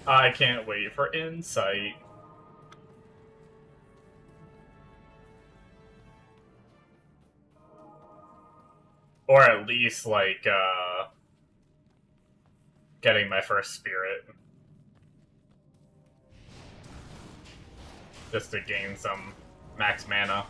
I can't wait for Insight. Or at least, like, getting my first spirit. Just to gain some max mana.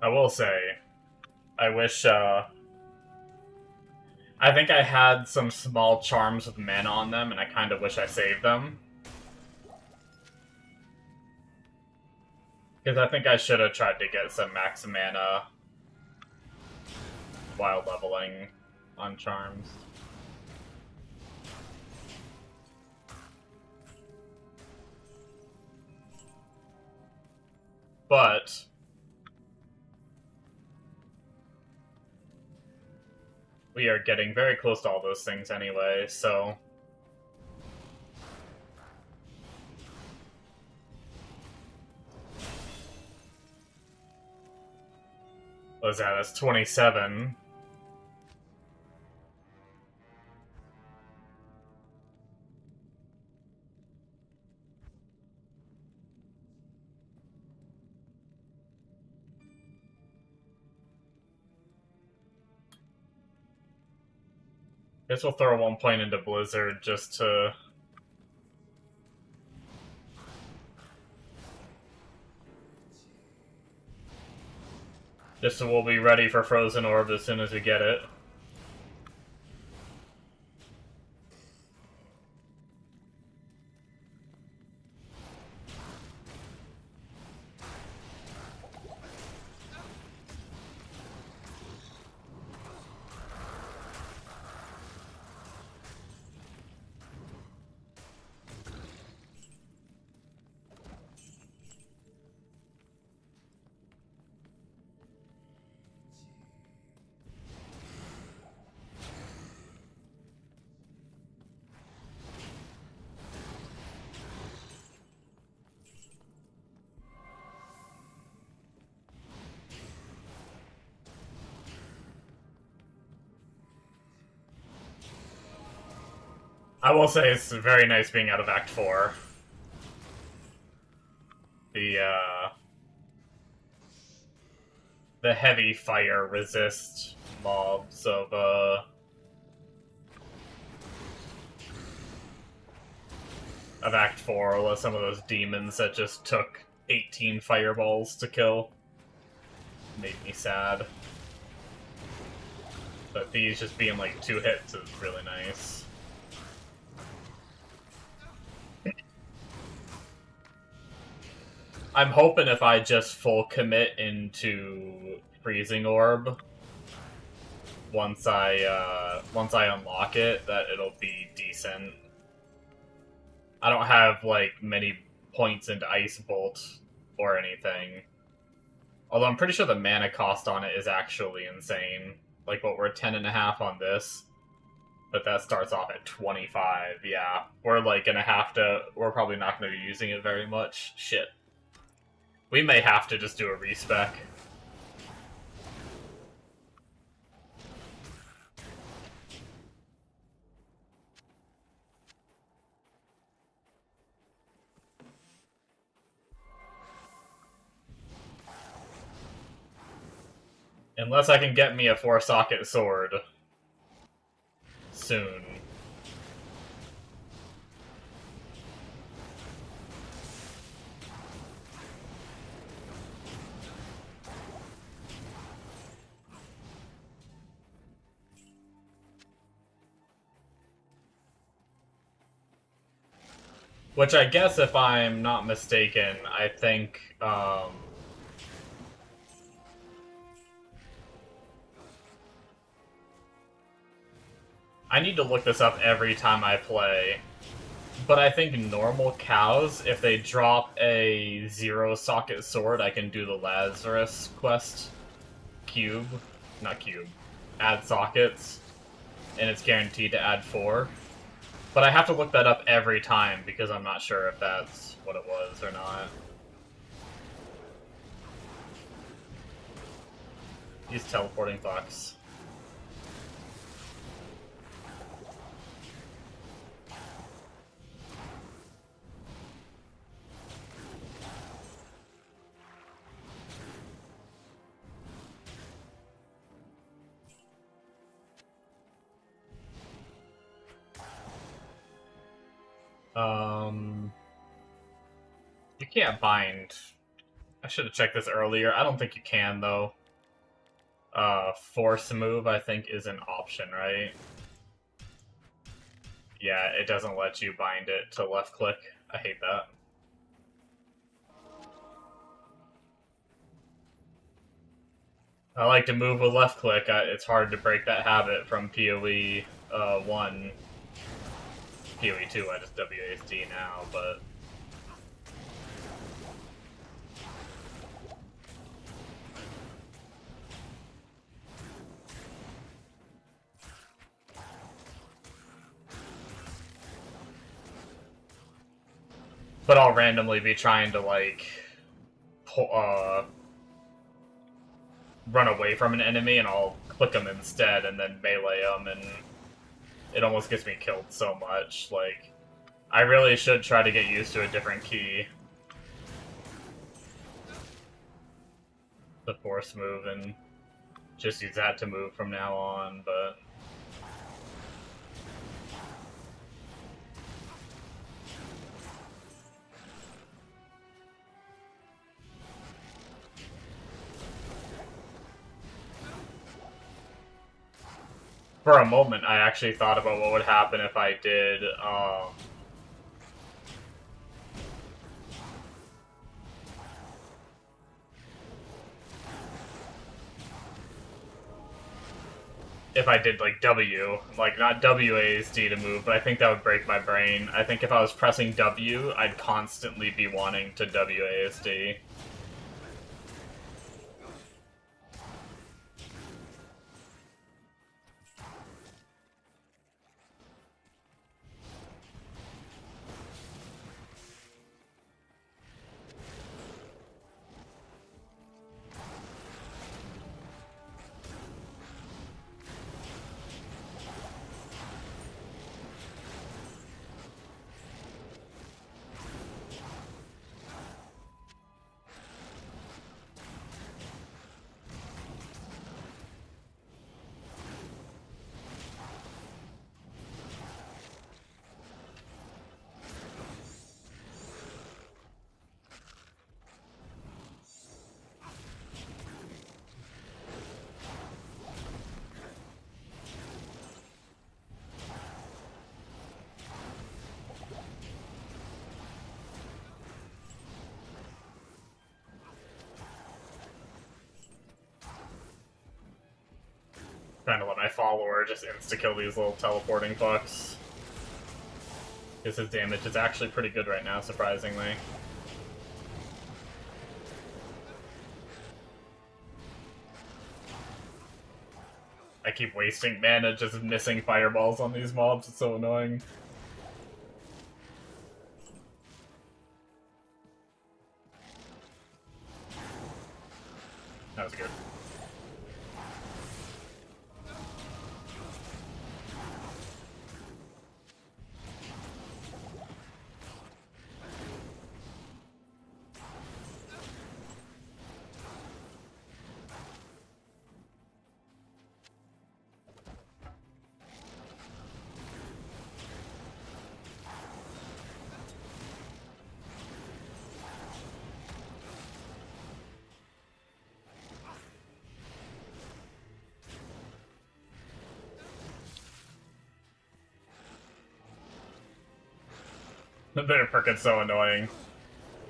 I will say, I wish, I think I had some small charms with mana on them, and I kind of wish I saved them. Because I think I should have tried to get some max mana while leveling on charms. But we are getting very close to all those things anyway, so... What was that? That's 27. Guess we'll throw 1 point into Blizzard just to... Just so we'll be ready for Frozen Orb as soon as we get it. I will say it's very nice being out of Act 4. The heavy fire resist mobs of, Act 4, with some of those demons that just took 18 fireballs to kill. Made me sad. But these just being like 2 hits is really nice. I'm hoping if I just full commit into Freezing Orb, once I unlock it, that it'll be decent. I don't have, like, many points into Ice Bolt or anything. Although I'm pretty sure the mana cost on it is actually insane. Like, what, we're 10.5 on this? But that starts off at 25, yeah. We're, like, gonna have to... We're probably not gonna be using it very much. Shit. We may have to just do a respec. Unless I can get me a 4-socket sword. Soon. Which I guess, if I'm not mistaken, I think, I need to look this up every time I play. But I think normal cows, if they drop a 0-socket sword, I can do the Lazarus quest. Cube. Not cube. Add sockets. And it's guaranteed to add 4. But I have to look that up every time, because I'm not sure if that's what it was or not. Use teleporting fox. You can't bind. I should have checked this earlier. I don't think you can, though. Force move, I think, is an option, right? Yeah, it doesn't let you bind it to left click. I hate that. I like to move with left click. It's hard to break that habit from PoE 1. PoE 2, I just WASD now, but... But I'll randomly be trying to, like, run away from an enemy, and I'll click them instead, and then melee them, and it almost gets me killed so much. Like, I really should try to get used to a different key. The force move, and just use that to move from now on, but... For a moment, I actually thought about what would happen if I did, like, W. Like, not WASD to move, but I think that would break my brain. I think if I was pressing W, I'd constantly be wanting to WASD. Trying to let my follower just insta-kill these little teleporting fucks. Because his damage is actually pretty good right now, surprisingly. I keep wasting mana just missing fireballs on these mobs, it's so annoying. That was good. The bitter perk is so annoying.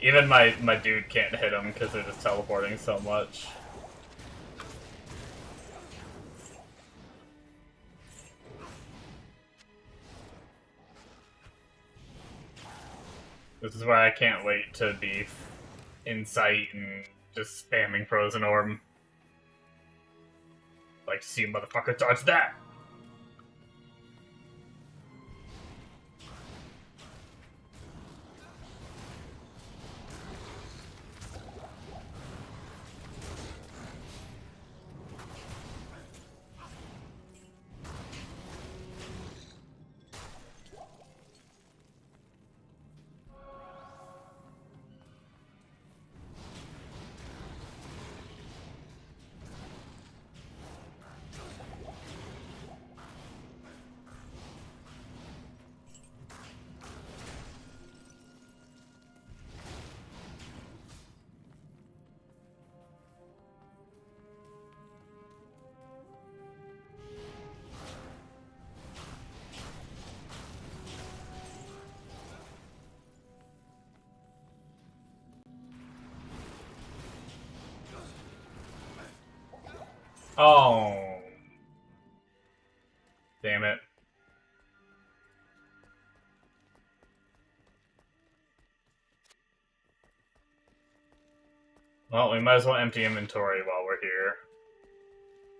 Even my dude can't hit him because they're just teleporting so much. This is why I can't wait to be in sight and just spamming Frozen Orb. Like to see a motherfucker dodge that! Oh. Damn it. Well, we might as well empty inventory while we're here.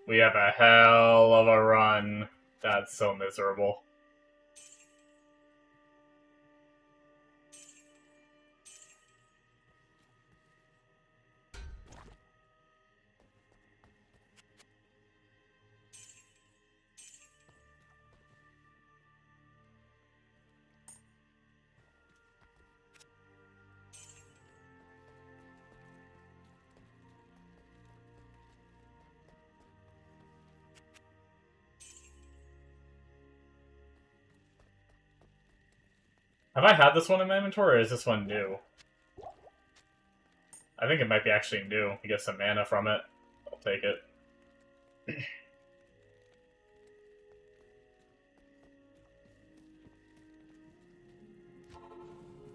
We have a hell of a run. That's so miserable. Have I had this one in my inventory, or is this one new? I think it might be actually new. You get some mana from it. I'll take it.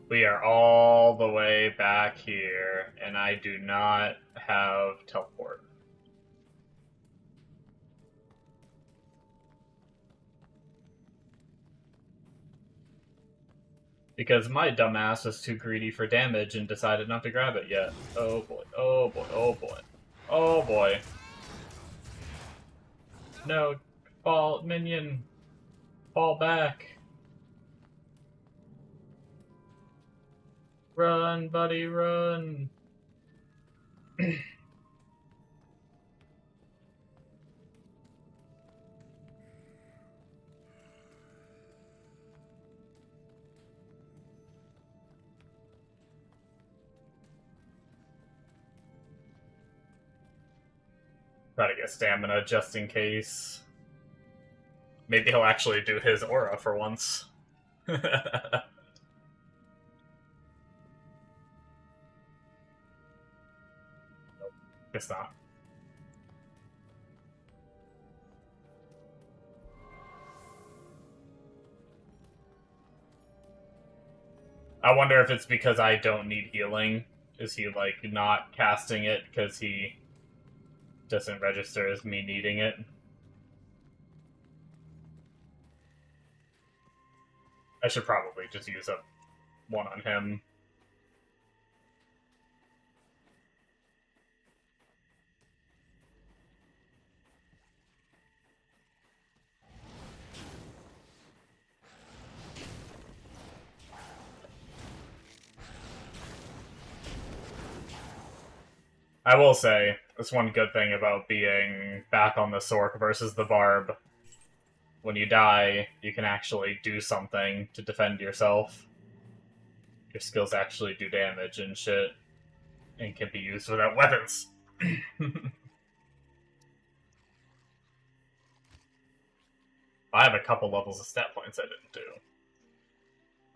We are all the way back here, and I do not have teleport. Because my dumbass was too greedy for damage and decided not to grab it yet. Oh boy, oh boy, oh boy. Oh boy. No, fall, minion. Fall back. Run, buddy, run. Try to get stamina just in case. Maybe he'll actually do his aura for once. Guess not. I wonder if it's because I don't need healing. Is he, like, not casting it because he doesn't register as me needing it? I should probably just use up one on him. I will say, that's one good thing about being back on the Sorc versus the Barb. When you die, you can actually do something to defend yourself. Your skills actually do damage and shit, and can be used without weapons. I have a couple levels of stat points I didn't do.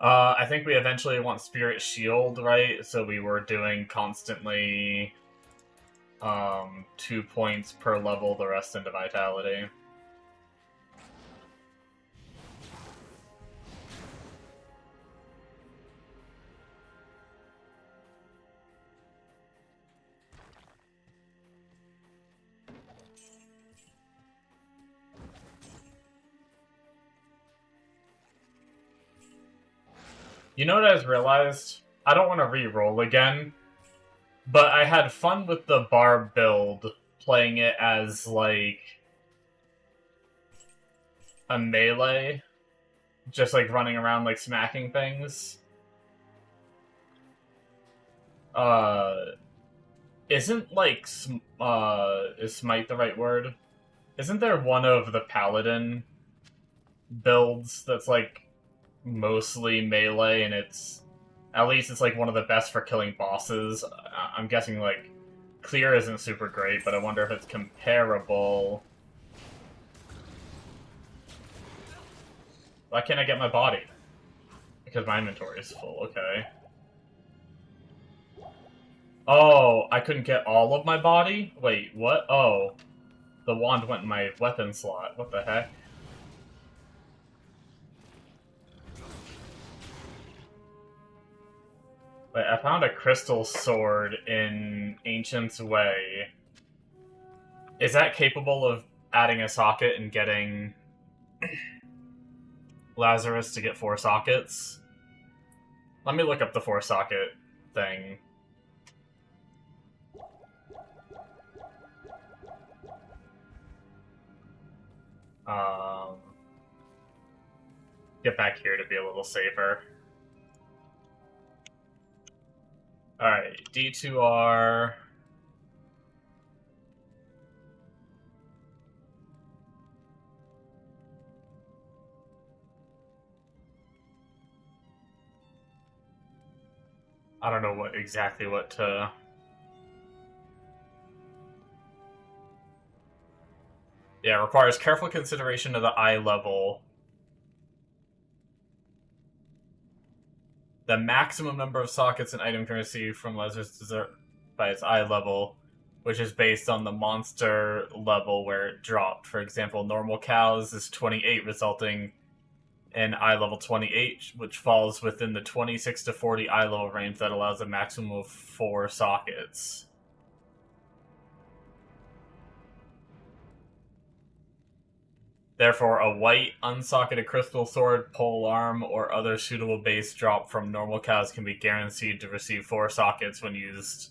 I think we eventually want Spirit Shield, right? So we were doing constantly 2 points per level, the rest into Vitality. You know what I just realized? I don't want to re-roll again, but I had fun with the bar build, playing it as, like, a melee, just, like, running around, like, smacking things. Isn't, like, is smite the right word? Isn't there one of the paladin builds that's, like, mostly melee, and at least it's, like, one of the best for killing bosses? I'm guessing, like, clear isn't super great, but I wonder if it's comparable. Why can't I get my body? Because my inventory is full, okay. Oh, I couldn't get all of my body? Wait, what? Oh. The wand went in my weapon slot. What the heck? Wait, I found a crystal sword in Ancient's Way. Is that capable of adding a socket and getting Lazarus to get 4 sockets? Let me look up the 4 socket thing. Get back here to be a little safer. Alright, D2R. I don't know exactly what to... Yeah, it requires careful consideration of the eye level. The maximum number of sockets an item can receive from Lazarus Dessert by its eye level, which is based on the monster level where it dropped. For example, normal cows is 28, resulting in eye level 28, which falls within the 26 to 40 eye level range that allows a maximum of 4 sockets. Therefore, a white, unsocketed crystal sword, pole arm, or other suitable base drop from normal cows can be guaranteed to receive 4 sockets when used.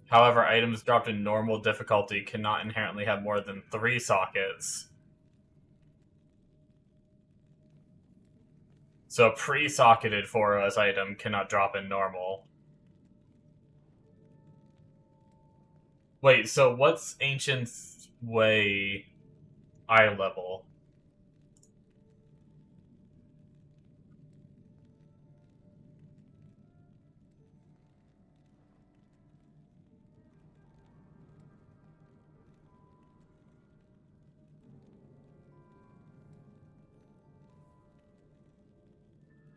However, items dropped in normal difficulty cannot inherently have more than 3 sockets. So a pre-socketed 4OS item cannot drop in normal. Wait, so what's Ancient's Way eye level?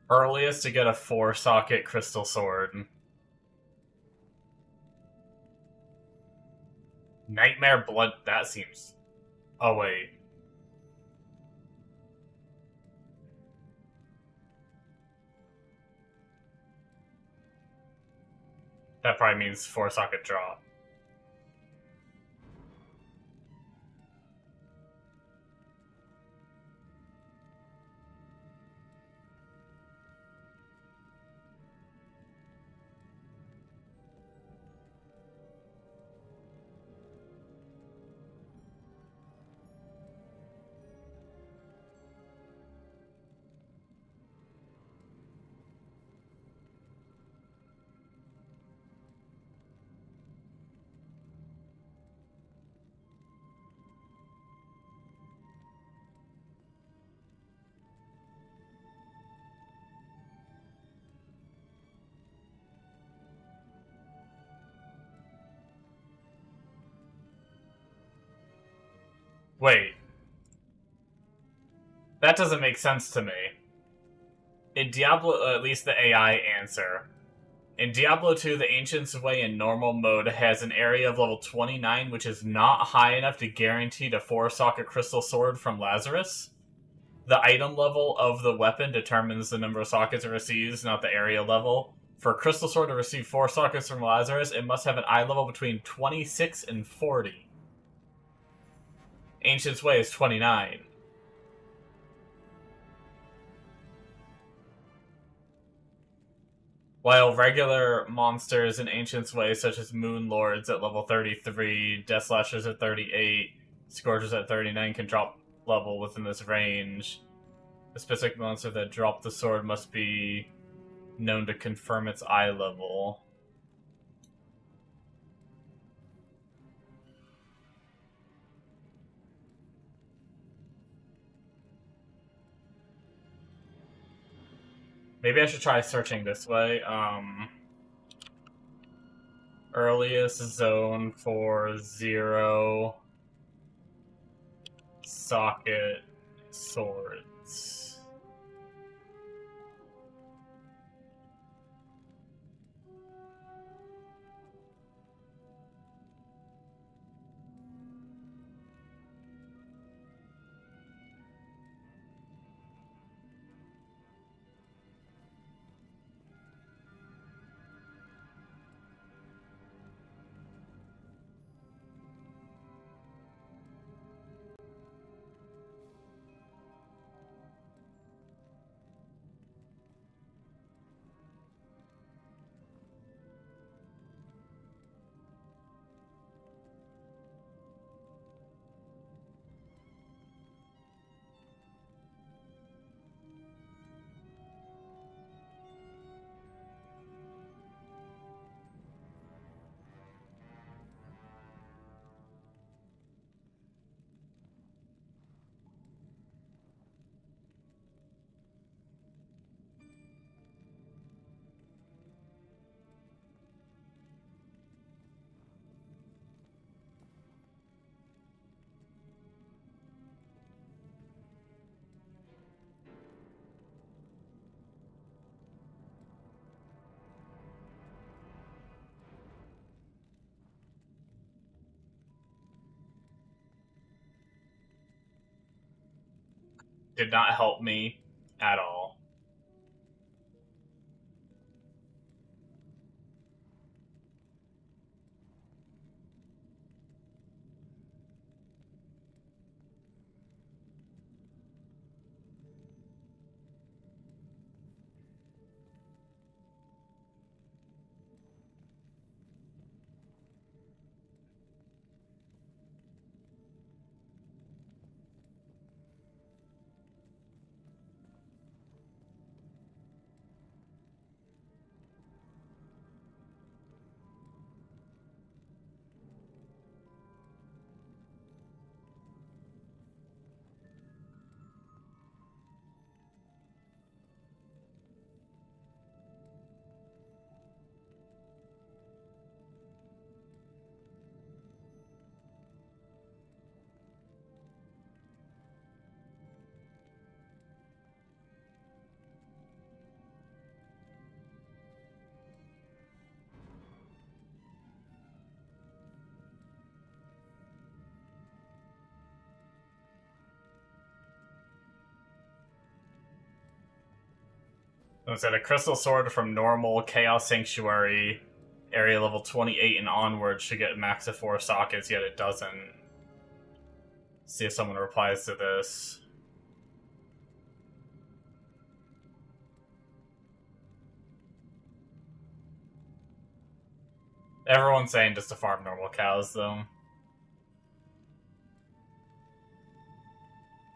Earliest to get a 4-socket crystal sword. Nightmare Blood, that seems... Oh, wait. That probably means 4-socket drop. Wait. That doesn't make sense to me. In Diablo, at least the AI answer. In Diablo 2, the Ancient's Way in normal mode has an area of level 29, which is not high enough to guarantee a 4-socket crystal sword from Lazarus. The item level of the weapon determines the number of sockets it receives, not the area level. For a crystal sword to receive 4 sockets from Lazarus, it must have an eye level between 26 and 40. Ancient's Way is 29. While regular monsters in Ancient's Way, such as Moon Lords at level 33, Death Slashers at 38, Scourgers at 39, can drop level within this range, a specific monster that dropped the sword must be known to confirm its eye level. Maybe I should try searching this way. Earliest zone for 0 socket swords. Did not help me at all. I said a crystal sword from normal Chaos Sanctuary area level 28 and onward should get max of 4 sockets, yet it doesn't. See if someone replies to this. Everyone's saying just to farm normal cows, though.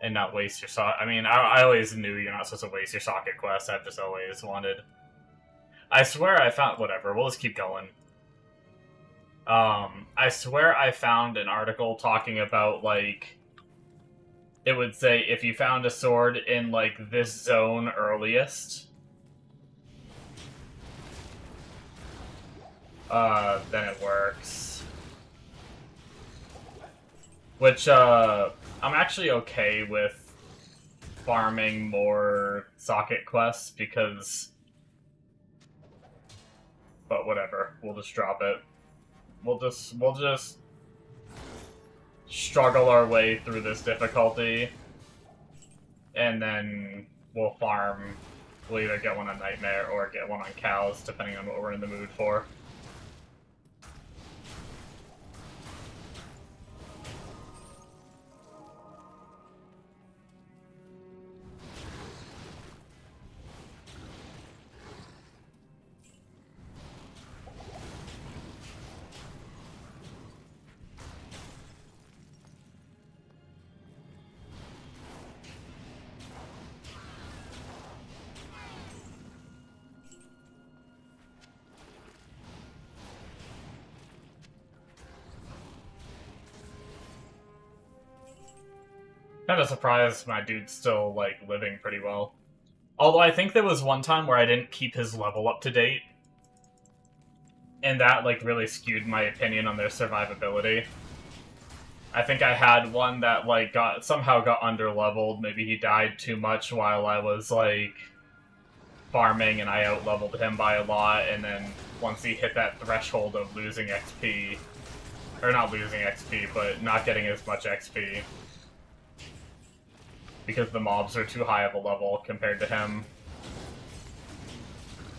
And not waste your socket. I mean, I always knew you're not supposed to waste your socket quest. I've just always wanted. I swear I found. Whatever, we'll just keep going. I swear I found an article talking about, like, it would say if you found a sword in, like, this zone earliest, then it works. Which, I'm actually okay with farming more socket quests because... But whatever, we'll just drop it. We'll just struggle our way through this difficulty, and then we'll farm. We'll either get one on Nightmare or get one on Cows, depending on what we're in the mood for. Kind of surprised my dude's still, like, living pretty well. Although I think there was one time where I didn't keep his level up to date. And that, like, really skewed my opinion on their survivability. I think I had one that, like, somehow got under-leveled. Maybe he died too much while I was, like, farming, and I out-leveled him by a lot, and then once he hit that threshold of losing XP... Or not losing XP, but not getting as much XP. Because the mobs are too high of a level compared to him.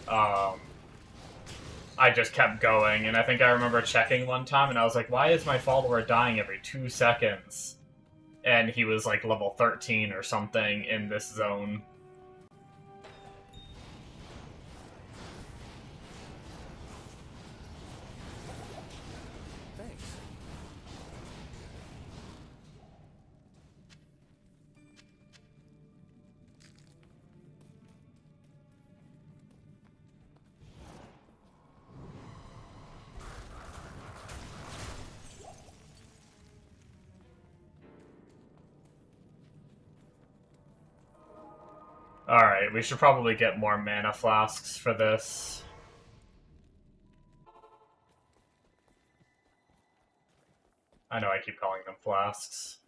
I just kept going, and I think I remember checking one time, and I was like, why is my follower dying every 2 seconds? And he was like level 13 or something in this zone. Thanks. Alright, we should probably get more mana flasks for this. I know I keep calling them flasks.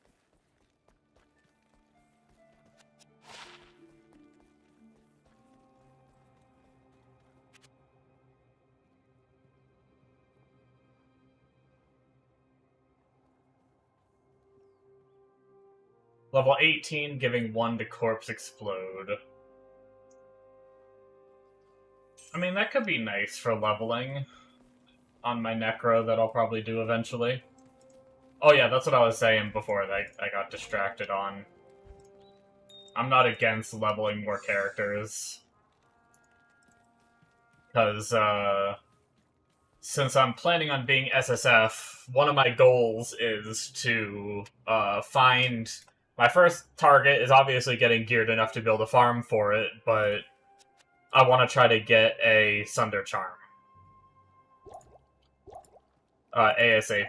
Level 18, giving 1 to Corpse Explode. I mean, that could be nice for leveling on my Necro that I'll probably do eventually. Oh yeah, that's what I was saying before that I got distracted on. I'm not against leveling more characters. Because, since I'm planning on being SSF, one of my goals is to find... My first target is obviously getting geared enough to build a farm for it, but I want to try to get a Sunder Charm. ASAP.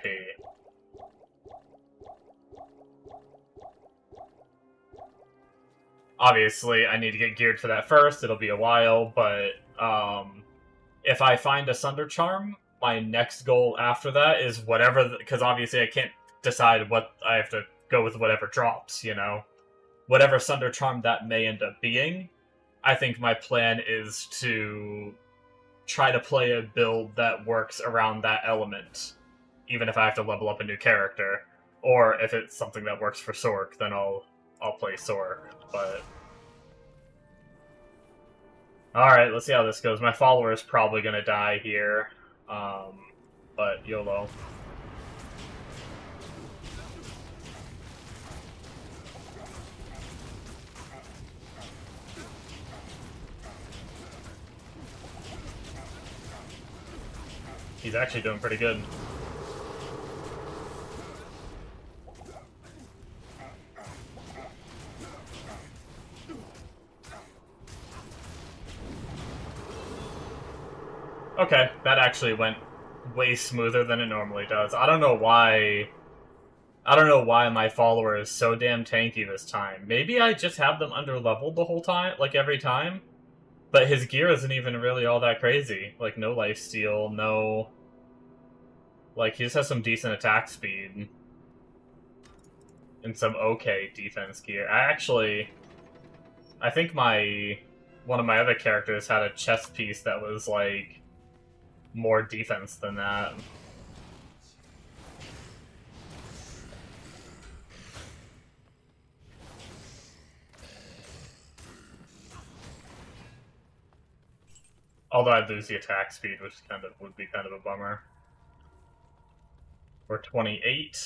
Obviously, I need to get geared for that first. It'll be a while, but if I find a Sunder Charm, my next goal after that is whatever... Because obviously I can't decide what... I have to go with whatever drops, you know? Whatever Sunder Charm that may end up being, I think my plan is to try to play a build that works around that element, even if I have to level up a new character. Or if it's something that works for Sorc, then I'll play Sorc, but... Alright, let's see how this goes. My follower is probably gonna die here, but YOLO. He's actually doing pretty good. Okay, that actually went way smoother than it normally does. I don't know why my follower is so damn tanky this time. Maybe I just have them under-leveled the whole time, like every time? But his gear isn't even really all that crazy. Like, no lifesteal, no... Like, he just has some decent attack speed. And some okay defense gear. I think one of my other characters had a chest piece that was, like, more defense than that. Although I'd lose the attack speed, which would be kind of a bummer. We're 28.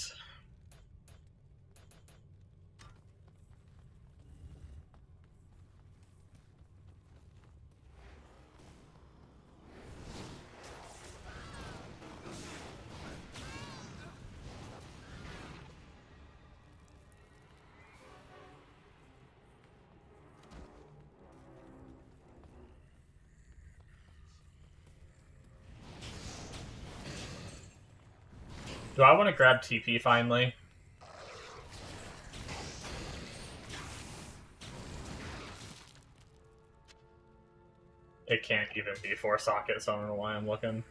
Do I want to grab TP finally? It can't even be 4 sockets, so I don't know why I'm looking.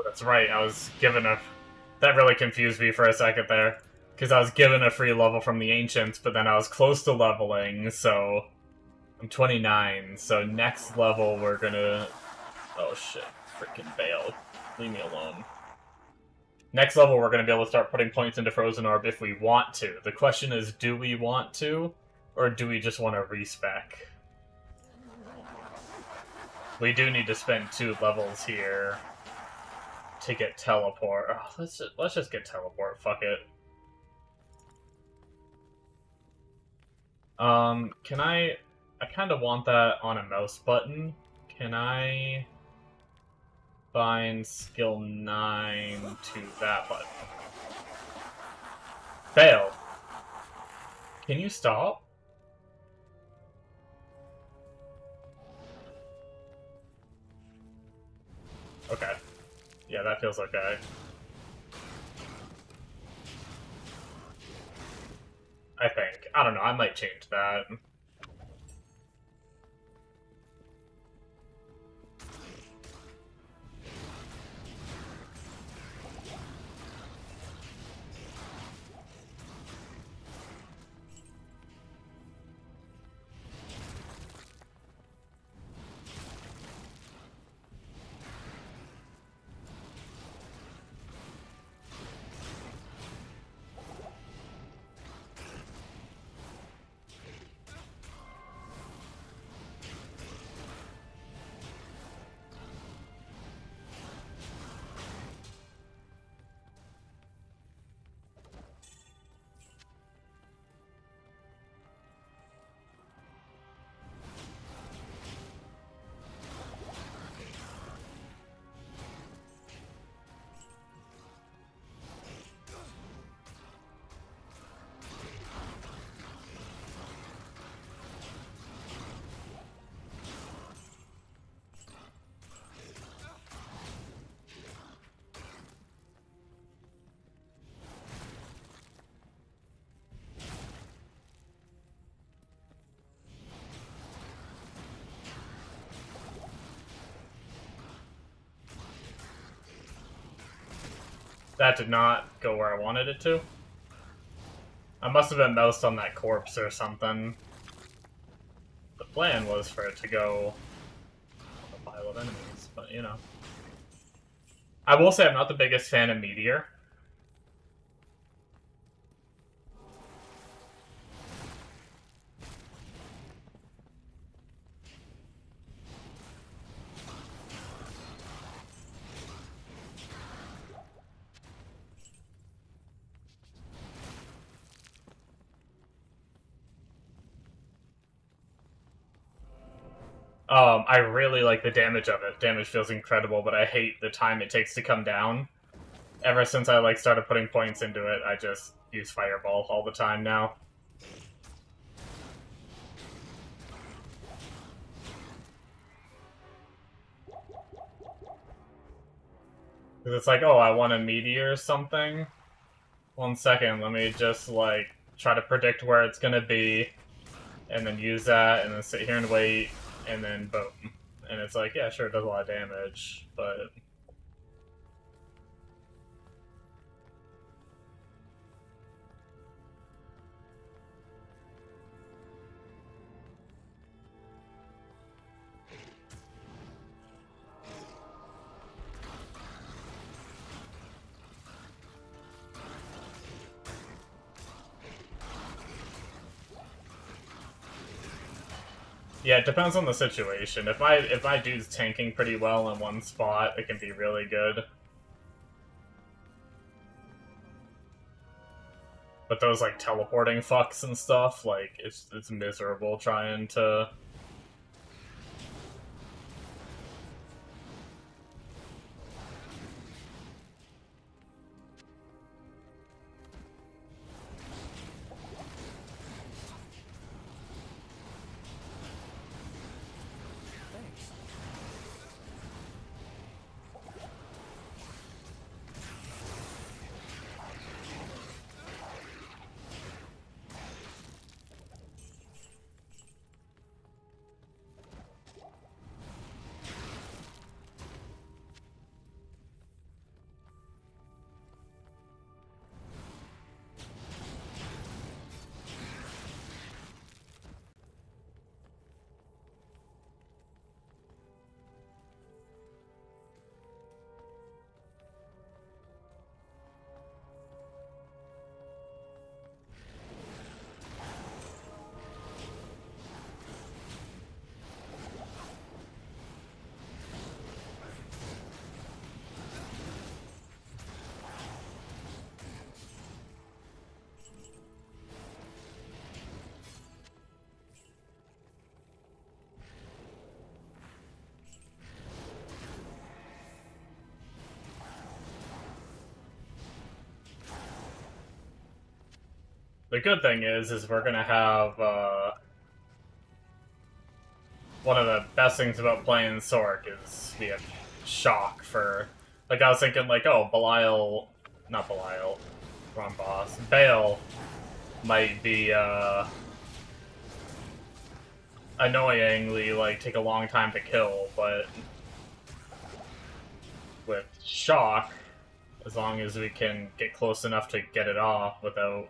That's right, I was given a... That really confused me for a second there. Because I was given a free level from the Ancients, but then I was close to leveling, so... I'm 29, so next level we're gonna... Oh shit, freaking Bale. Leave me alone. Next level we're gonna be able to start putting points into Frozen Orb if we want to. The question is, do we want to? Or do we just want to respec? We do need to spend 2 levels here to get teleport. Oh, let's just get teleport. Fuck it. Can I kind of want that on a mouse button. Can I bind skill 9 to that button? Fail. Can you stop? Okay. Yeah, that feels okay. I think. I don't know, I might change that. That did not go where I wanted it to. I must have been moused on that corpse or something. The plan was for it to go on a pile of enemies, but you know. I will say I'm not the biggest fan of Meteor. I really like the damage of it. Damage feels incredible, but I hate the time it takes to come down. Ever since I started putting points into it, I just use Fireball all the time now. Because it's like, oh, I want a meteor or something. 1 second, let me just, try to predict where it's gonna be, and then use that, and then sit here and wait, and then boom. And it's like, yeah, sure, it does a lot of damage, but... Yeah, it depends on the situation. If my dude's tanking pretty well in one spot, it can be really good. But those like teleporting fucks and stuff, like it's miserable trying to. The good thing is we're gonna have one of the best things about playing Sorc is we have shock for. Like I was thinking, like, oh, Belial, not Belial, wrong boss. Bale might be annoyingly like take a long time to kill, but with shock, as long as we can get close enough to get it off without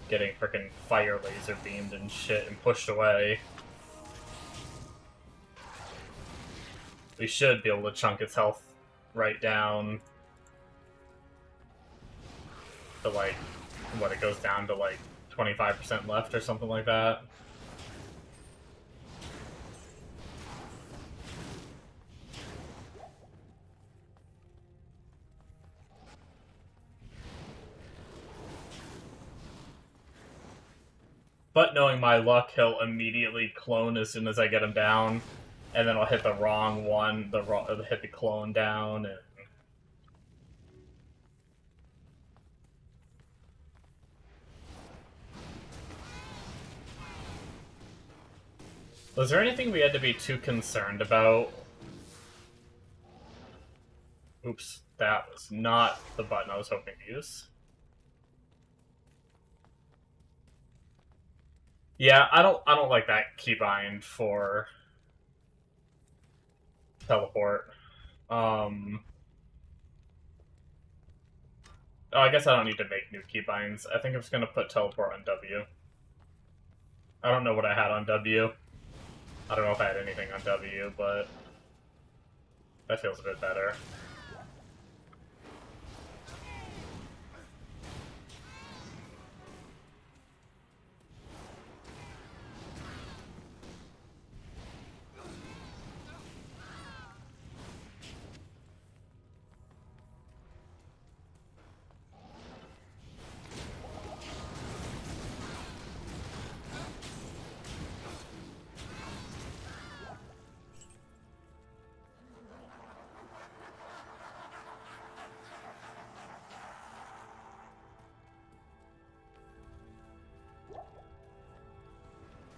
getting frickin' fire laser beamed and shit and pushed away, we should be able to chunk its health right down to like, what, it goes down to like 25% left or something like that. But knowing my luck, he'll immediately clone as soon as I get him down, and then I'll hit the wrong one, hit the clone down, and... Was there anything we had to be too concerned about? Oops, that was not the button I was hoping to use. Yeah, I don't like that keybind for teleport. Oh, I guess I don't need to make new keybinds. I think I'm just gonna put teleport on W. I don't know what I had on W. I don't know if I had anything on W, but that feels a bit better.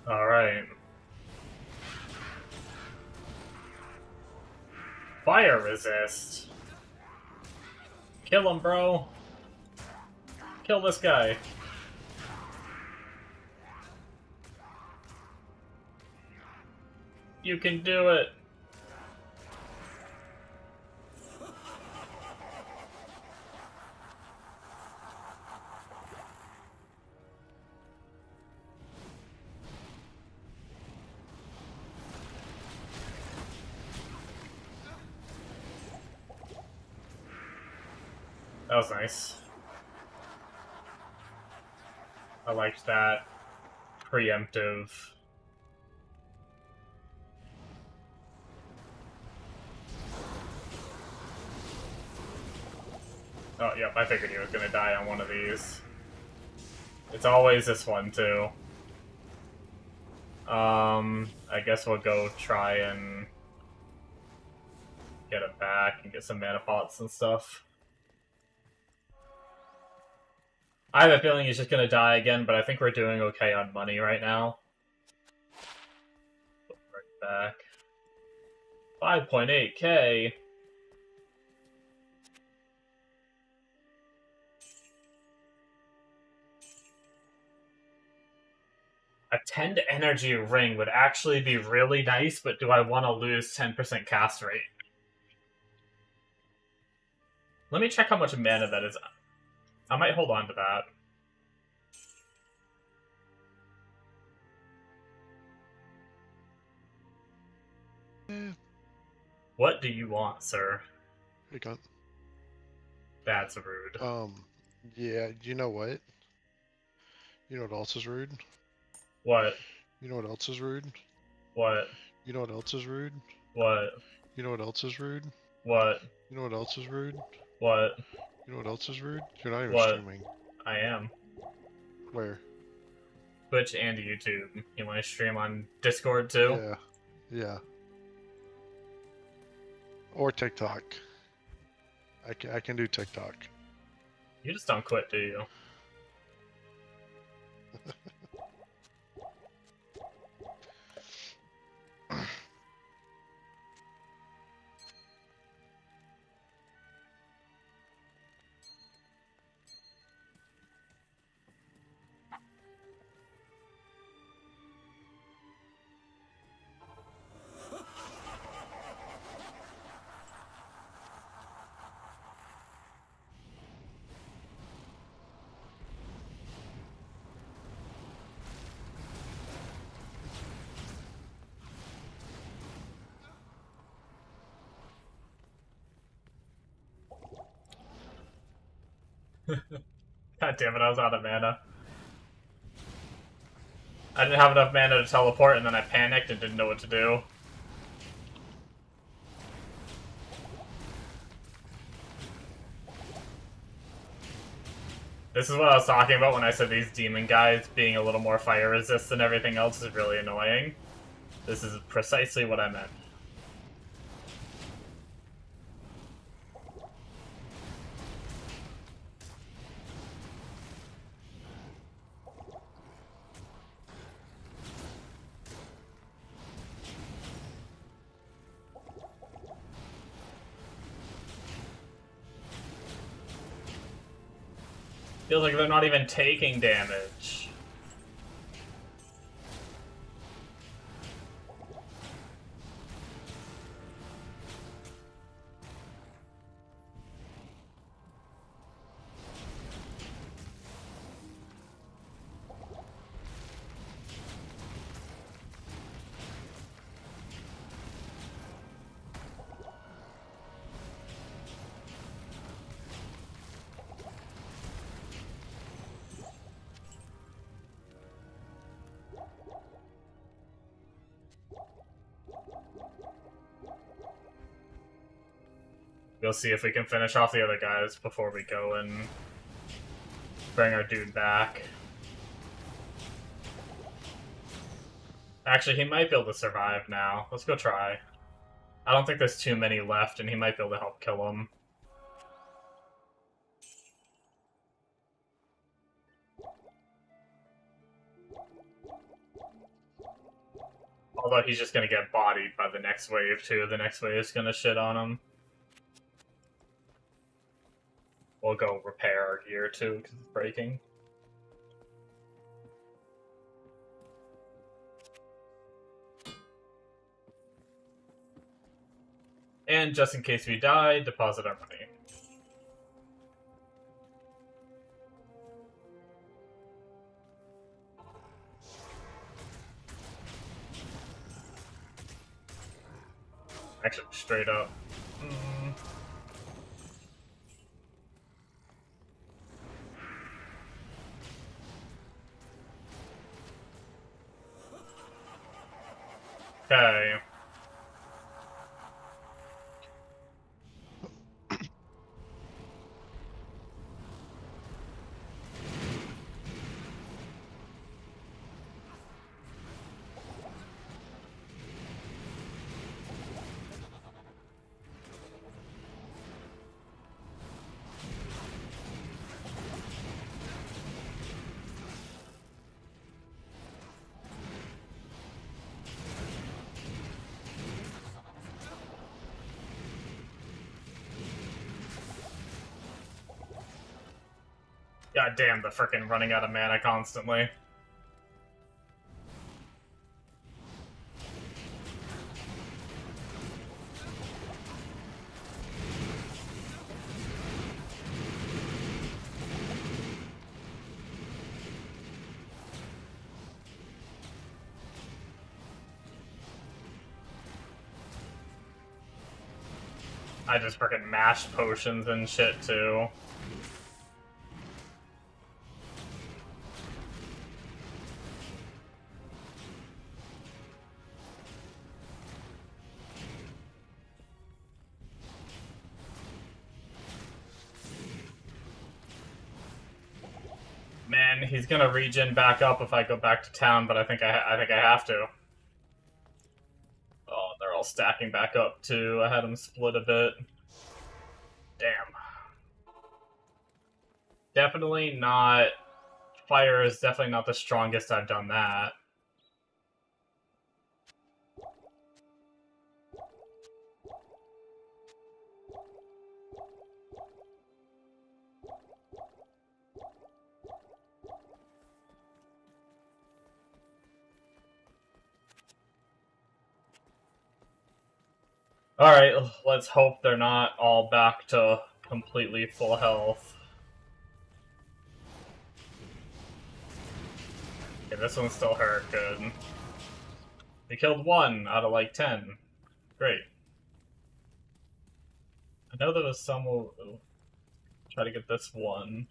Alright. Fire resist. Kill him, bro. Kill this guy. You can do it. That was nice. I liked that preemptive. Oh, yep, I figured he was gonna die on one of these. It's always this one, too. I guess we'll go try and get it back and get some mana pots and stuff. I have a feeling he's just gonna die again, but I think we're doing okay on money right now. Right back. 5.8k. A 10 energy ring would actually be really nice, but do I want to lose 10% cast rate? Let me check how much mana that is. I might hold on to that. What do you want, sir? Hey, cunt. That's rude. Yeah, you know what? You know what else is rude? What? You know what else is rude? What? You know what else is rude? What? You know what else is rude? What? You know what else is rude? What? You know what else is rude? You're not even What? streaming. I am. Where? Twitch and YouTube. You want to stream on Discord too? Yeah. Yeah. Or TikTok. I can do TikTok. You just don't quit, do you? God damn it, I was out of mana. I didn't have enough mana to teleport, and then I panicked and didn't know what to do. This is what I was talking about when I said these demon guys being a little more fire resist than everything else is really annoying. This is precisely what I meant. Feels like they're not even taking damage. We'll see if we can finish off the other guys before we go and bring our dude back. Actually, he might be able to survive now. Let's go try. I don't think there's too many left, and he might be able to help kill him. Although he's just gonna get bodied by the next wave, too. The next wave is gonna shit on him. We'll go repair our gear, too, because it's breaking. And just in case we die, deposit our money. Actually, straight up. Okay. God damn, the frickin' running out of mana constantly. I just frickin' mashed potions and shit, too. Man, he's gonna regen back up if I go back to town, but I think I have to. Oh, they're all stacking back up too. I had them split a bit. Damn. Definitely not. Fire is definitely not the strongest I've done that. Alright, let's hope they're not all back to completely full health. Okay, this one still hurt, good. We killed 1 out of like 10. Great. I know there was some will try to get this one.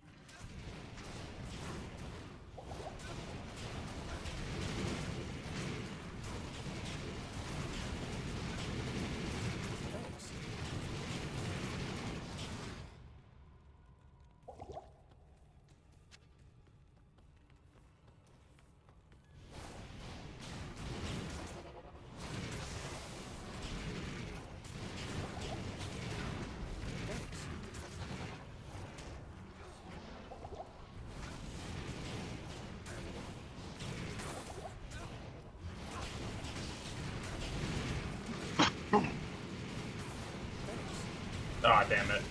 Aw, oh, damn it.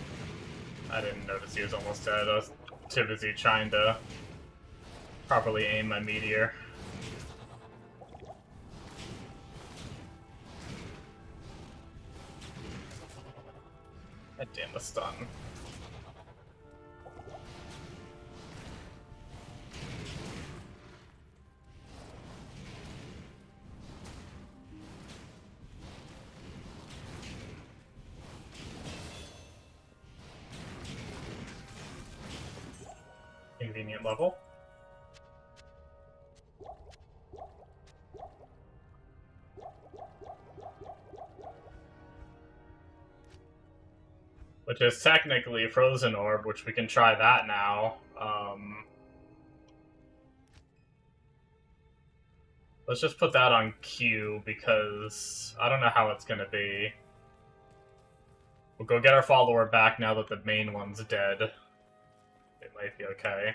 I didn't notice he was almost dead. I was too busy trying to properly aim my meteor. God damn the stun. Convenient level. Which is technically Frozen Orb, which we can try that now. Let's just put that on Q, because I don't know how it's gonna be. We'll go get our follower back now that the main one's dead. It might be okay.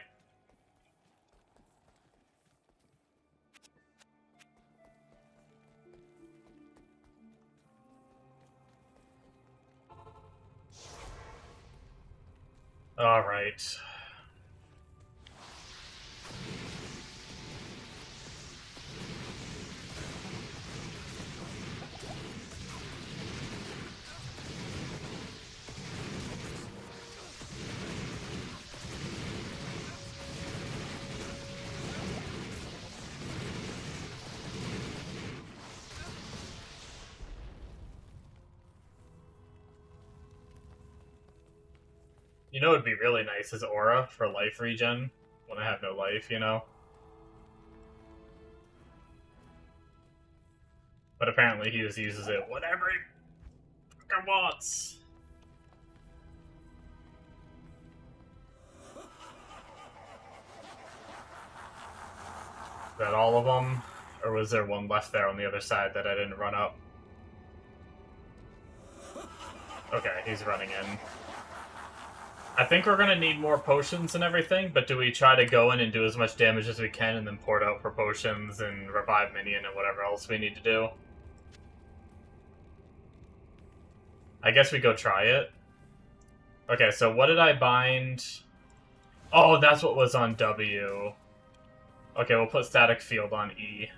Alright. You know what would be really nice is Aura for life regen, when I have no life, you know? But apparently he just uses it whenever he fucking wants. Is that all of them? Or was there one left there on the other side that I didn't run up? Okay, he's running in. I think we're gonna need more potions and everything, but do we try to go in and do as much damage as we can and then port out for potions and revive minion and whatever else we need to do? I guess we go try it. Okay, so what did I bind? Oh, that's what was on W. Okay, we'll put static field on E.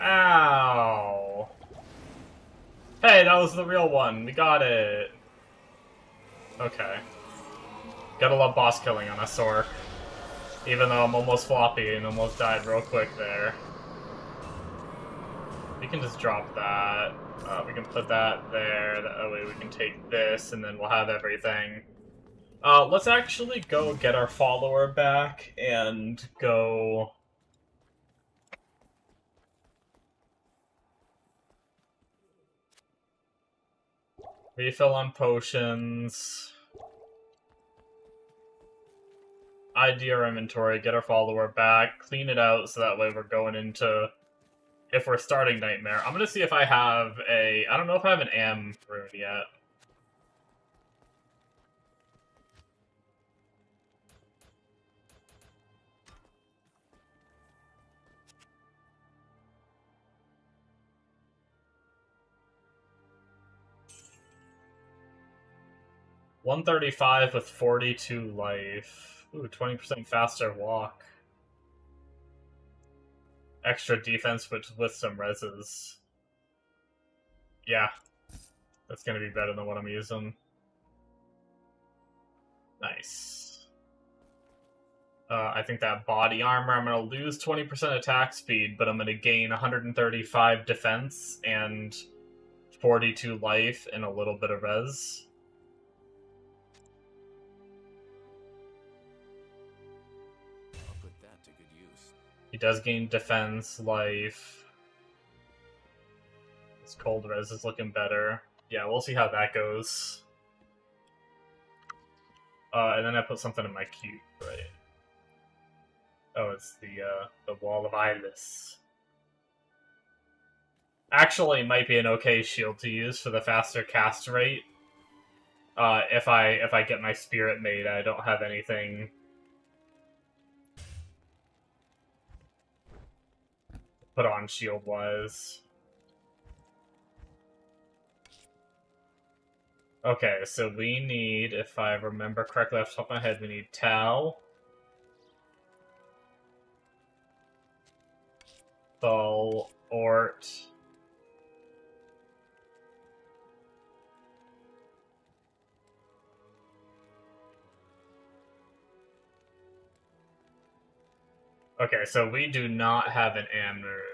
Ow! Hey, that was the real one. We got it. Okay. Gotta love boss killing on a Sorc. Even though I'm almost floppy and almost died real quick there. We can just drop that. We can put that there. That way we can take this, and then we'll have everything. Let's actually go get our follower back and go... refill on potions. ID our inventory, get our follower back, clean it out so that way we're going into... if we're starting Nightmare. I'm gonna see if I have a... I don't know if I have an AM rune yet. $135 with 42 life. Ooh, 20% faster walk. Extra defense with some reses. Yeah. That's gonna be better than what I'm using. Nice. I think that body armor, I'm gonna lose 20% attack speed, but I'm gonna gain 135 defense and 42 life and a little bit of res. He does gain defense, life. His cold res is looking better. Yeah, we'll see how that goes. And then I put something in my cube, right? Oh, it's the Wall of Eyeless. Actually, might be an okay shield to use for the faster cast rate. If I get my spirit made, I don't have anything put on shield wise. Okay, so we need, if I remember correctly off the top of my head, we need Tau, Thul, Ort, okay, so we do not have an Amrune.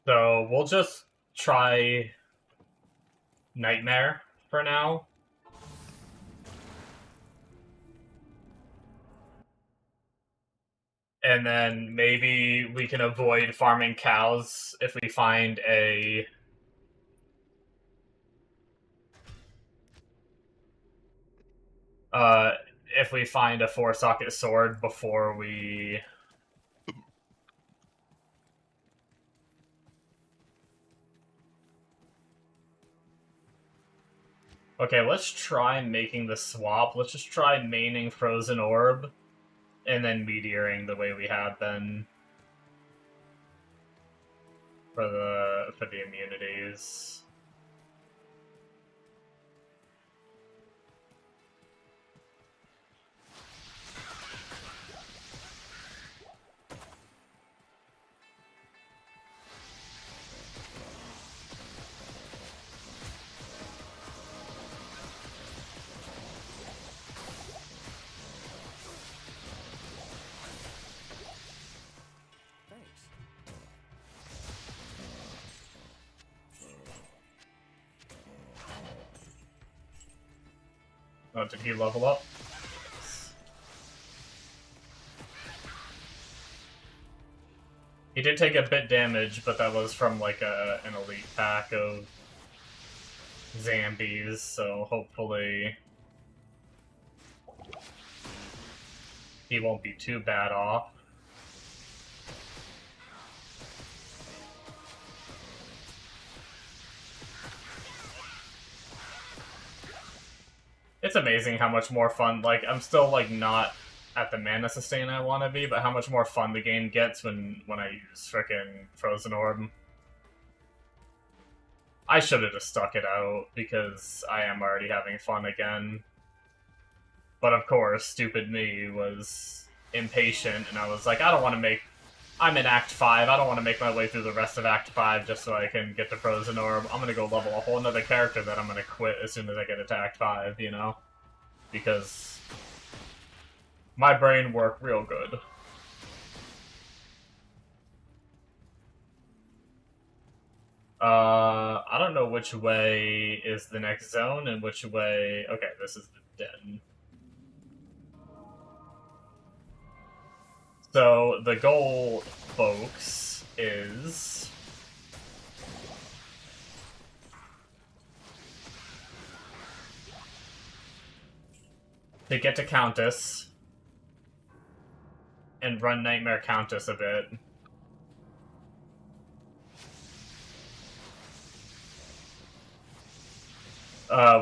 So we'll just try Nightmare for now. And then maybe we can avoid farming cows if we find a... if we find a 4-socket sword before we... Okay, let's try making the swap. Let's just try maining Frozen Orb, and then Meteoring the way we have been for the immunities. Oh, did he level up? He did take a bit damage, but that was from like an elite pack of zombies, so hopefully he won't be too bad off. It's amazing how much more fun, like, I'm still, like, not at the mana sustain I want to be, but how much more fun the game gets when I use frickin' Frozen Orb. I should have just stuck it out, because I am already having fun again. But of course, stupid me was impatient, and I was like, I don't want to make... I'm in Act 5, I don't want to make my way through the rest of Act 5 just so I can get the Frozen Orb. I'm gonna go level a whole nother character that I'm gonna quit as soon as I get to Act 5, you know? Because my brain worked real good. I don't know which way is the next zone and which way... Okay, this is the den. So, the goal, folks, is... to get to Countess and run Nightmare Countess a bit.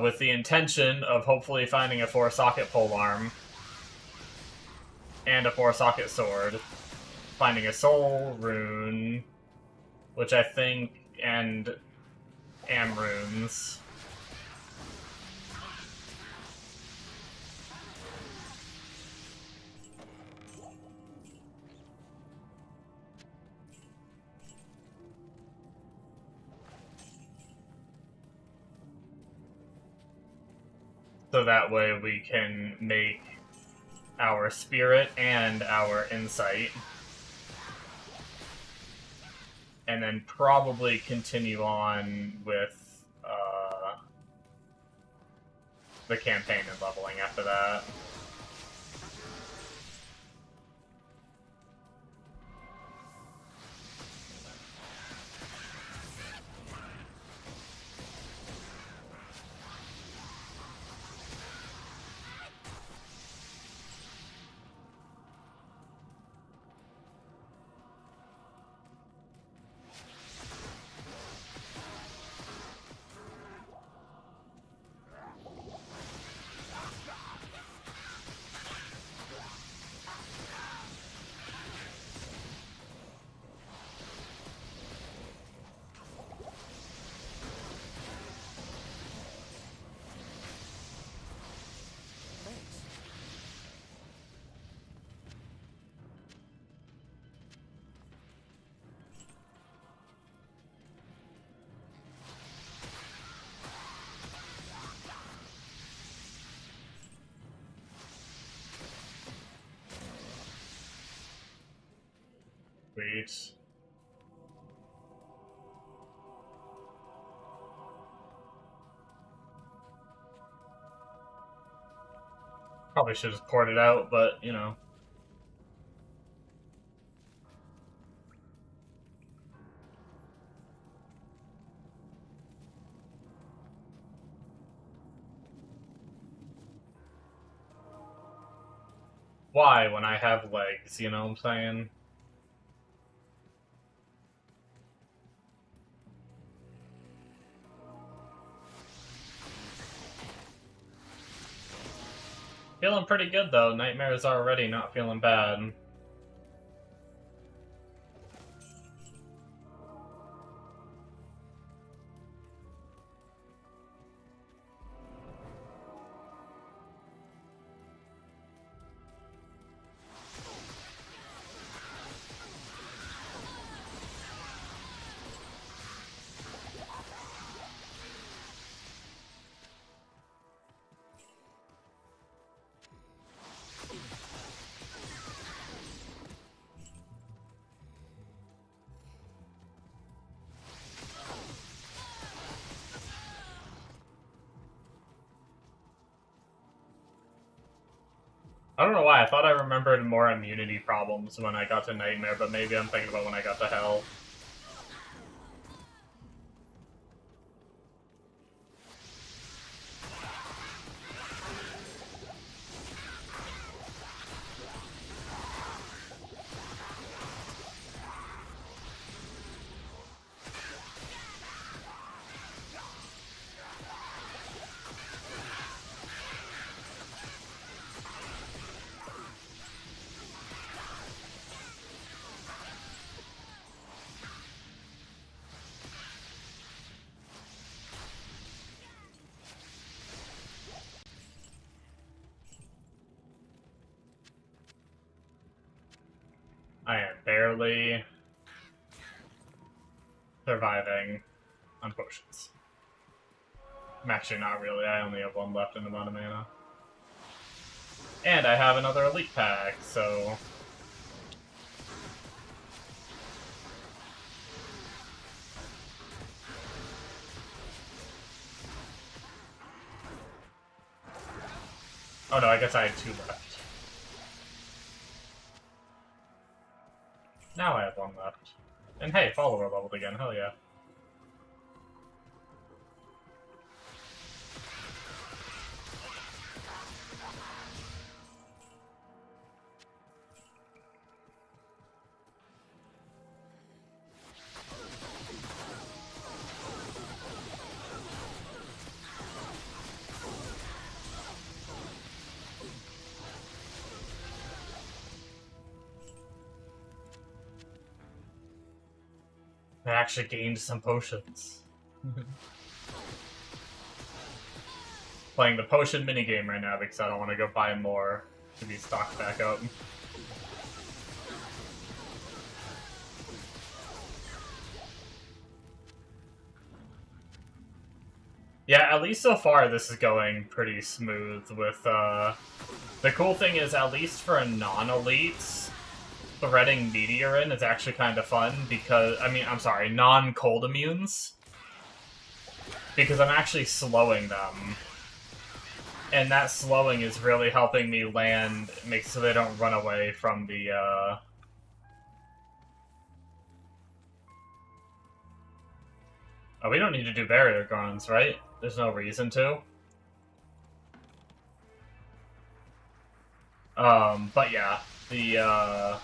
With the intention of hopefully finding a 4-socket polearm and a 4-socket sword, finding a soul rune, which I think, and am runes. So that way we can make our spirit and our insight. And then probably continue on with the campaign and leveling after that. Sweet. Probably should have poured it out, but, you know. Why when I have legs, you know what I'm saying? Feeling pretty good, though. Nightmare's already not feeling bad. I don't know why, I thought I remembered more immunity problems when I got to Nightmare, but maybe I'm thinking about when I got to Hell. I am barely surviving on potions. I'm actually not really, I only have one left in the amount of mana. And I have another elite pack, so... Oh no, I guess I had 2 left. Now I have 1 left. And hey, follower leveled again, hell yeah. I actually gained some potions. Playing the potion minigame right now because I don't want to go buy more to be stocked back up. Yeah, at least so far this is going pretty smooth with, the cool thing is, at least for non-elites, threading Meteor in is actually kind of fun because, I'm sorry, non-cold immunes. Because I'm actually slowing them. And that slowing is really helping me land, so they don't run away from the, Oh, we don't need to do barrier guns, right? There's no reason to. But yeah, the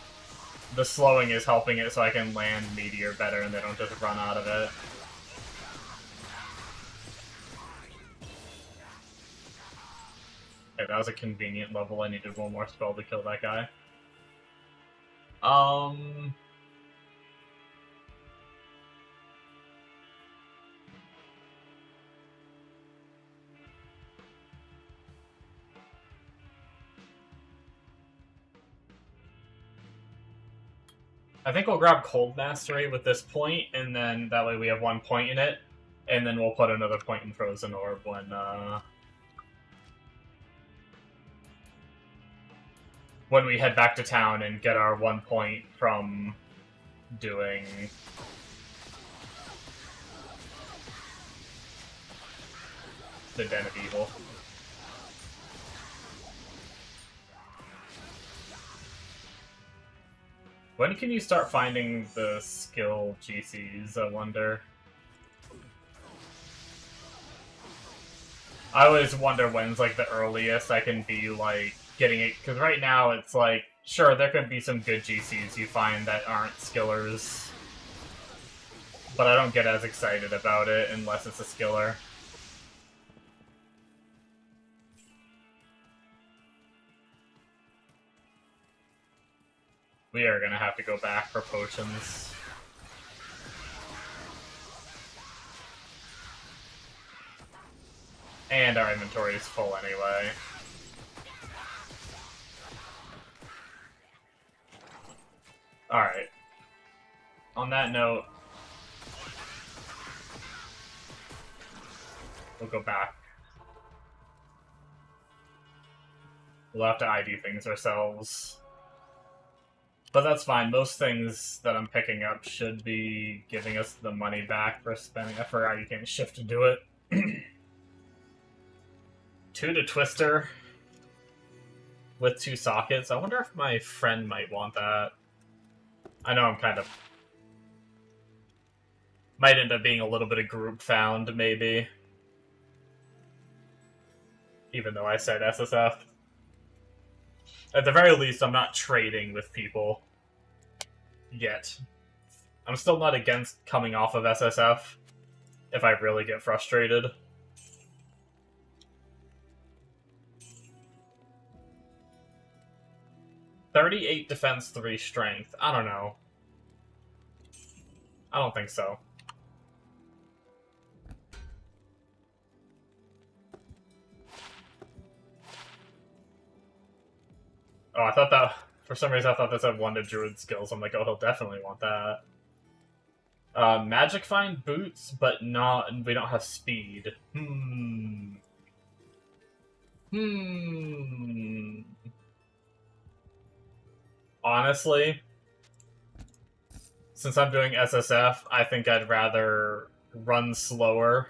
slowing is helping it so I can land Meteor better and they don't just run out of it. Okay, that was a convenient level. I needed 1 more spell to kill that guy. I think we'll grab Cold Mastery with this point, and then that way we have 1 point in it, and then we'll put another point in Frozen Orb when we head back to town and get our 1 point from doing the Den of Evil. When can you start finding the skill GCs, I wonder? I always wonder when's, like, the earliest I can be, like, getting it, because right now it's like, sure, there could be some good GCs you find that aren't skillers, but I don't get as excited about it unless it's a skiller. We are gonna have to go back for potions. And our inventory is full anyway. Alright. On that note, we'll go back. We'll have to ID things ourselves. But that's fine. Most things that I'm picking up should be giving us the money back for spending. I forgot you can't shift to do it. 2 to Twister. with 2 sockets. I wonder if my friend might want that. I know I'm kind of... Might end up being a little bit of group found, maybe. Even though I said SSF. At the very least, I'm not trading with people. Yet. I'm still not against coming off of SSF if I really get frustrated. $38 defense, 3 strength. I don't know. I don't think so. Oh, I thought that... For some reason, I thought this had 1 to Druid skills. I'm like, oh, he'll definitely want that. Magic Find boots, but not... We don't have speed. Honestly, since I'm doing SSF, I think I'd rather run slower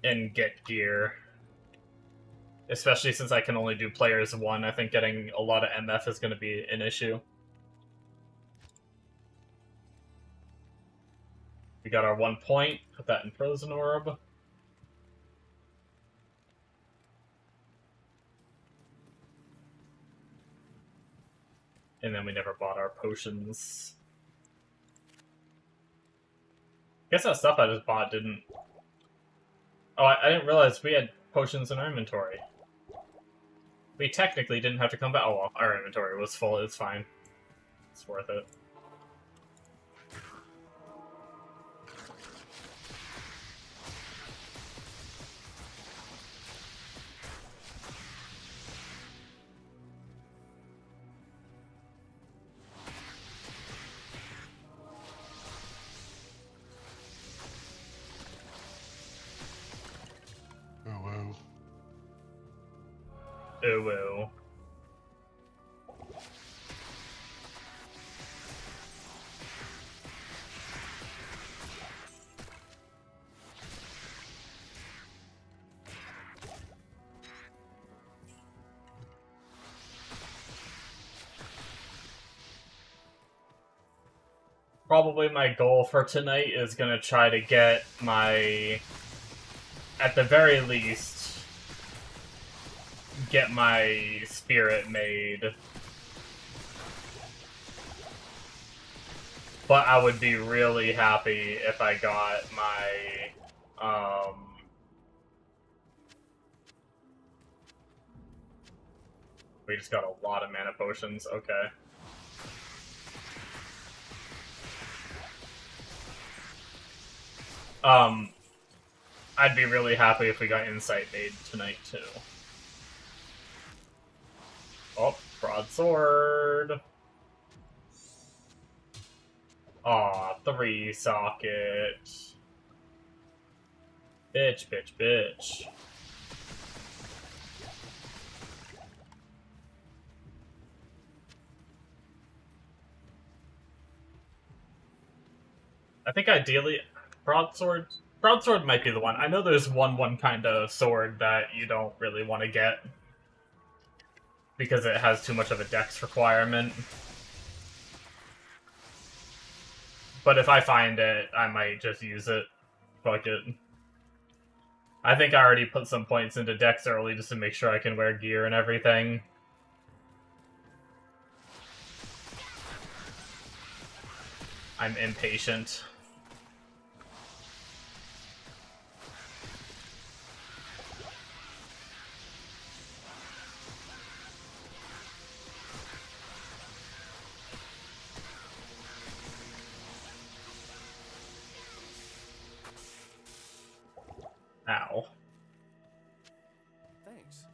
and get gear. Especially since I can only do players 1, I think getting a lot of MF is going to be an issue. We got our 1 point, put that in Frozen Orb. And then we never bought our potions. I guess that stuff I just bought didn't... Oh, I didn't realize we had potions in our inventory. We technically didn't have to come back. Oh, well, our inventory was full. It's fine. It's worth it. Oh, wow. Oh, well. Probably my goal for tonight is gonna try to get my... At the very least, get my spirit made. But I would be really happy if I got my, we just got a lot of mana potions, okay. I'd be really happy if we got Insight made tonight, too. Oh, Broadsword. Aw, 3 socket. Bitch, bitch, bitch. I think ideally, Broadsword might be the one. I know there's one kind of sword that you don't really want to get because it has too much of a dex requirement. But if I find it, I might just use it. Fuck it. I think I already put some points into dex early just to make sure I can wear gear and everything. I'm impatient. Ow. Thanks.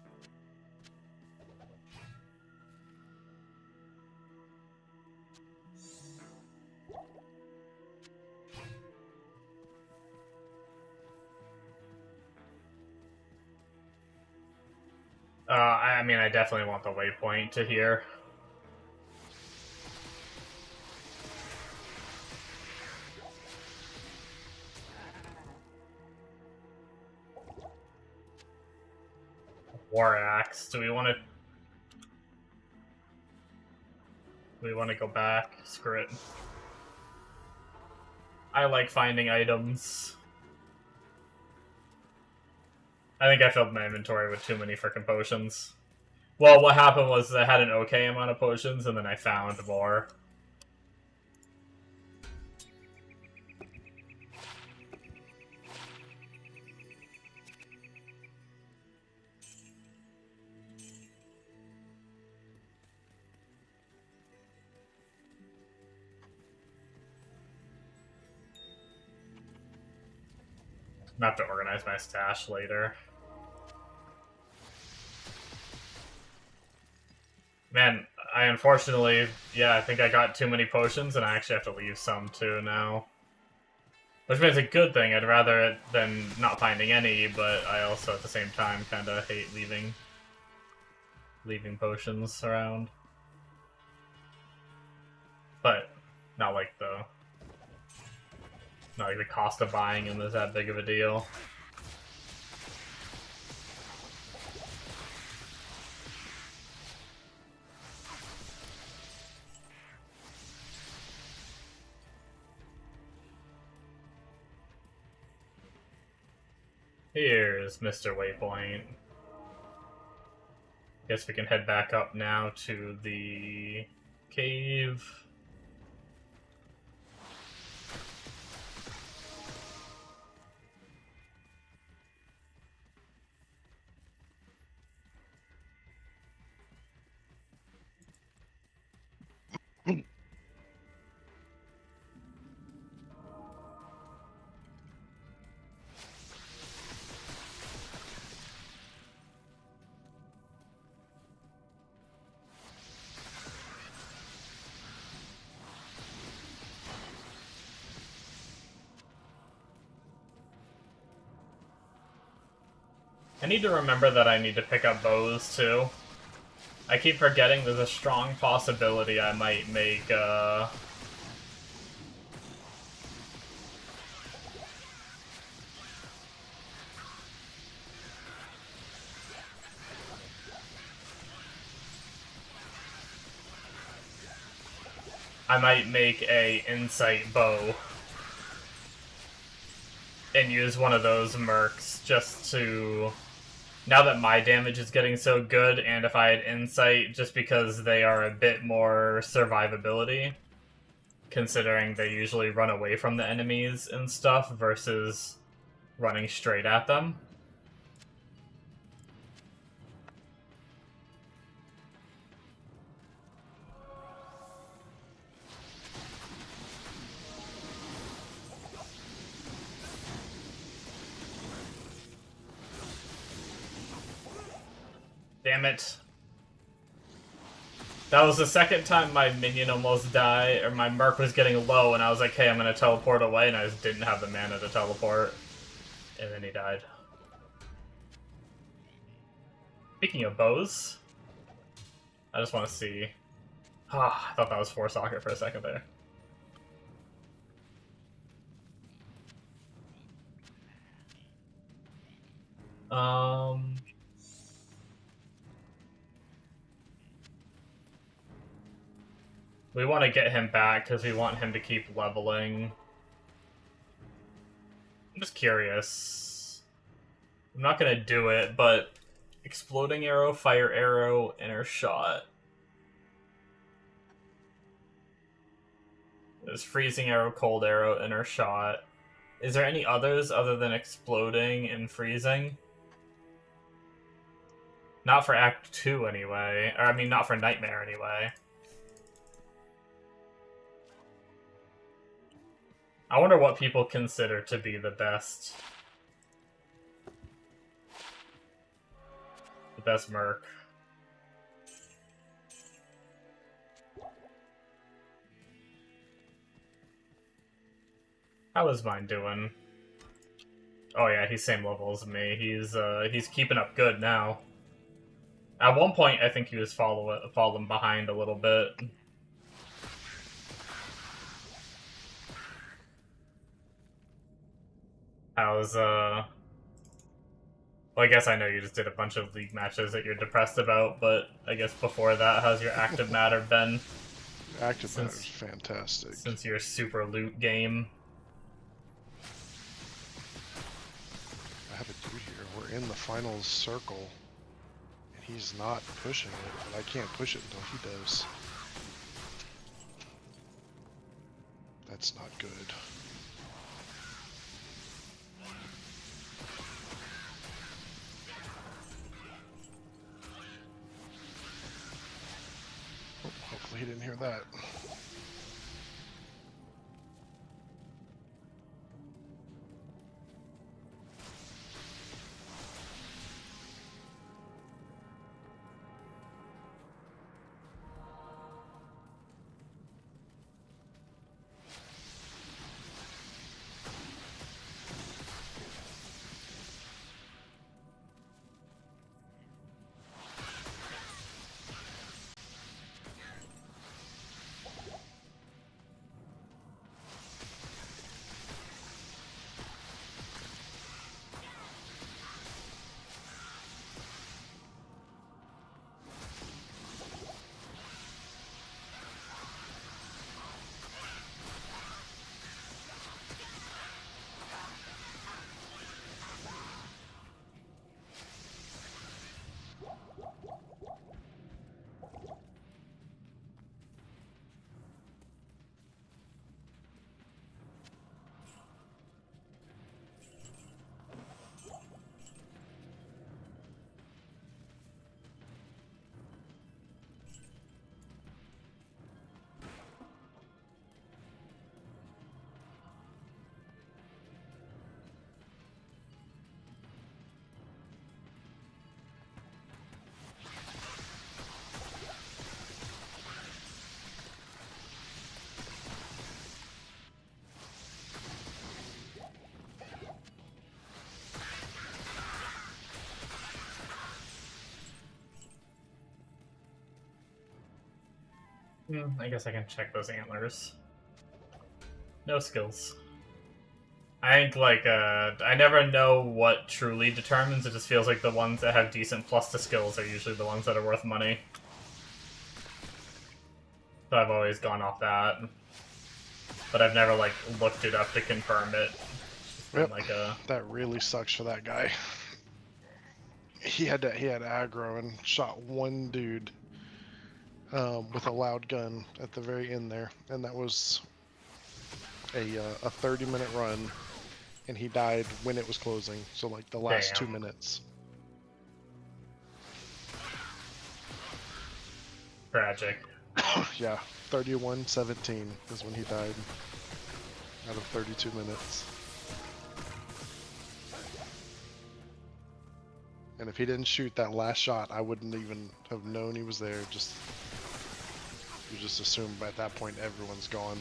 I mean, I definitely want the waypoint to here. War Axe. Do we want to go back? Screw it. I like finding items. I think I filled my inventory with too many frickin' potions. Well, what happened was I had an okay amount of potions, and then I found more. I'm gonna have to organize my stash later. Man, I unfortunately, yeah, I think I got too many potions, and I actually have to leave some too now. Which means a good thing. I'd rather it than not finding any, but I also at the same time kind of hate leaving potions around. But not like the cost of buying them is that big of a deal. Here's Mr. Waypoint. Guess we can head back up now to the cave. I need to remember that I need to pick up bows, too. I keep forgetting there's a strong possibility I might make, a insight bow and use one of those mercs just to... Now that my damage is getting so good, and if I had insight, just because they are a bit more survivability, considering they usually run away from the enemies and stuff versus running straight at them. Damn it. That was the second time my minion almost died, or my merc was getting low, and I was like, hey, I'm gonna teleport away, and I just didn't have the mana to teleport. And then he died. Speaking of bows, I just want to see... Ah, I thought that was 4 socket for a second there. We want to get him back because we want him to keep leveling. I'm just curious. I'm not gonna do it, but exploding arrow, fire arrow, inner shot. There's freezing arrow, cold arrow, inner shot. Is there any others other than exploding and freezing? Not for Act 2 anyway. Or I mean, not for Nightmare anyway. I wonder what people consider to be the best. The best merc. How is mine doing? Oh yeah, he's same level as me. He's keeping up good now. At one point, I think he was falling behind a little bit. How's Well, I guess I know you just did a bunch of league matches that you're depressed about, but I guess before that, how's your active matter been? Active matter is fantastic. Since your super loot game. I have a dude here. We're in the final circle. And he's not pushing it, but I can't push it until he does. That's not good. Oh, hopefully he didn't hear that. I guess I can check those antlers. No skills. I think, like, I never know what truly determines. It just feels like the ones that have decent plus to skills are usually the ones that are worth money. So I've always gone off that. But I've never, like, looked it up to confirm it. Yep, like that really sucks for that guy. He had aggro and shot one dude with a loud gun at the very end there, and that was a 30-minute run, and he died when it was closing, so like the last 2 minutes. Tragic. Yeah, 31-17 is when he died out of 32 minutes. And if he didn't shoot that last shot, I wouldn't even have known he was there. You just assume at that point everyone's gone.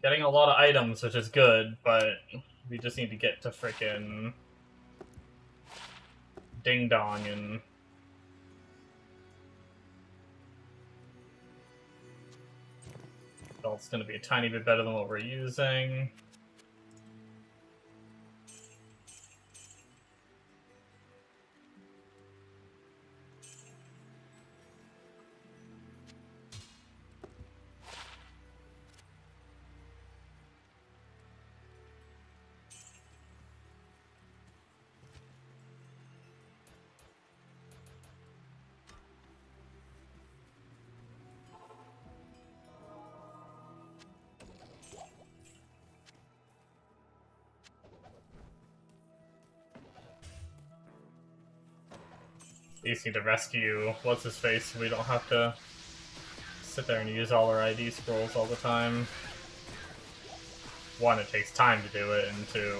Getting a lot of items, which is good, but we just need to get to frickin' Ding Dong and... Well, it's gonna be a tiny bit better than what we're using. These need to rescue what's-his-face so we don't have to sit there and use all our ID scrolls all the time. One, it takes time to do it, and two,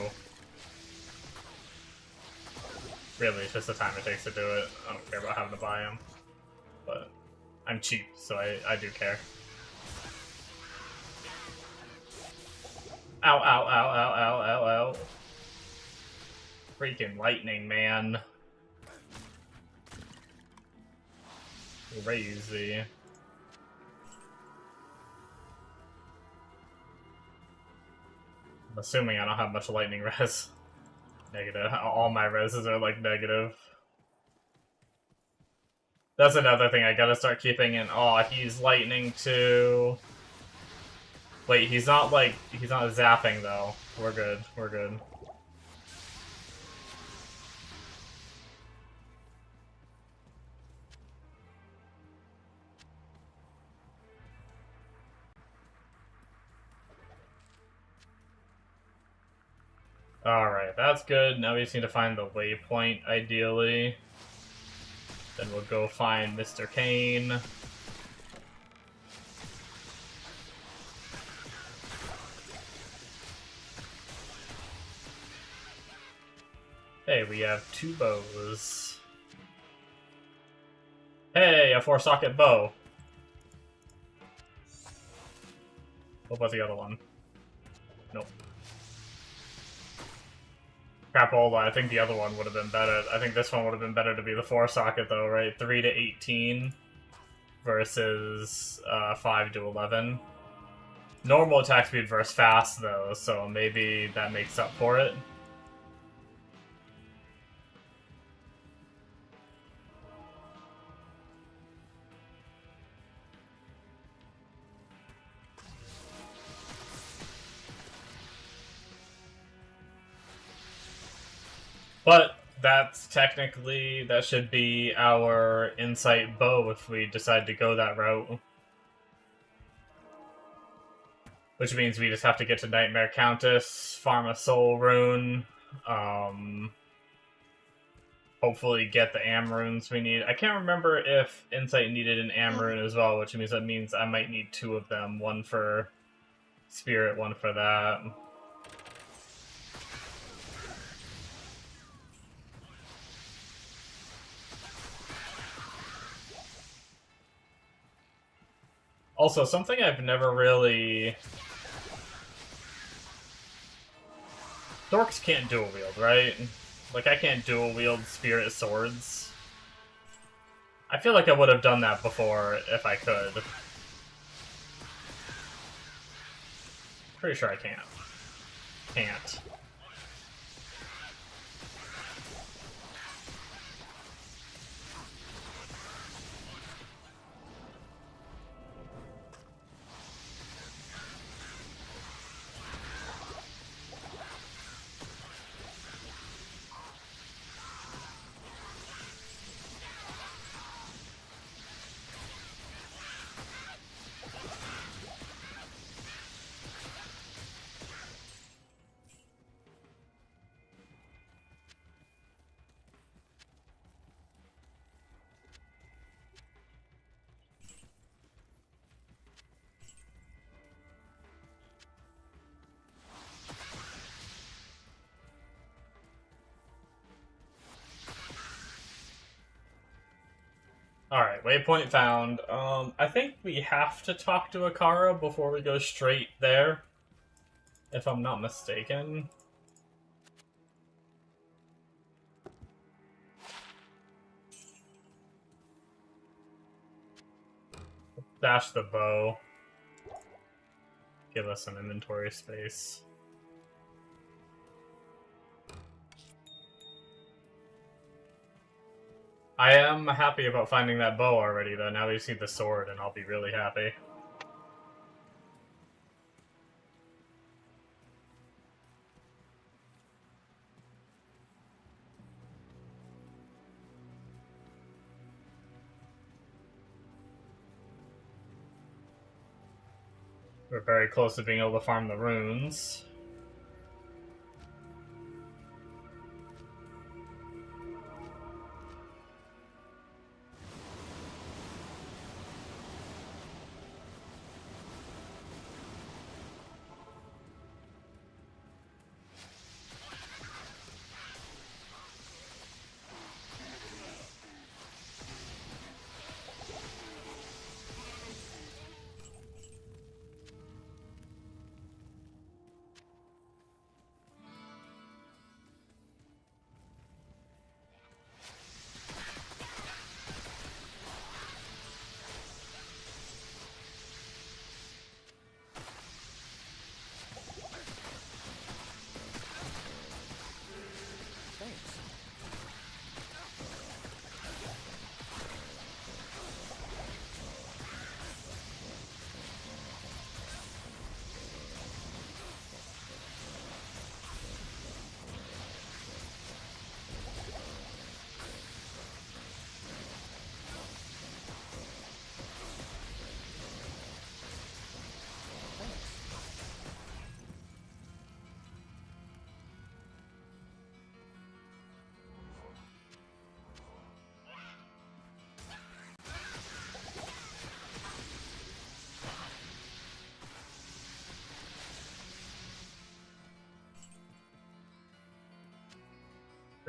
really, it's just the time it takes to do it. I don't care about having to buy them. But I'm cheap, so I do care. Ow, ow, ow, ow, ow, ow, ow. Freaking lightning, man. Crazy. I'm assuming I don't have much lightning res. Negative. All my reses are like negative. That's another thing I gotta start keeping in. Oh, he's lightning too. Wait, he's not zapping though. We're good. We're good. Alright, that's good. Now we just need to find the waypoint, ideally. Then we'll go find Mr. Kane. Hey, we have 2 bows. Hey, a 4-socket bow! What was the other one? Nope. Crapola, I think the other one would have been better. I think this one would have been better to be the 4-socket though, right? 3 to 18 versus 5 to 11. Normal attack speed versus fast though, so maybe that makes up for it. But that's technically, that should be our insight bow if we decide to go that route. Which means we just have to get to Nightmare Countess, farm a soul rune, hopefully get the Am runes we need. I can't remember if Insight needed an Am rune as well, which means I might need 2 of them. One for Spirit, one for that. Also, something I've never really... Sorcs can't dual wield, right? Like, I can't dual wield Spirit swords. I feel like I would have done that before if I could. Pretty sure I can't. Can't. Alright, waypoint found. I think we have to talk to Akara before we go straight there. If I'm not mistaken. Dash the bow. Give us some inventory space. I am happy about finding that bow already, though. Now we see the sword, and I'll be really happy. We're very close to being able to farm the runes.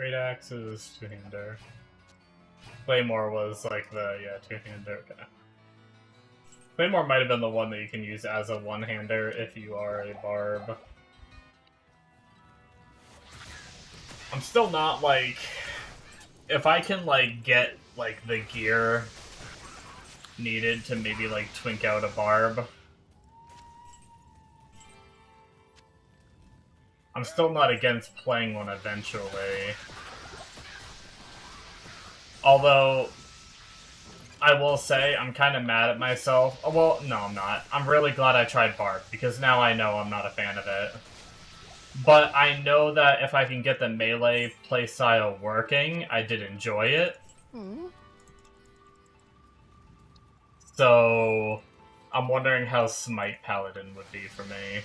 Great Axe is two-hander. Claymore was like the, yeah, two-hander. Okay. Claymore might have been the one that you can use as a one-hander if you are a barb. I'm still not, like... If I can, like, get, like, the gear needed to maybe, like, twink out a barb... I'm still not against playing one eventually. Although, I will say, I'm kind of mad at myself. Well, no, I'm not. I'm really glad I tried Barb, because now I know I'm not a fan of it. But I know that if I can get the melee playstyle working, I did enjoy it. Mm-hmm. So, I'm wondering how Smite Paladin would be for me.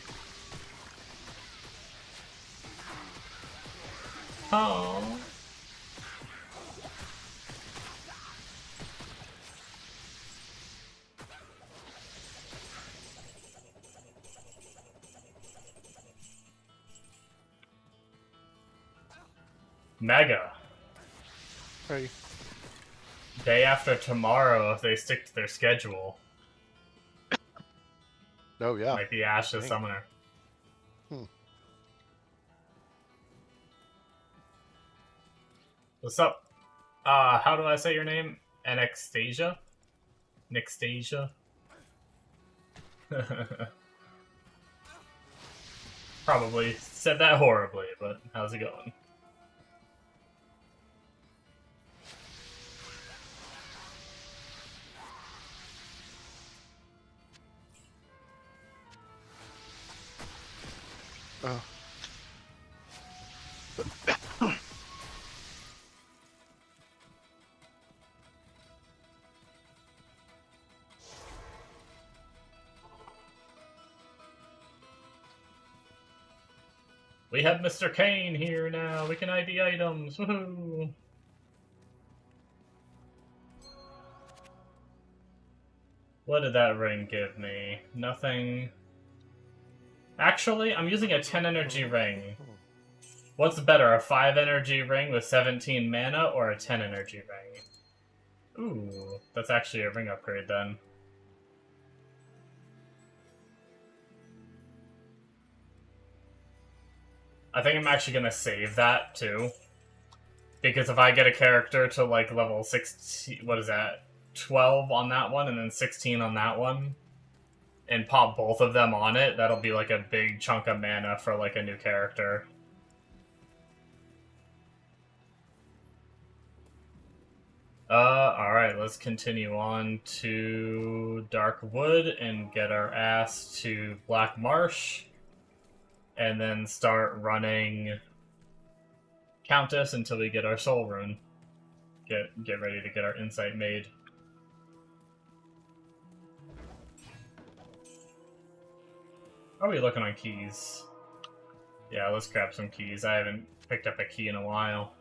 Oh. Mega. Hey. Day after tomorrow, if they stick to their schedule. Oh, yeah. Like the Ashes Summoner. What's up? How do I say your name? Anastasia? Nixtasia? Probably said that horribly, but how's it going? We have Mr. Kane here now. We can ID items. Woohoo! What did that ring give me? Nothing. Actually, I'm using a 10 energy ring. What's better, a 5 energy ring with 17 mana or a 10 energy ring? Ooh, that's actually a ring upgrade then. I think I'm actually gonna save that too. Because if I get a character to like level 16, what is that? 12 on that one and then 16 on that one, and pop both of them on it, that'll be like a big chunk of mana for like a new character. Alright, let's continue on to Dark Wood and get our ass to Black Marsh. And then start running Countess until we get our Soul Rune. Get ready to get our Insight made. How are we looking on keys? Yeah, let's grab some keys. I haven't picked up a key in a while.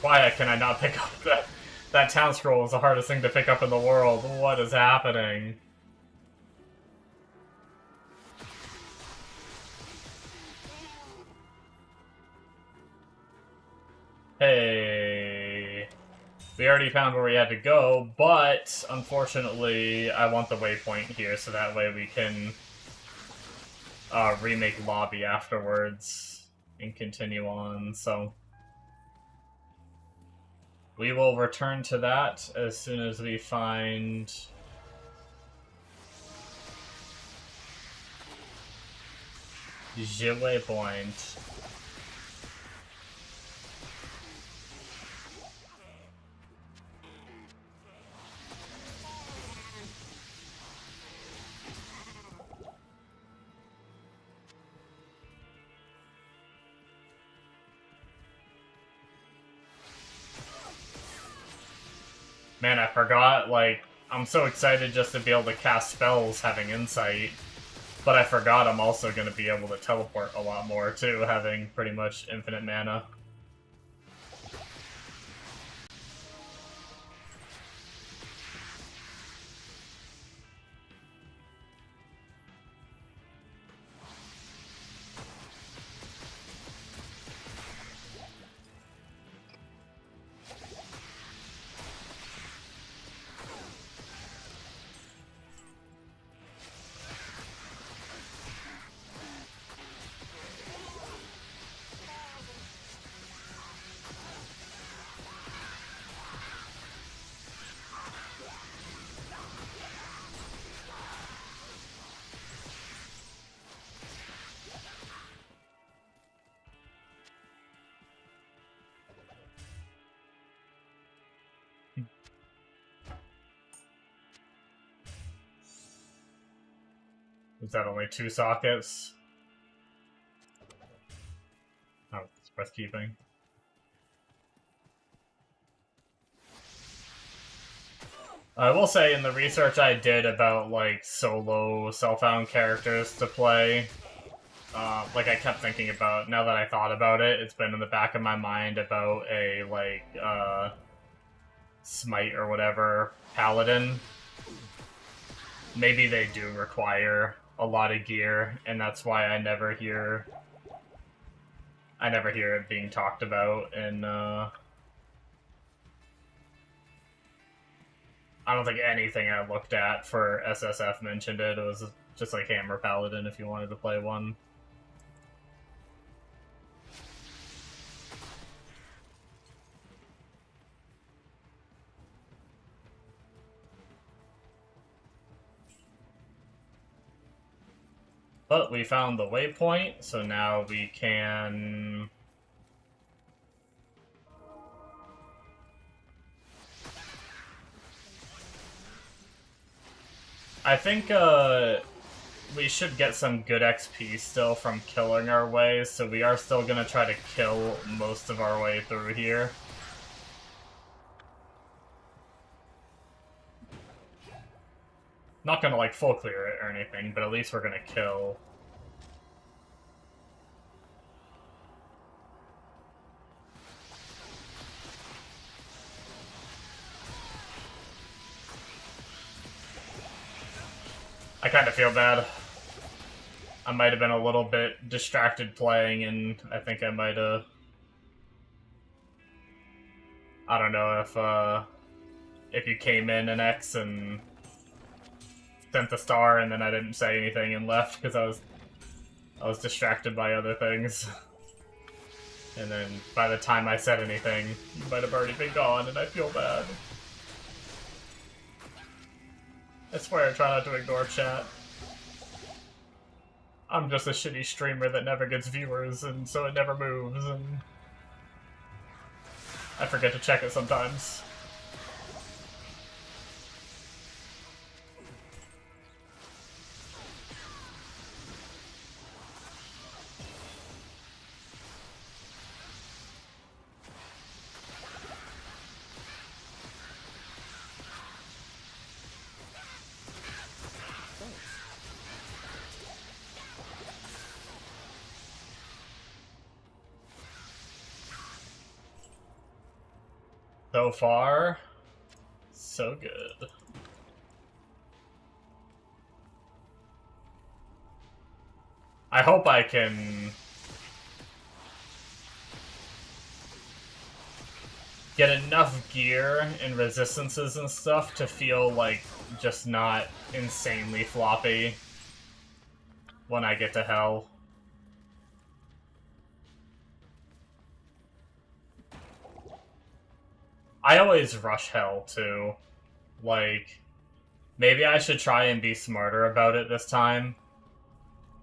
Why can I not pick up that? That town scroll is the hardest thing to pick up in the world. What is happening? Hey. We already found where we had to go, but unfortunately I want the waypoint here so that way we can remake lobby afterwards and continue on, so... We will return to that as soon as we find the waypoint. Man, I forgot, like, I'm so excited just to be able to cast spells having Insight, but I forgot I'm also going to be able to teleport a lot more, too, having pretty much infinite mana. Is that only 2 sockets? Oh, it's worth keeping. I will say, in the research I did about, like, solo self-found characters to play, like, I kept thinking about, now that I thought about it, it's been in the back of my mind about a, like, Smite or whatever paladin. Maybe they do require a lot of gear, and that's why I never hear it being talked about in, I don't think anything I looked at for SSF mentioned it. It was just like Hammer Paladin if you wanted to play one. But we found the waypoint, so now we can... I think, we should get some good XP still from killing our way, so we are still gonna try to kill most of our way through here. Not gonna, like, full clear it or anything, but at least we're gonna kill. I kind of feel bad. I might have been a little bit distracted playing, and I think I might have... I don't know if you came in an X and sent the star, and then I didn't say anything and left because I was distracted by other things. And then by the time I said anything, you might have already been gone, and I feel bad. I swear I try not to ignore chat. I'm just a shitty streamer that never gets viewers, and so it never moves, and I forget to check it sometimes. So far, so good. I hope I can get enough gear and resistances and stuff to feel like just not insanely floppy when I get to hell. I always rush hell, too. Like, maybe I should try and be smarter about it this time.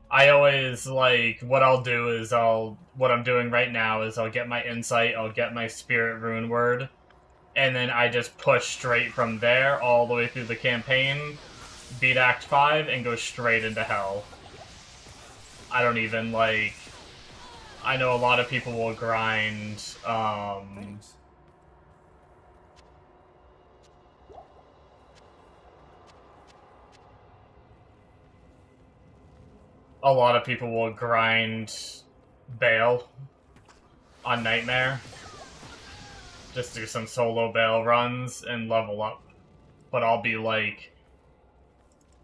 I always, like, what I'll do is what I'm doing right now is I'll get my insight, I'll get my spirit rune word, and then I just push straight from there all the way through the campaign, beat Act 5, and go straight into hell. I don't even, like... I know a lot of people will grind, a lot of people will grind Bale on Nightmare. Just do some solo Bale runs and level up. But I'll be like...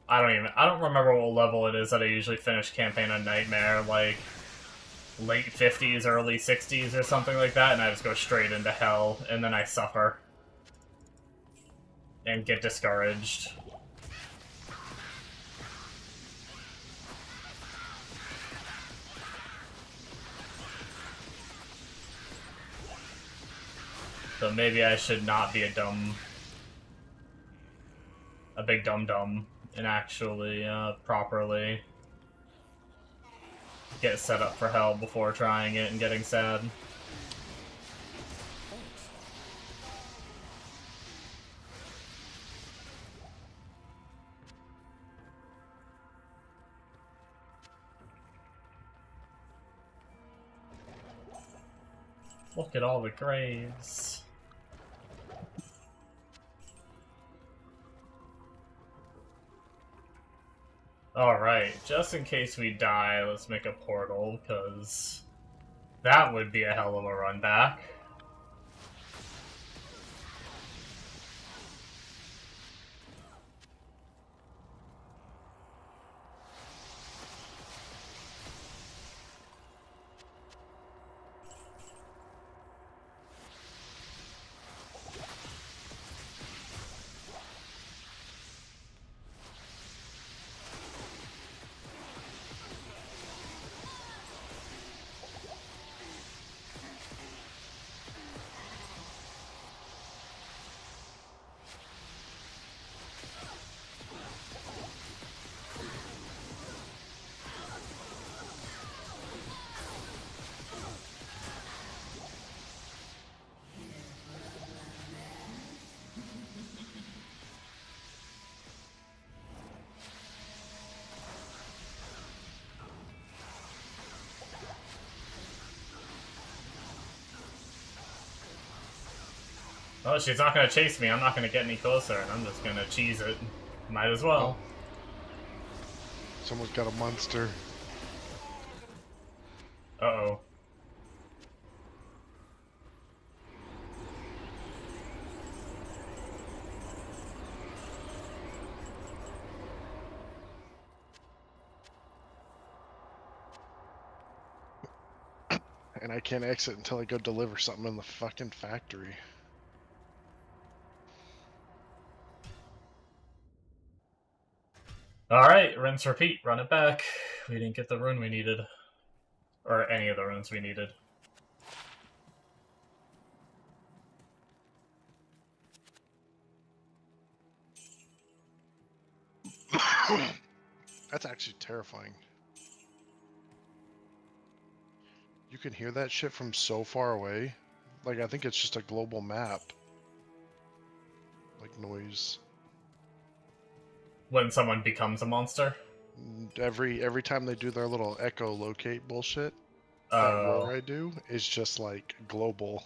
I don't remember what level it is that I usually finish campaign on Nightmare, like late 50s, early 60s or something like that, and I just go straight into hell, and then I suffer. And get discouraged. So maybe I should not be a big dum-dum, and actually, properly get set up for hell before trying it and getting sad. Look at all the graves. Alright, just in case we die, let's make a portal, because that would be a hell of a run back. Oh, she's not gonna chase me, I'm not gonna get any closer, and I'm just gonna cheese it. Might as well. Someone's got a monster. Uh-oh. And I can't exit until I go deliver something in the fucking factory. Alright, rinse, repeat, run it back. We didn't get the rune we needed. Or any of the runes we needed. That's actually terrifying. You can hear that shit from so far away. Like, I think it's just a global map. Like, noise. When someone becomes a monster? Every time they do their little echolocate bullshit, that roar I do is just, like, global.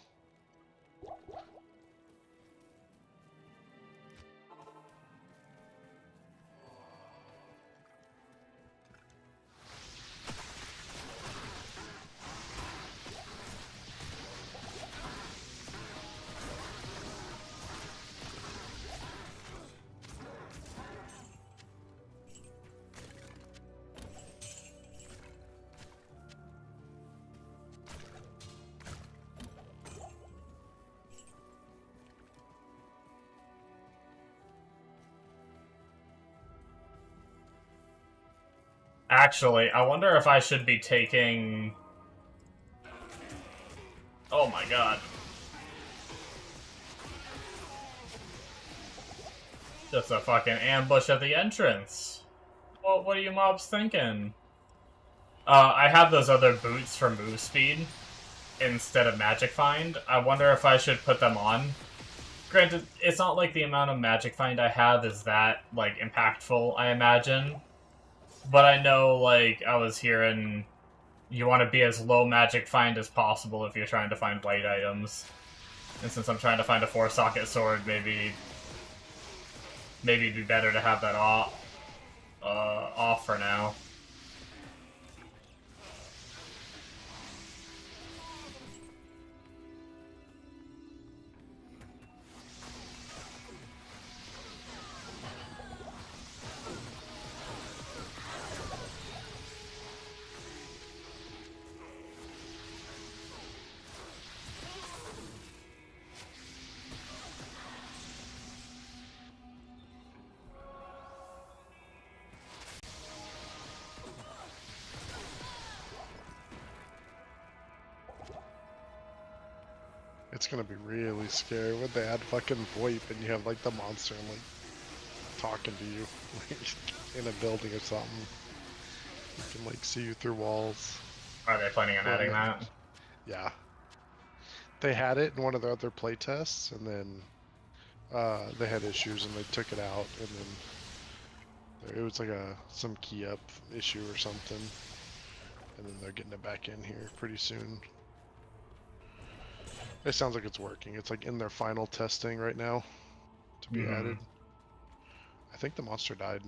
Actually, I wonder if I should be taking... Oh my god. Just a fucking ambush at the entrance. Well, what are you mobs thinking? I have those other boots for move speed instead of Magic Find. I wonder if I should put them on. Granted, it's not like the amount of Magic Find I have is that, like, impactful, I imagine. But I know, like, I was hearing you want to be as low Magic Find as possible if you're trying to find light items. And since I'm trying to find a 4-socket sword, maybe it'd be better to have that off for now. It's gonna be really scary when they add fucking VoIP and you have, like, the monster, like, talking to you in a building or something. You can, like, see you through walls. Are they planning on adding that? Yeah. They had it in one of their other playtests, and then they had issues and they took it out, and then it was like some key up issue or something, and then they're getting it back in here pretty soon. It sounds like it's working. It's like in their final testing right now to be added. I think the monster died.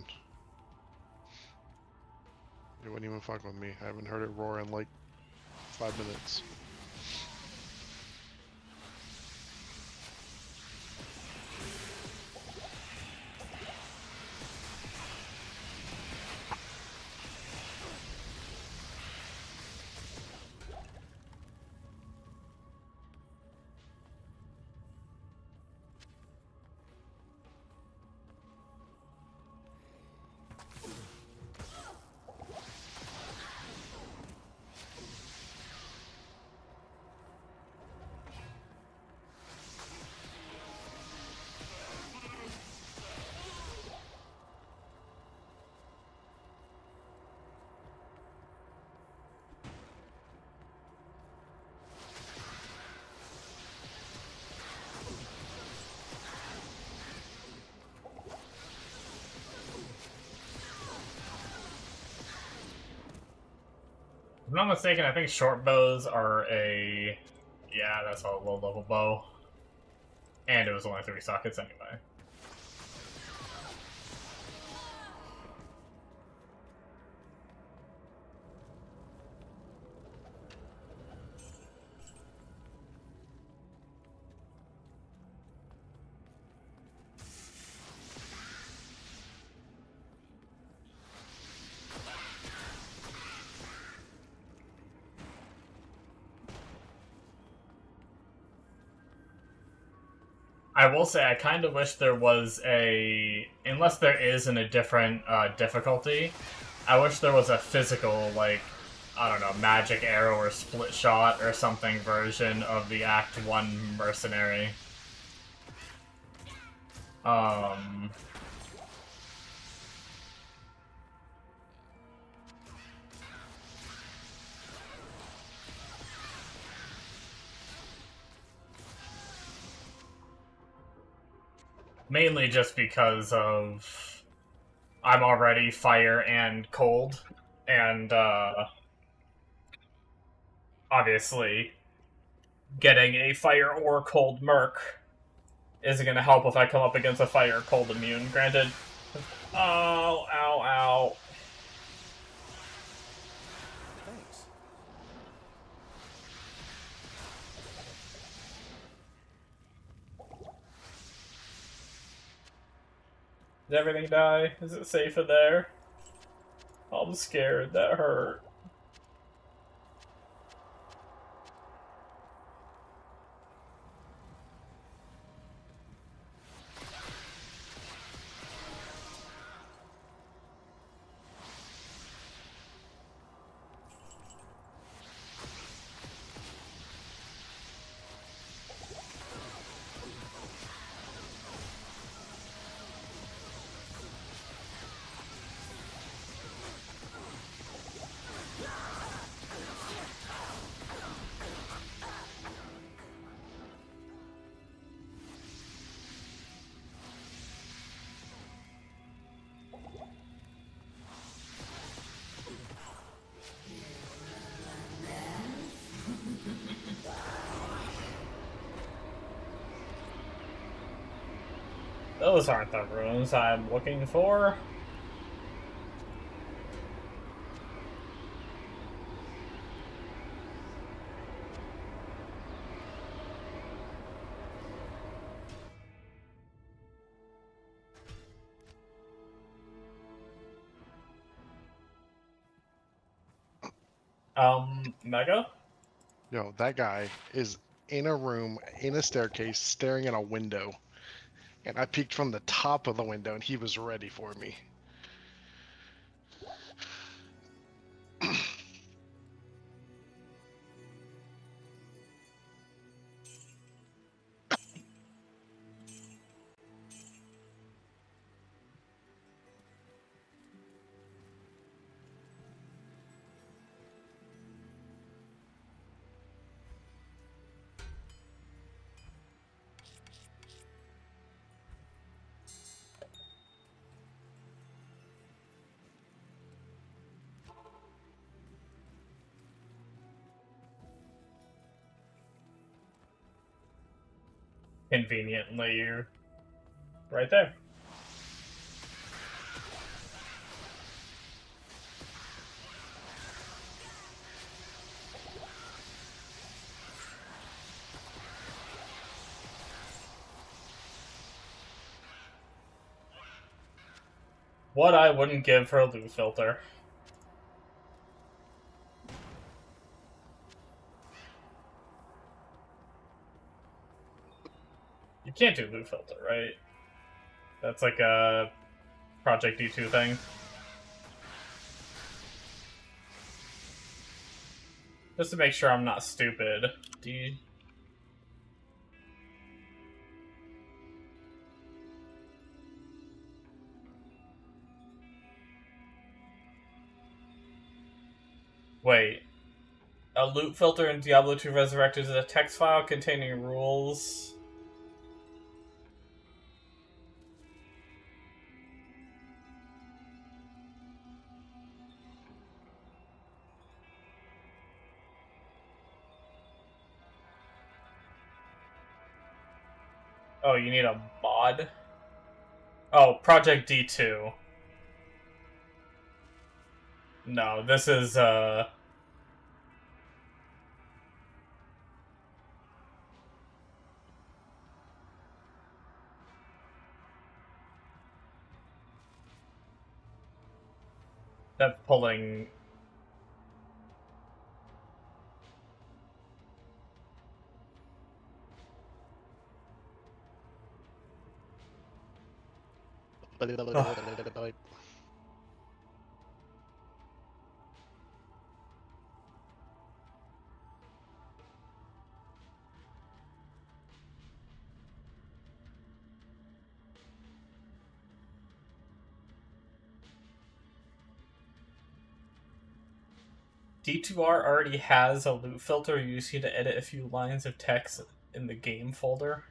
It wouldn't even fuck with me. I haven't heard it roar in like 5 minutes. If I'm not mistaken, I think short bows are a... Yeah, that's a low-level bow. And it was only 3 sockets anyway. I will say, I kind of wish there was a... Unless there is in a different difficulty, I wish there was a physical, like, I don't know, magic arrow or split shot or something version of the Act 1 mercenary. Mainly just because of I'm already fire and cold, and obviously getting a fire or cold merc isn't going to help if I come up against a fire cold immune. Granted, oh, ow, ow. Thanks. Did everything die? Is it safe in there? I'm scared. That hurt. Those aren't the runes I'm looking for. Mega? Yo, that guy is in a room, in a staircase, staring at a window. And I peeked from the top of the window and he was ready for me. Conveniently, right there. What I wouldn't give for a loot filter. You can't do loot filter, right? That's like a Project D2 thing. Just to make sure I'm not stupid. Wait. A loot filter in Diablo 2 Resurrected is a text file containing rules. Oh, you need a mod? Oh, Project D2. No, this is, that's pulling... D2R already has a loot filter. You just need to edit a few lines of text in the game folder.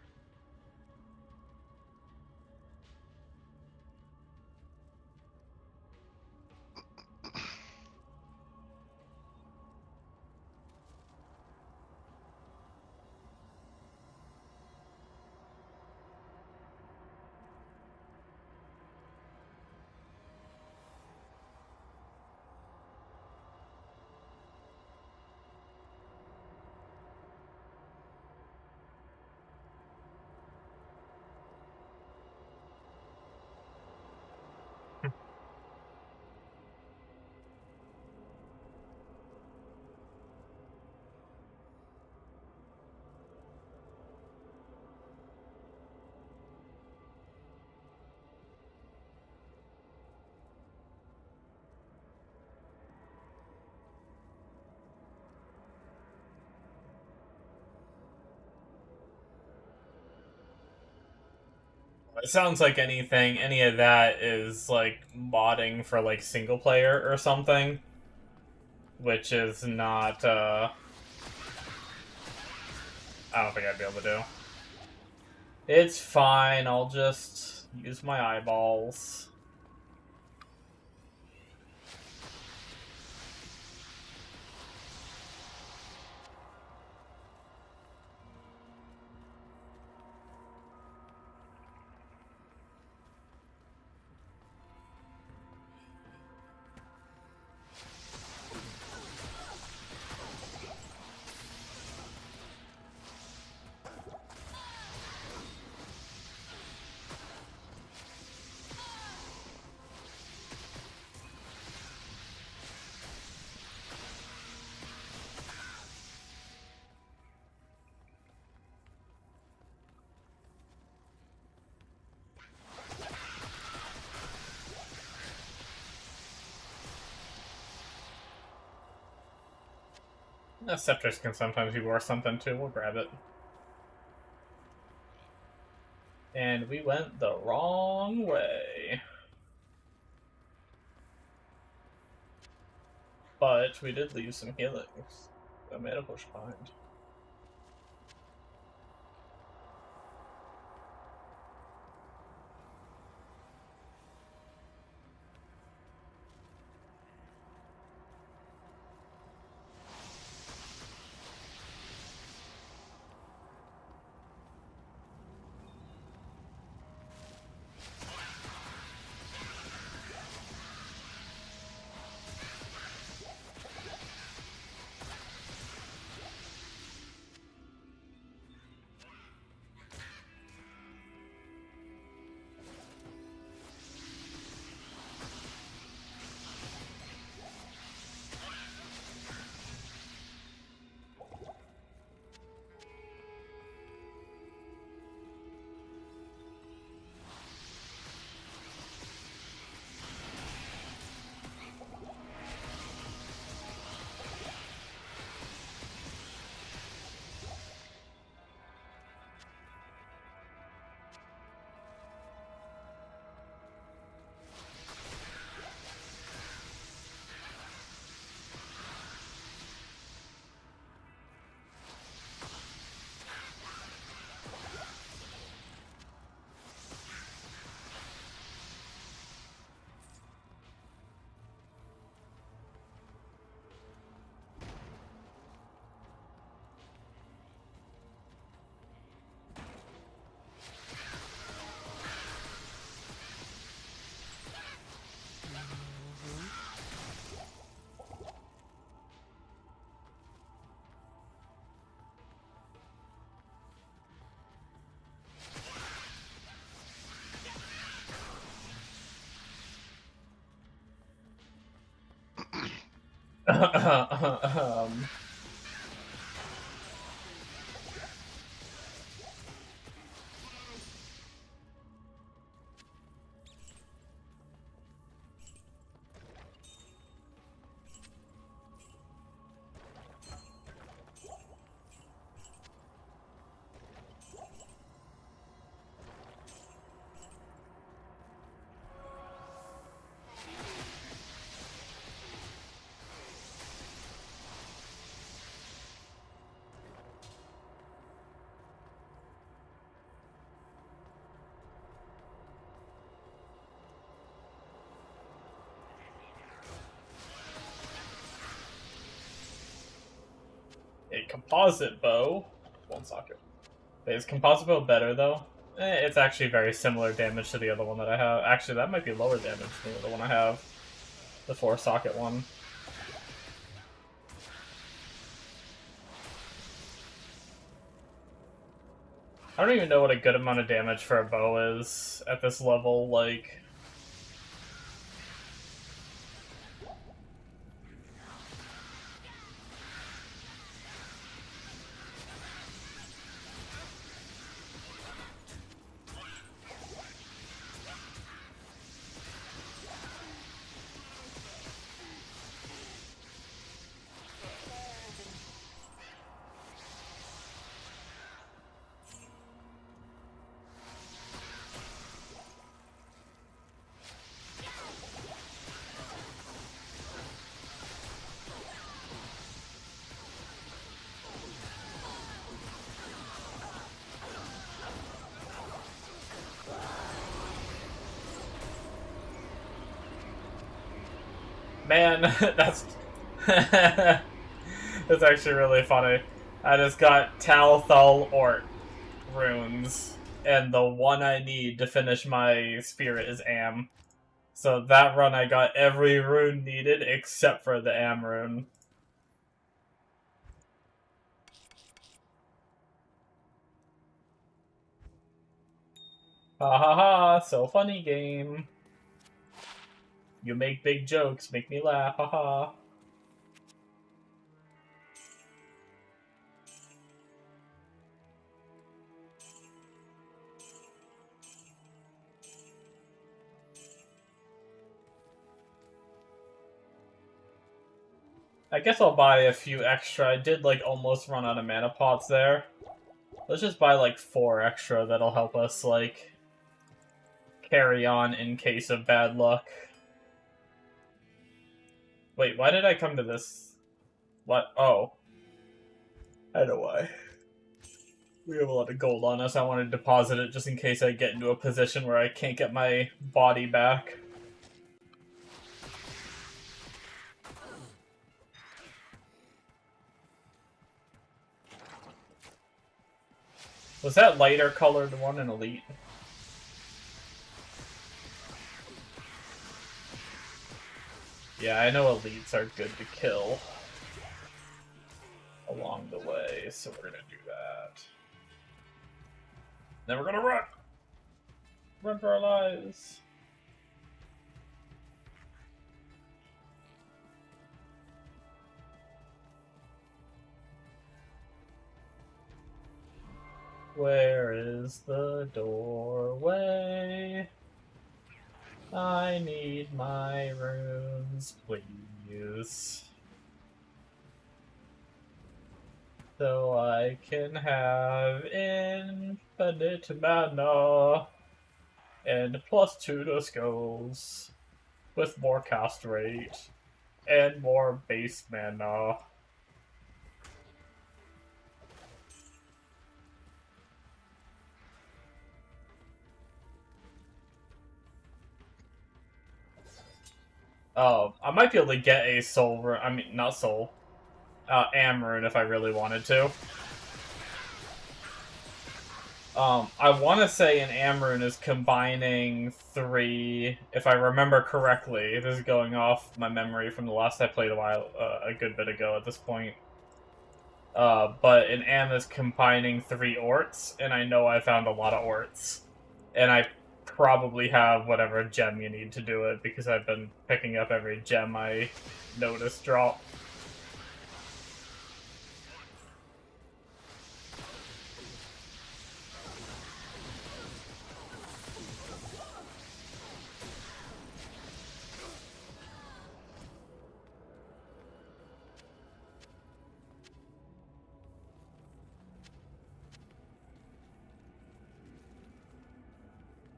It sounds like any of that is like modding for like single player or something, which is not, I don't think I'd be able to do. It's fine, I'll just use my eyeballs. Scepters can sometimes be worth something too, we'll grab it. And we went the wrong way. But we did leave some healings. I made a push behind. A composite bow. One socket. Wait, is composite bow better though? It's actually very similar damage to the other one that I have. Actually, that might be lower damage than the other one I have. The 4-socket one. I don't even know what a good amount of damage for a bow is at this level, like... Man, that's... that's actually really funny. I just got Talthal Ort runes, and the one I need to finish my spirit is Am. So that run I got every rune needed except for the Am rune. Ha ha ha, so funny game. You make big jokes, make me laugh, haha. I guess I'll buy a few extra. I did like almost run out of mana pots there. Let's just buy like 4 extra, that'll help us like carry on in case of bad luck. Wait, why did I come to this? What? Oh. I know why. We have a lot of gold on us. I want to deposit it just in case I get into a position where I can't get my body back. Was that lighter colored one an elite? Yeah, I know elites are good to kill along the way, so we're gonna do that. Then we're gonna run! Run for our lives! Where is the doorway? I need my runes, please. So I can have infinite mana and +2 to skulls with more cast rate and more base mana. Oh, I might be able to get a soul rune. I mean, not soul. Am rune if I really wanted to. I want to say an Am rune is combining 3, if I remember correctly. This is going off my memory from the last I played a good bit ago at this point. But an Am is combining 3 Orts, and I know I found a lot of Orts. And I probably have whatever gem you need to do it, because I've been picking up every gem I noticed drop.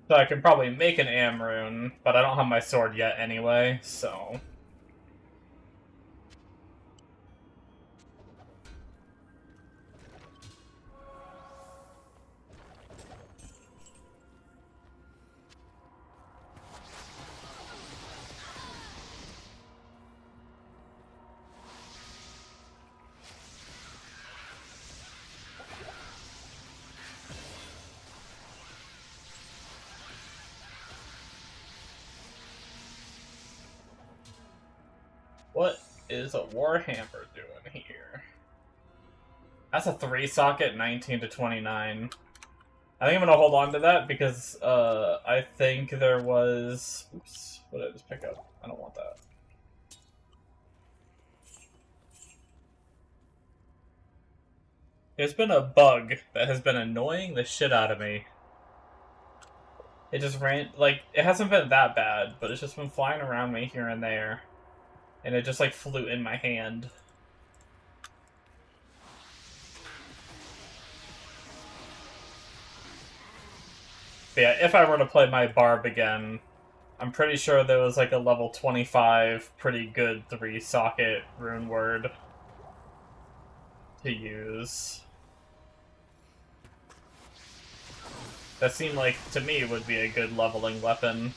So I can probably make an Amrune, but I don't have my sword yet anyway, so... What is a Warhammer doing here? That's a 3-socket, 19 to 29. I think I'm gonna hold on to that because I think there was... Oops, what did I just pick up? I don't want that. There's been a bug that has been annoying the shit out of me. It just ran... Like, it hasn't been that bad, but it's just been flying around me here and there. And it just, like, flew in my hand. But yeah, if I were to play my Barb again, I'm pretty sure there was, like, a level 25 pretty good 3-socket rune word to use. That seemed like, to me, would be a good leveling weapon.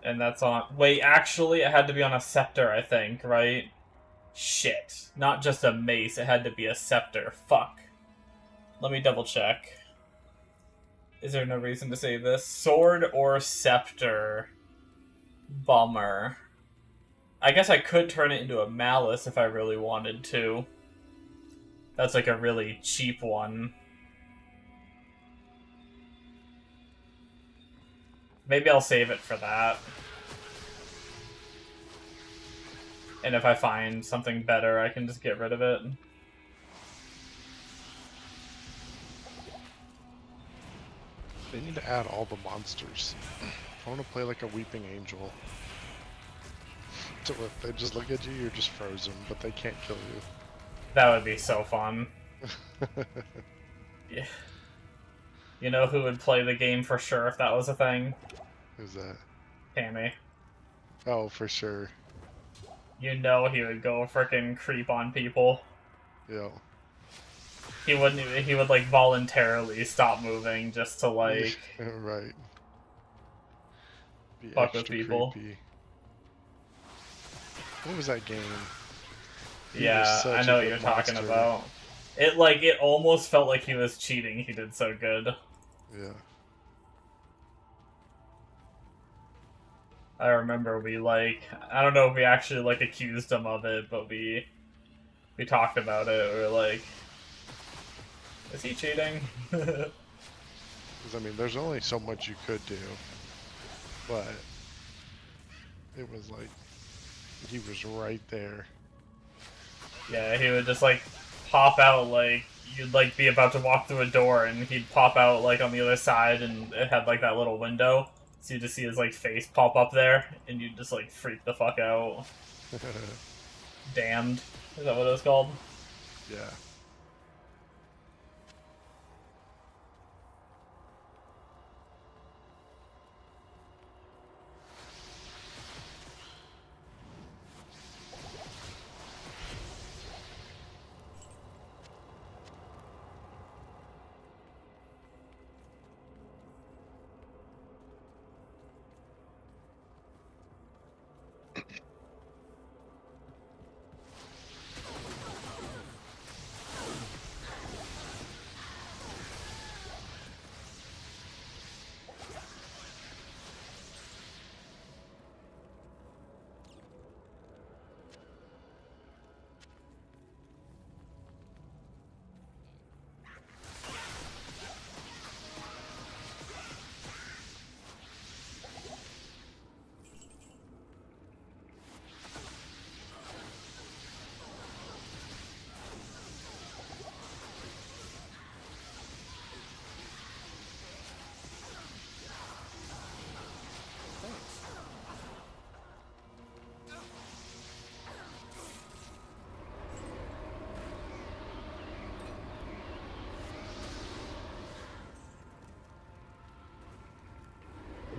And that's on... Wait, actually, it had to be on a scepter, I think, right? Shit. Not just a mace, it had to be a scepter. Fuck. Let me double check. Is there no reason to say this? Sword or scepter? Bummer. I guess I could turn it into a malice if I really wanted to. That's like a really cheap one. Maybe I'll save it for that. And if I find something better, I can just get rid of it. They need to add all the monsters. I want to play like a weeping angel. So if they just look at you, you're just frozen, but they can't kill you. That would be so fun. Yeah. You know who would play the game for sure if that was a thing? Who's that? Tammy. Oh, for sure. You know he would go frickin' creep on people. Yeah. He wouldn't even, he would like voluntarily stop moving just to like right. Be fuck with people. Creepy. What was that game? Yeah, I know what you're talking about. It almost felt like he was cheating. He did so good. Yeah. I remember we I don't know if we actually accused him of it, but we talked about it. We were like, is he cheating? Because I mean, there's only so much you could do, but it was like he was right there. Yeah, he would just pop out you'd be about to walk through a door and he'd pop out on the other side and it had that little window. So you just see his face pop up there and you'd just freak the fuck out. Damned. Is that what it was called? Yeah.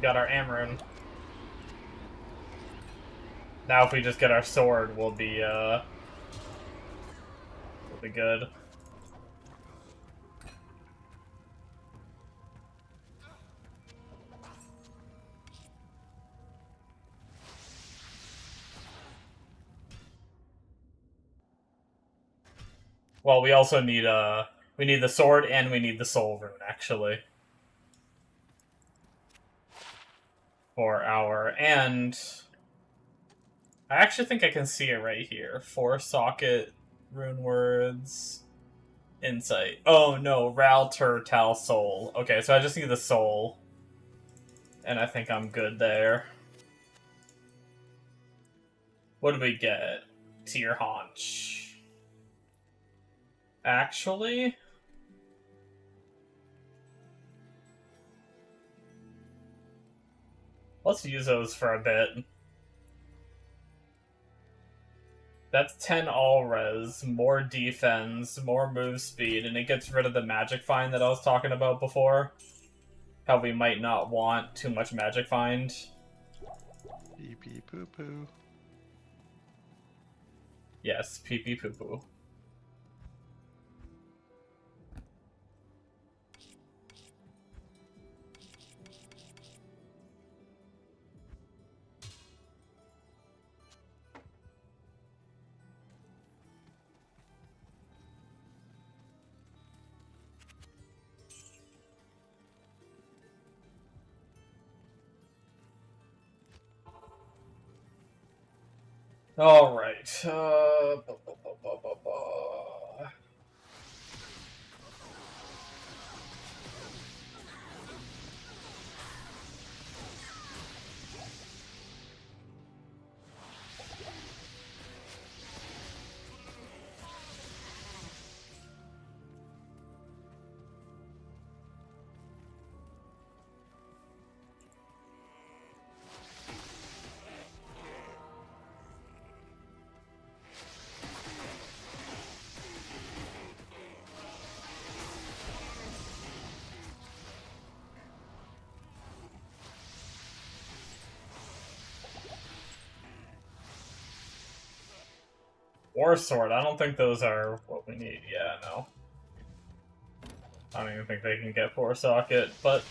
got our Amarin. Now if we just get our sword, we'll be good. Well, we also need we need the sword and we need the soul rune actually. For our and I actually think I can see it right here. 4 socket rune words. Insight. Oh no, Ral Tur Tal Soul. Okay, so I just need the soul. And I think I'm good there. What did we get? Tear Haunch. Actually, let's use those for a bit. That's 10 all res, more defense, more move speed, and it gets rid of the magic find that I was talking about before. How we might not want too much magic find. Pee pee poo poo. Yes, pee pee poo poo. All right. War Sword. I don't think those are what we need. Yeah, no. I don't even think they can get 4 socket, but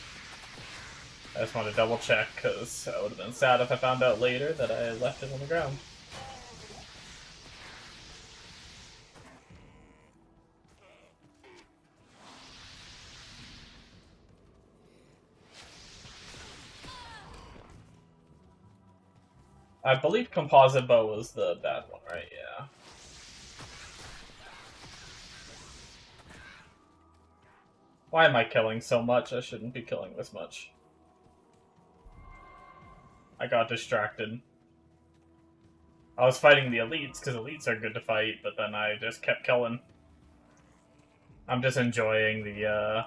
I just want to double check because I would have been sad if I found out later that I left it on the ground. I believe Composite Bow was the bad one, right? Yeah. Why am I killing so much? I shouldn't be killing this much. I got distracted. I was fighting the elites, because elites are good to fight, but then I just kept killing. I'm just enjoying the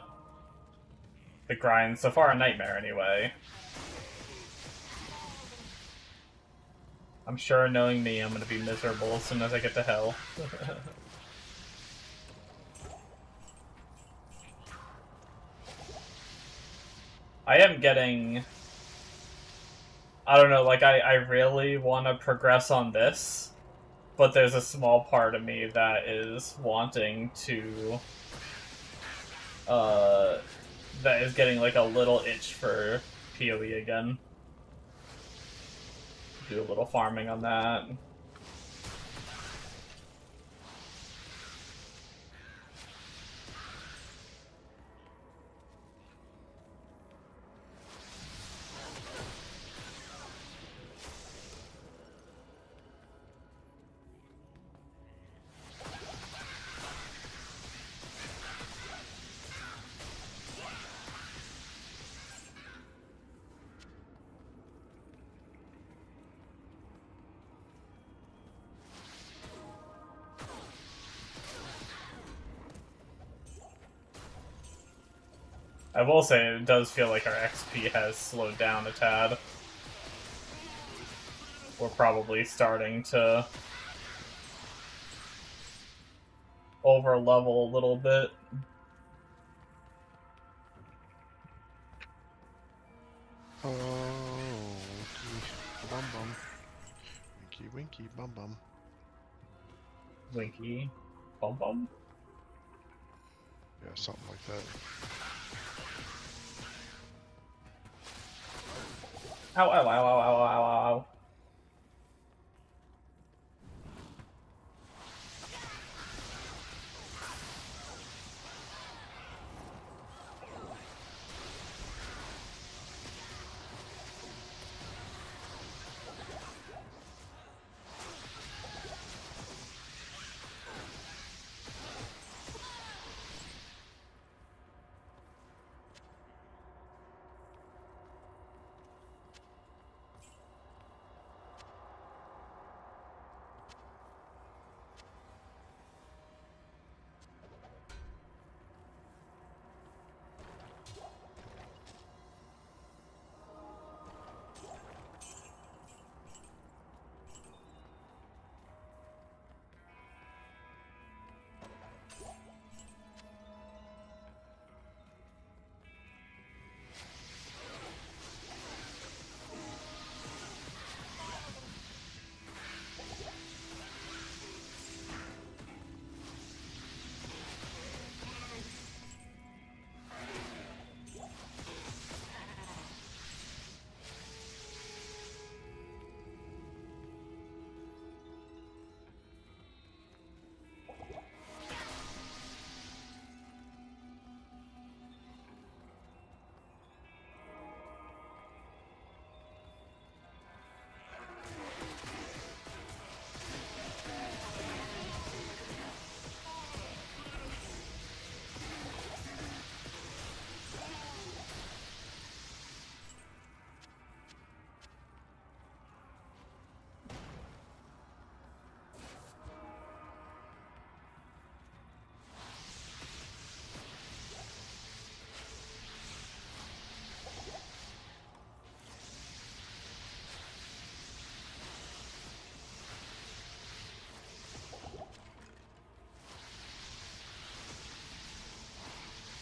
grind. So far, a nightmare, anyway. I'm sure, knowing me, I'm gonna be miserable as soon as I get to hell. I am getting... I don't know, like, I really want to progress on this, but there's a small part of me that is wanting to... that is getting, like, a little itch for PoE again. Do a little farming on that. I will say, it does feel like our XP has slowed down a tad. We're probably starting to over-level a little bit. Winky Bum Bum. Winky Bum Bum? Yeah, something like that. Ow, ow, ow, ow, ow, ow, ow, ow.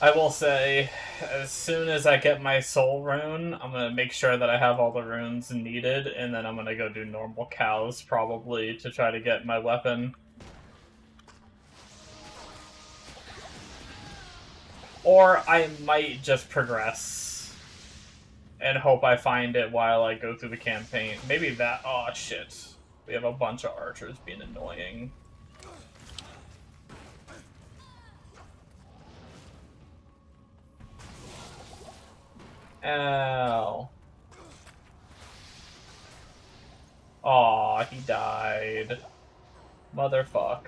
I will say, as soon as I get my soul rune, I'm gonna make sure that I have all the runes needed, and then I'm gonna go do normal cows, probably, to try to get my weapon. Or I might just progress and hope I find it while I go through the campaign. Maybe that... Oh, shit. We have a bunch of archers being annoying. Ow. Aw, he died. Motherfuck.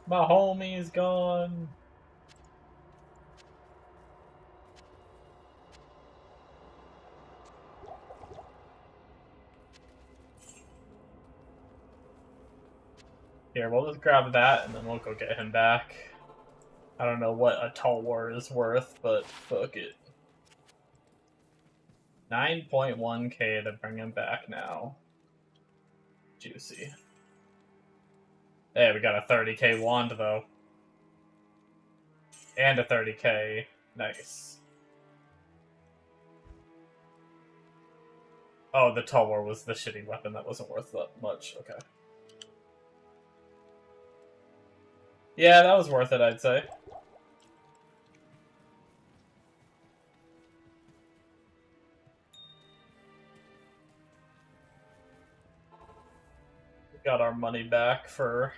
My homie's gone. Here, we'll just grab that, and then we'll go get him back. I don't know what a tall war is worth, but fuck it. 9.1k to bring him back now. Juicy. Hey, we got a 30k wand, though. And a 30k. Nice. Oh, the tall war was the shitty weapon that wasn't worth that much. Okay. Yeah, that was worth it, I'd say. We got our money back for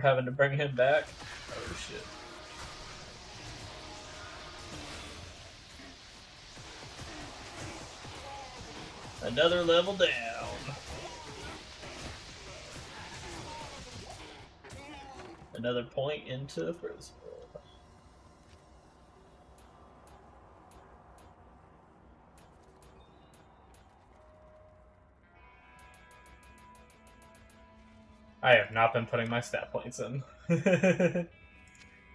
having to bring him back. Oh shit. Another level down. Another point into the first world. I have not been putting my stat points in.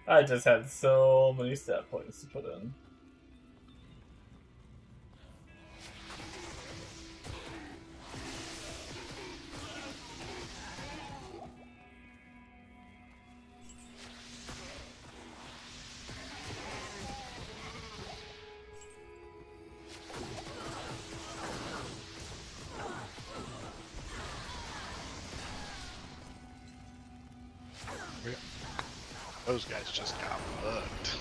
I just had so many stat points to put in. those guys just got fucked.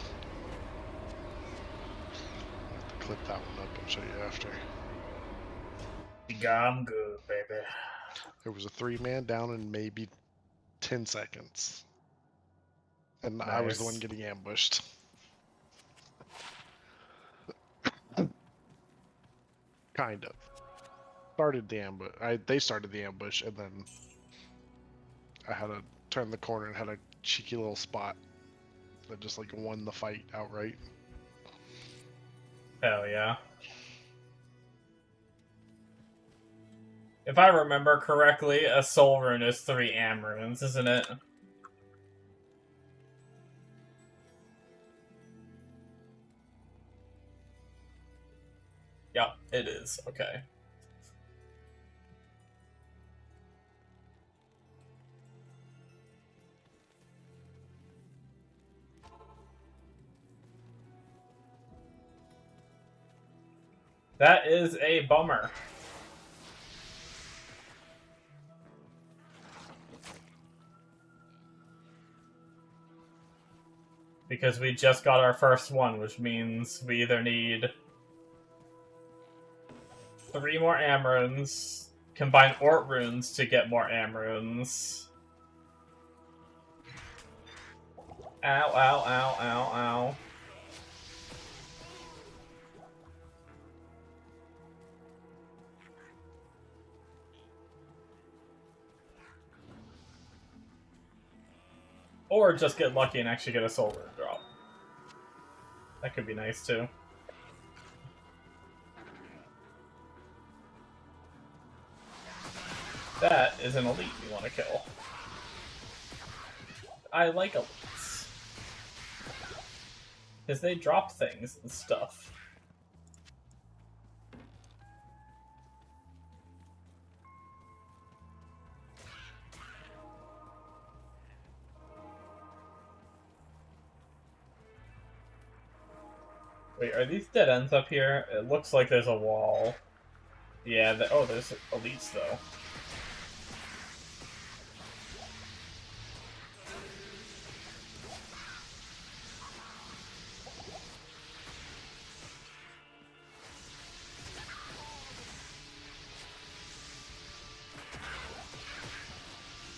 I'll have to clip that one up and show you after. I'm good, baby. There was a 3-man down in maybe 10 seconds. And I was the one Nice. getting ambushed. Kind of. Started the ambush. They started the ambush, and then I had to turn the corner and had a cheeky little spot that just like won the fight outright. Hell yeah. If I remember correctly, a soul rune is 3 am runes, isn't it? Yep, it is. Okay. That is a bummer. Because we just got our first one, which means we either need 3 more am runes, combine Ort runes to get more am runes. Ow, ow, ow, ow, ow. Or just get lucky and actually get a soul rune drop. That could be nice too. That is an elite you want to kill. I like elites. Because they drop things and stuff. Wait, are these dead ends up here? It looks like there's a wall. Yeah, oh, there's elites though.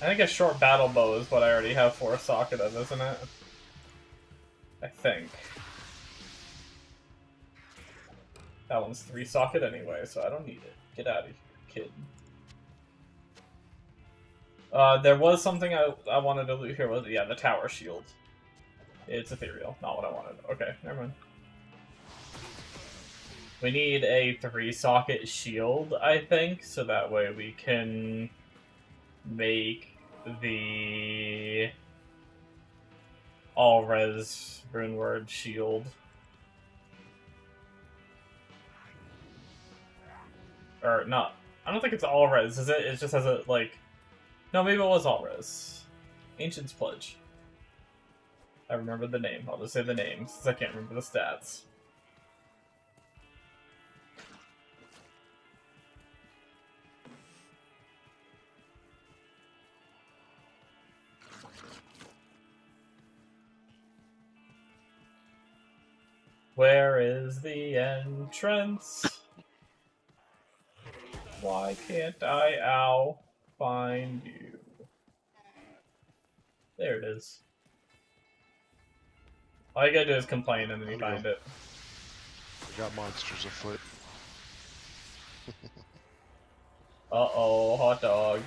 I think a short battle bow is what I already have 4 socket of, isn't it? I think. That one's 3 socket anyway, so I don't need it. Get out of here, kid. There was something I wanted to loot here. Yeah, the tower shield. It's ethereal, not what I wanted. Okay, never mind. We need a 3 socket shield, I think, so that way we can make the all-res runeword shield. Or not. I don't think it's all-res, is it? It just has a, like... No, maybe it was all-res. Ancient's Pledge. I remember the name. I'll just say the name, since I can't remember the stats. Where is the entrance? Why can't I, ow, find you? There it is. All you gotta do is complain and then you find it. We got monsters afoot. Uh-oh, hot dog.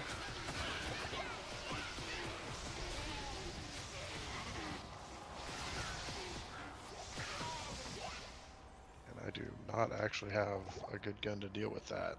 And I do not actually have a good gun to deal with that.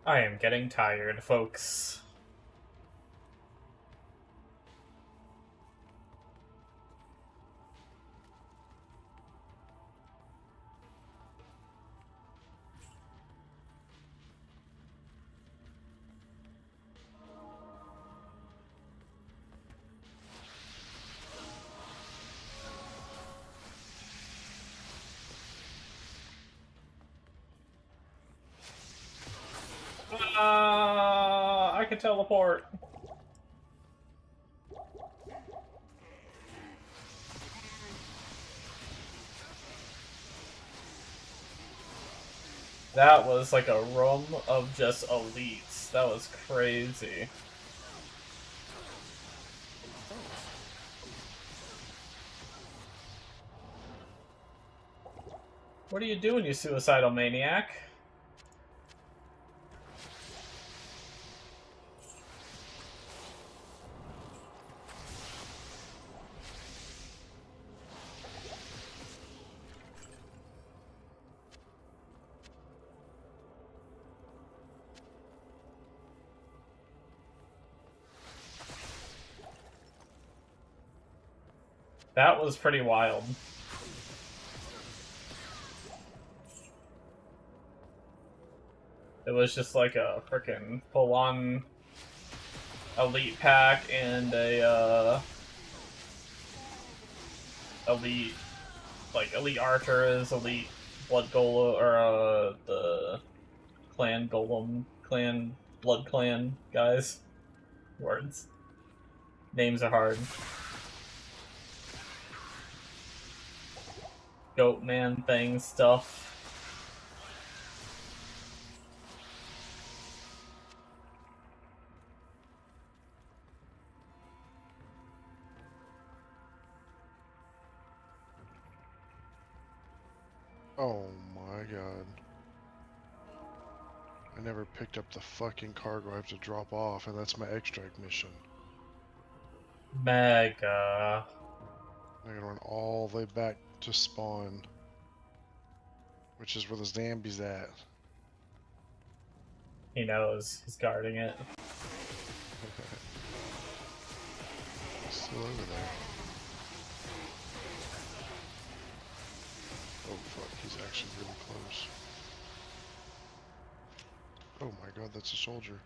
I am getting tired, folks. I can teleport. That was like a room of just elites. That was crazy. What are you doing, you suicidal maniac? That was pretty wild. It was just like a freaking full-on elite pack and a elite, like elite archers, elite blood golem, or the clan golem, blood clan guys. Words, names are hard. Goat man thing stuff. Oh my god. I never picked up the fucking cargo I have to drop off, and that's my extract mission. Mega. I gotta run all the way back to spawn, which is where the Zambi's at. He knows. He's guarding it. Still over there. Oh fuck, he's actually really close. Oh my god, that's a soldier.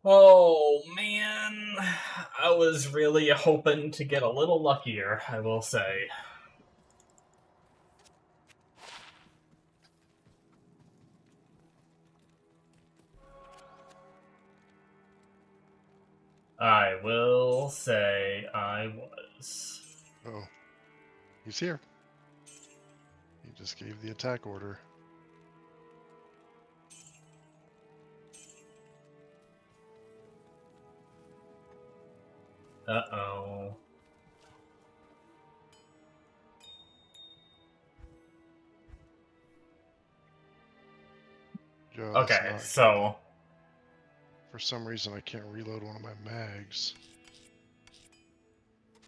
Oh man, I was really hoping to get a little luckier, I will say. I will say I was. Oh, he's here. He just gave the attack order. Uh-oh. Yeah, Okay, so for some reason I can't reload one of my mags.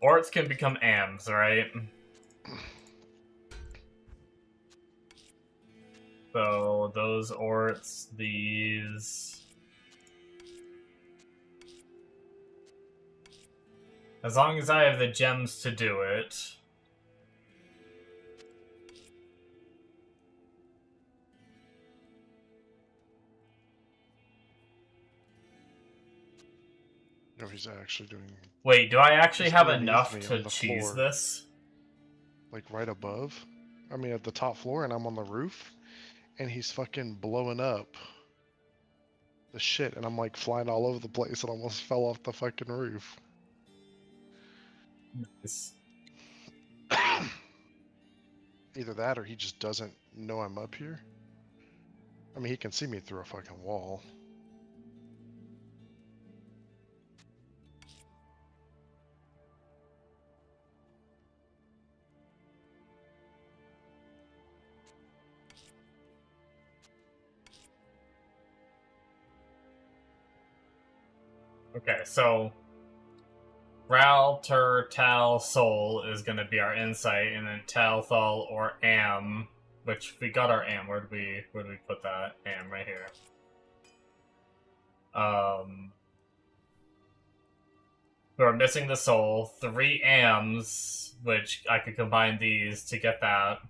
orcs can become AMs, right? So those orcs, these. As long as I have the gems to do it. No, he's actually doing. Wait, do I actually He's have underneath enough me to on the cheese floor. this? Like right above. I mean, at the top floor, and I'm on the roof, and he's fucking blowing up the shit, and I'm like flying all over the place, and almost fell off the fucking roof. Nice. Either that or he just doesn't know I'm up here. I mean, he can see me through a fucking wall. Okay, so Ral, Tur, Tal, Sol is going to be our insight, and then Tal, Thal, or Am, which we got our Am. Where did we put that? Am right here. We're missing the Soul. 3 Ams, which I could combine these to get that.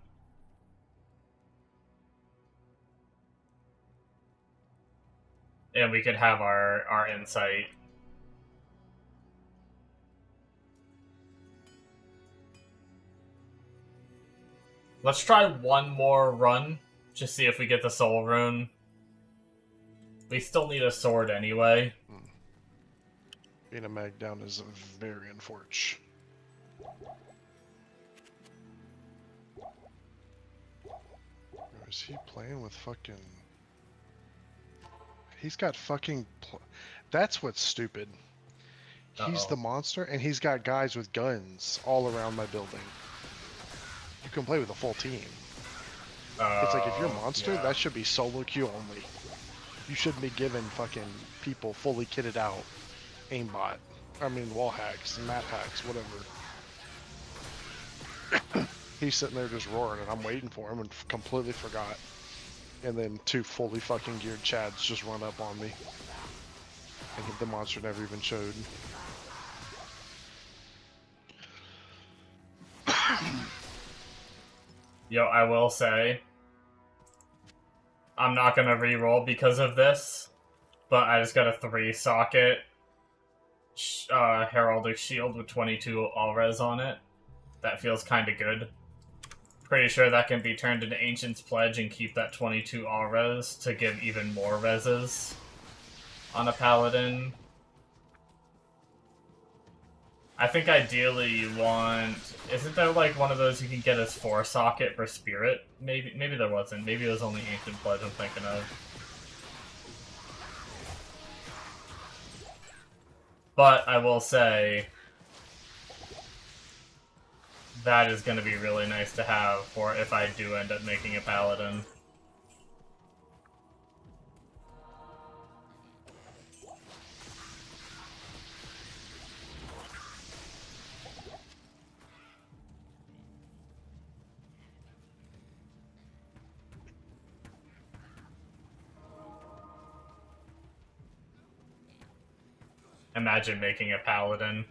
And we could have our insight. Let's try one more run, just see if we get the Soul Rune. We still need a sword anyway. Being a mag down is very unfortunate. Is he playing with fucking... He's got fucking... That's what's stupid. He's the monster, and he's got guys with guns all around my building. You can play with a full team. It's like, if you're a monster, that should be solo queue only. You shouldn't be giving fucking people fully kitted out aimbot. I mean, wall hacks, map hacks, whatever. He's sitting there just roaring, and I'm waiting for him and completely forgot. And then 2 fully fucking geared chads just run up on me. And the monster never even showed. Yo, I will say, I'm not gonna reroll because of this, but I just got a 3-socket Heraldic Shield with 22 all-res on it. That feels kinda good. Pretty sure that can be turned into Ancient's Pledge and keep that 22 all-res to give even more reses on a Paladin. I think ideally you want... Isn't there like one of those you can get as 4-socket for Spirit? Maybe there wasn't. Maybe it was only Ancient Pledge I'm thinking of. But I will say... that is going to be really nice to have for if I do end up making a Paladin. Imagine making a Paladin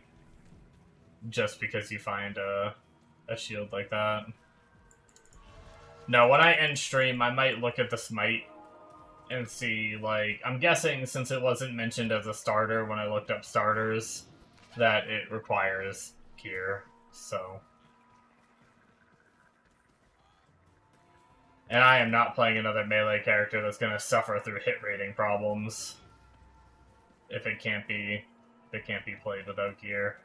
just because you find a shield like that. No, when I end stream, I might look at the Smite and see, like, I'm guessing since it wasn't mentioned as a starter when I looked up starters, that it requires gear, so. And I am not playing another melee character that's going to suffer through hit rating problems if it can't be played without gear.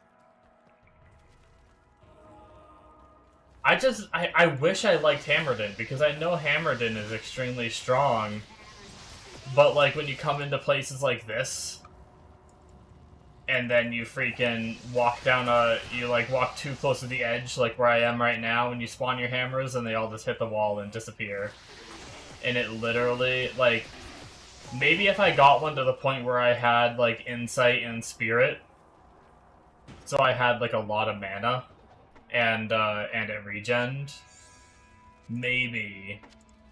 I wish I liked Hammerden, because I know Hammerden is extremely strong, but like when you come into places like this, and then you freaking walk down you like walk too close to the edge, like where I am right now, and you spawn your hammers and they all just hit the wall and disappear. And it literally, like, maybe if I got one to the point where I had like Insight and Spirit, so I had like a lot of mana, and it regened, maybe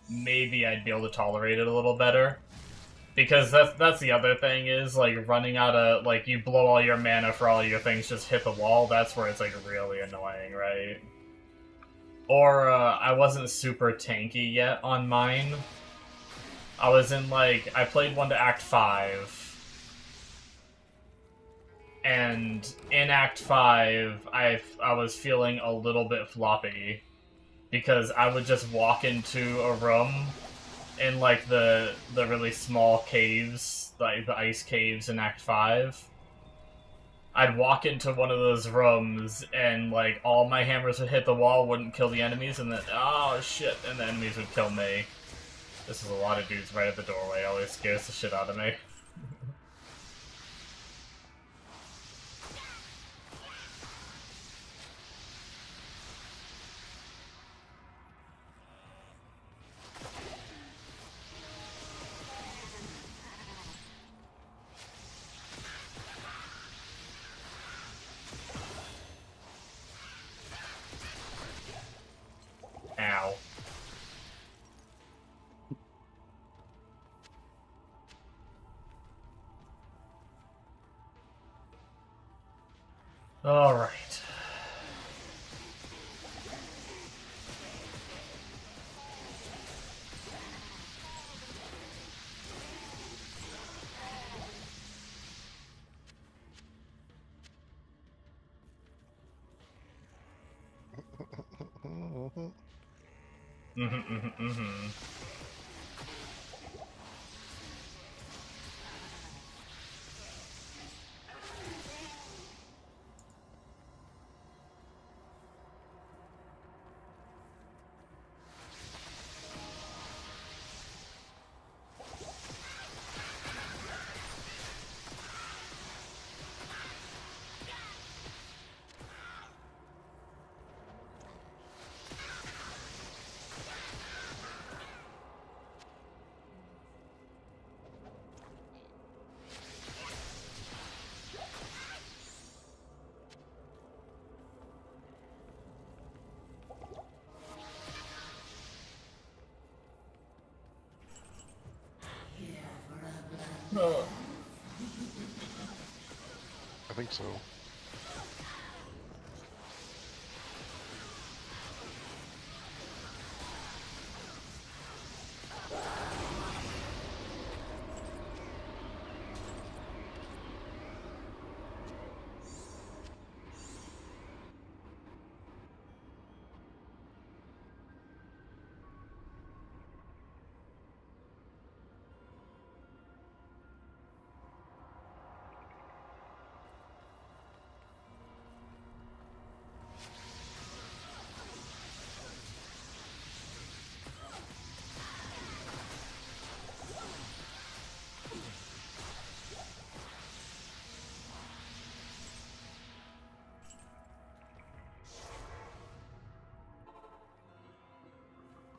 I'd be able to tolerate it a little better. Because that's the other thing is, like, running out of, like, you blow all your mana for all your things, just hit the wall, that's where it's, like, really annoying, right? Or, I wasn't super tanky yet on mine. I was in, like, I played 1 to Act 5. And in Act 5, I was feeling a little bit floppy. Because I would just walk into a room in, like, the really small caves, like the ice caves in Act 5. I'd walk into one of those rooms and like all my hammers would hit the wall, wouldn't kill the enemies, and then oh shit, and the enemies would kill me. This is a lot of dudes right at the doorway. Always scares the shit out of me. Ow. Alright. Oh. I think so.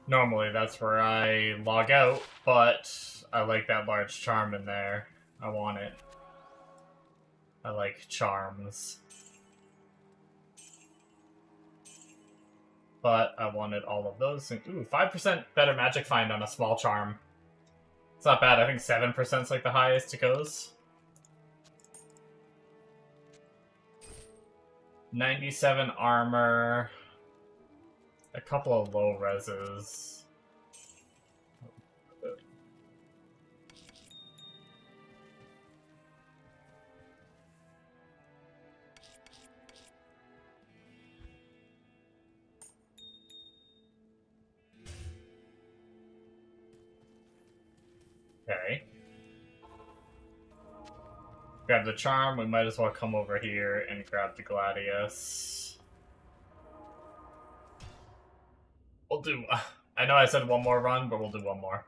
Normally that's where I log out, but I like that large charm in there. I want it. I like charms. But I wanted all of those. Ooh, 5% better magic find on a small charm. It's not bad. I think 7% is like the highest it goes. 97 armor. A couple of low reses. Okay. Grab the charm, we might as well come over here and grab the Gladius. We'll do... I know I said one more run, but we'll do one more.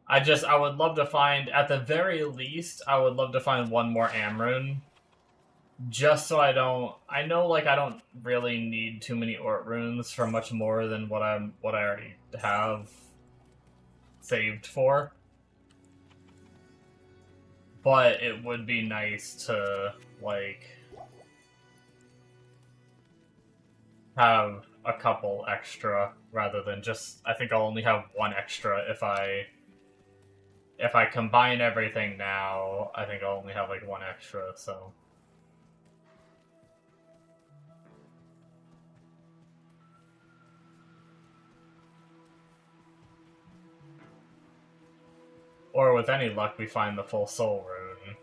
I would love to find, at the very least, I would love to find one more Amrune. Just so I don't... I know, like, I don't really need too many Ort runes for much more than what I already have saved for. But it would be nice to, like, have a couple extra rather than just... I think I'll only have one extra if I combine everything now. I think I'll only have, like, one extra, so... Or with any luck, we find the full soul rune.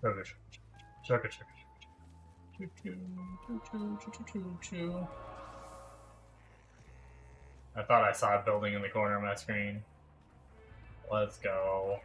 Sugar, sugar, sugar, sugar. Choo-choo. I thought I saw a building in the corner of my screen. Let's go.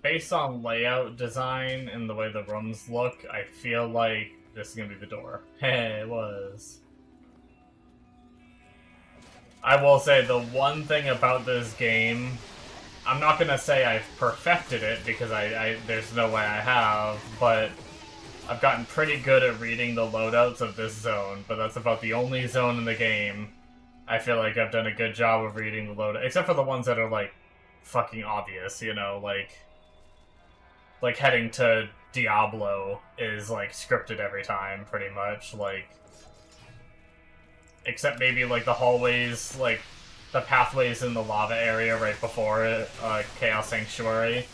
Based on layout design and the way the rooms look, I feel like this is gonna be the door. Hey, it was. I will say the one thing about this game, I'm not gonna say I've perfected it because there's no way I have, but I've gotten pretty good at reading the loadouts of this zone, but that's about the only zone in the game I feel like I've done a good job of reading the loadout, except for the ones that are like fucking obvious, you know, like heading to Diablo is like scripted every time, pretty much, like, except maybe like the hallways, like the pathways in the lava area right before it, Chaos Sanctuary,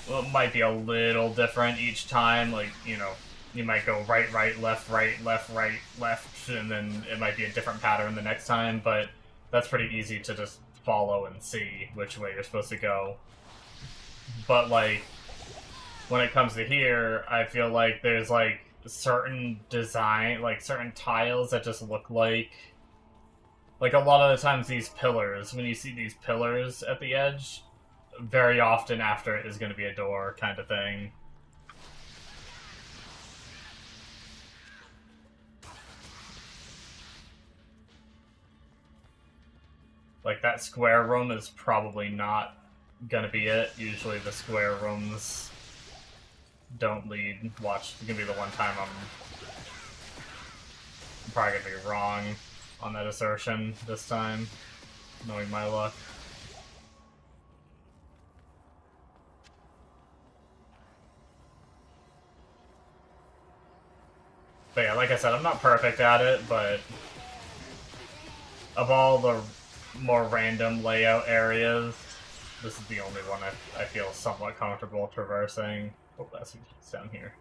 well, it might be a little different each time, like, you know, you might go right, left, left, and then it might be a different pattern the next time, but that's pretty easy to just follow and see which way you're supposed to go. But, like, when it comes to here, I feel like there's, like, certain design, like, certain tiles that just look like a lot of the times these pillars, when you see these pillars at the edge, very often after it is going to be a door kind of thing. Like, that square room is probably not gonna be it. Usually the square rooms don't lead. Watch, it's gonna be the one time I'm probably gonna be wrong on that assertion this time, knowing my luck. But yeah, like I said, I'm not perfect at it, but of all the more random layout areas, this is the only one I feel somewhat comfortable traversing. Oh, that's down here.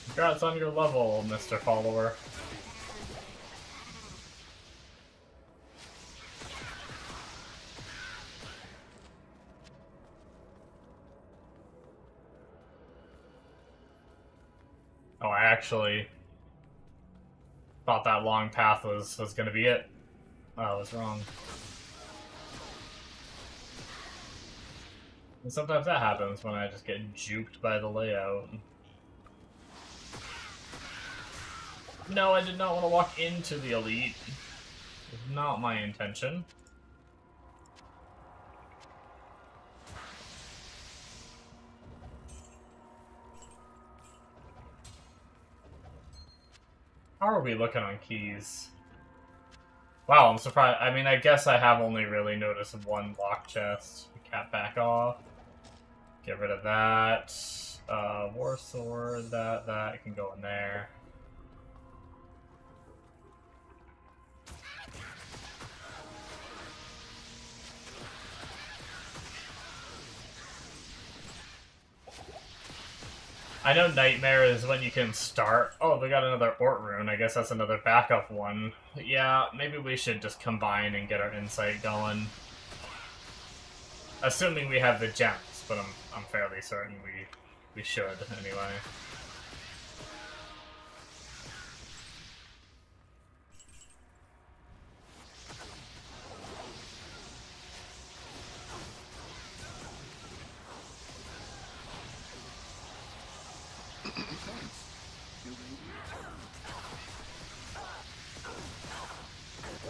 Congrats on your level, Mr. Follower. Oh, I actually thought that long path was gonna be it. Oh, I was wrong. And sometimes that happens when I just get juked by the layout. No, I did not want to walk into the elite. It was not my intention. How are we looking on keys? Wow, I'm surprised. I mean, I guess I have only really noticed one lock chest. Cat back off. Get rid of that. War sword, that can go in there. I know Nightmare is when you can start. Oh, we got another Ort rune. I guess that's another backup one. Yeah, maybe we should just combine and get our insight going. Assuming we have the gems, but I'm fairly certain we should anyway.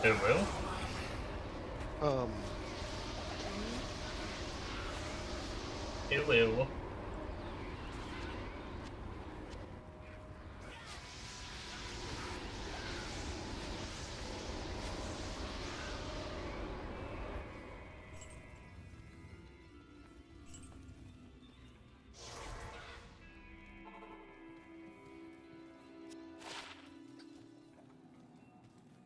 It will? Um, It will.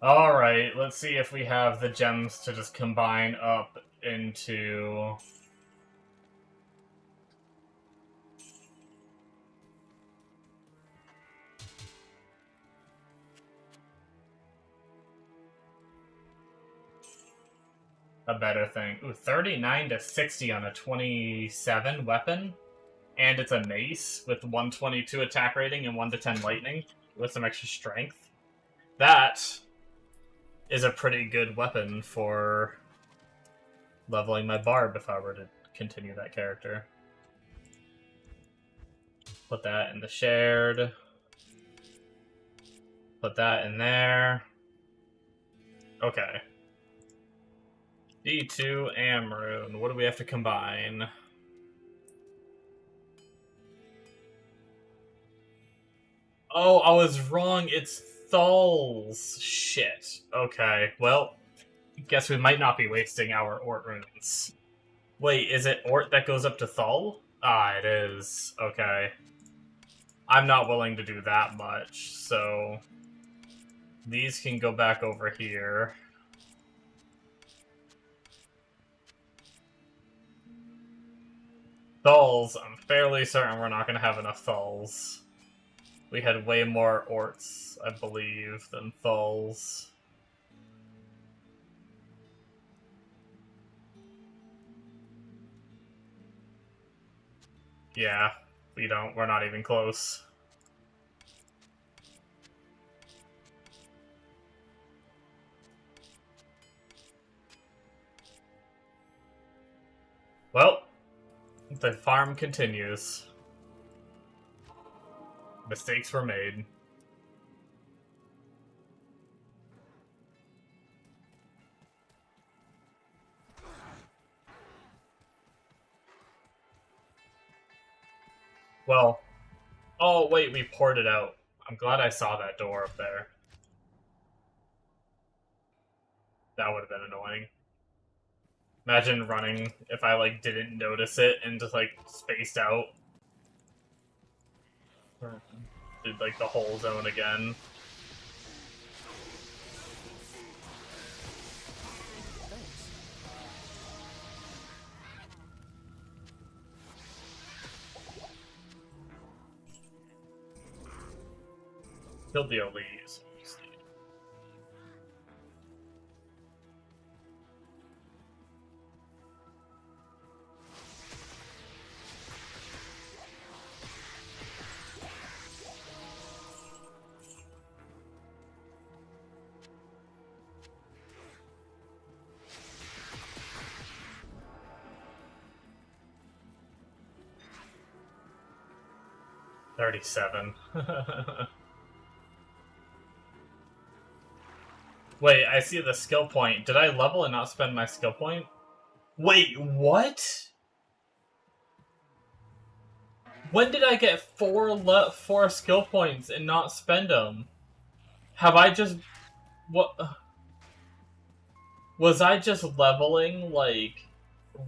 Alright, let's see if we have the gems to just combine up into... a better thing. Ooh, 39 to 60 on a 27 weapon. And it's a mace with 122 attack rating and 1 to 10 lightning with some extra strength. That is a pretty good weapon for leveling my barb if I were to continue that character. Put that in the shared. Put that in there. Okay. D2 Amrune. What do we have to combine? Oh, I was wrong. It's Thul's. Shit. Okay, well, guess we might not be wasting our Ort runes. Wait, is it Ort that goes up to Thul? Ah, it is. Okay. I'm not willing to do that much, so... these can go back over here. Thul's, I'm fairly certain we're not going to have enough Thul's. We had way more Orts, I believe, than Thul's. Yeah, we don't. We're not even close. Well, the farm continues. Mistakes were made. Well, oh wait, we ported out. I'm glad I saw that door up there. That would have been annoying. Imagine running if I, like, didn't notice it and just, like, spaced out. Did, like, the whole zone again. Killed the elites. 37. Wait, I see the skill point. Did I level and not spend my skill point? Wait, what? When did I get four skill points and not spend them? Have I just... what? Was I just leveling, like,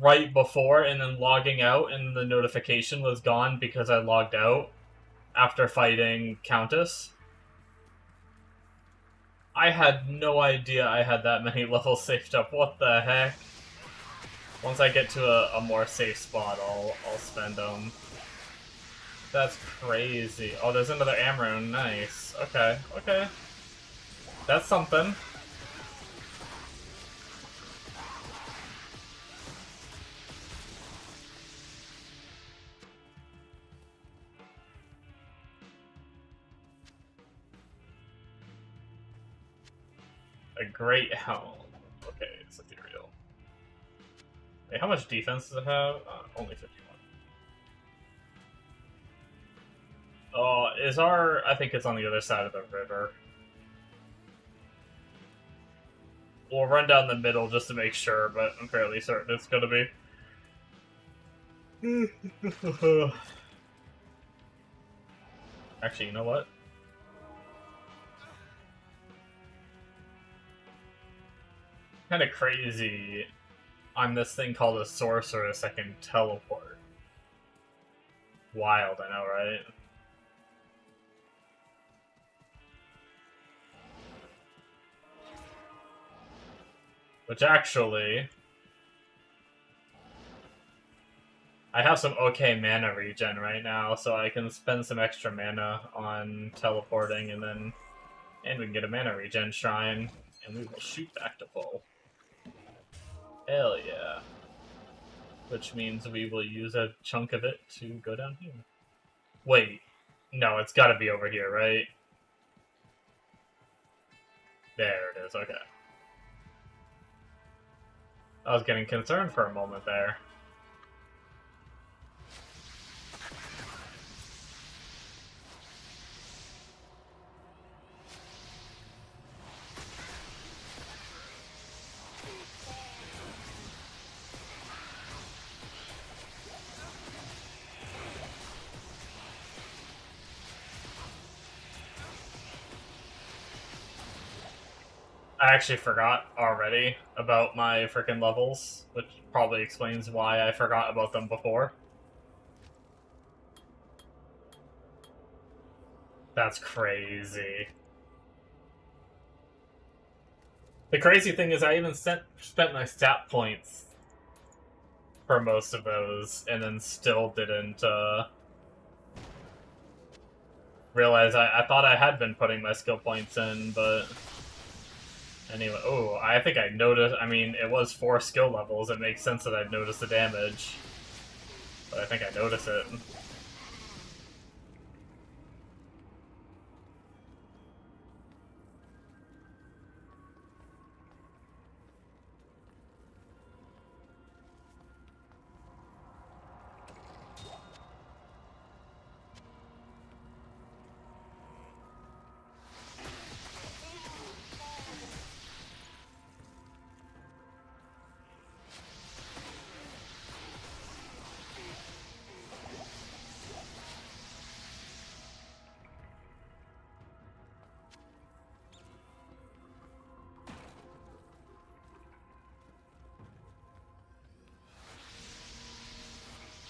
right before and then logging out and the notification was gone because I logged out after fighting Countess? I had no idea I had that many levels saved up. What the heck? Once I get to a more safe spot, I'll spend them. That's crazy. Oh, there's another Amrune. Nice. Okay, okay. That's something. A great helm. Okay, it's ethereal. Wait, how much defense does it have? Only 51. Oh, is our... I think it's on the other side of the river. we'll run down the middle just to make sure, but I'm fairly certain it's gonna be. Actually, you know what? Kind of crazy on this thing called a sorceress that can teleport. Wild, I know, right? Which actually, I have some okay mana regen right now, so I can spend some extra mana on teleporting, and we can get a mana regen shrine, and we will shoot back to full. Hell yeah. Which means we will use a chunk of it to go down here. Wait, no, it's gotta be over here, right? There it is, okay. I was getting concerned for a moment there. I actually forgot already about my freaking levels, which probably explains why I forgot about them before. That's crazy. The crazy thing is I even spent my stat points for most of those, and then still didn't realize I thought I had been putting my skill points in, but anyway. Oh, I think I noticed. I mean, it was 4 skill levels. It makes sense that I'd notice the damage, but I think I noticed it.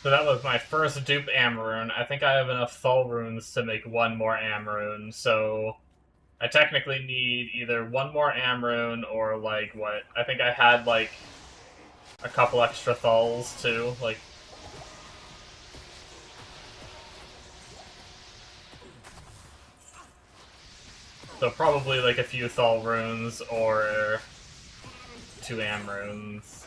So that was my first dupe Amrune. I think I have enough Thul runes to make 1 more Amrune, so I technically need either 1 more Amrune or, like, what? I think I had, like, a couple extra Thuls, too. Like, so probably, like, a few Thul runes or 2 Amrunes.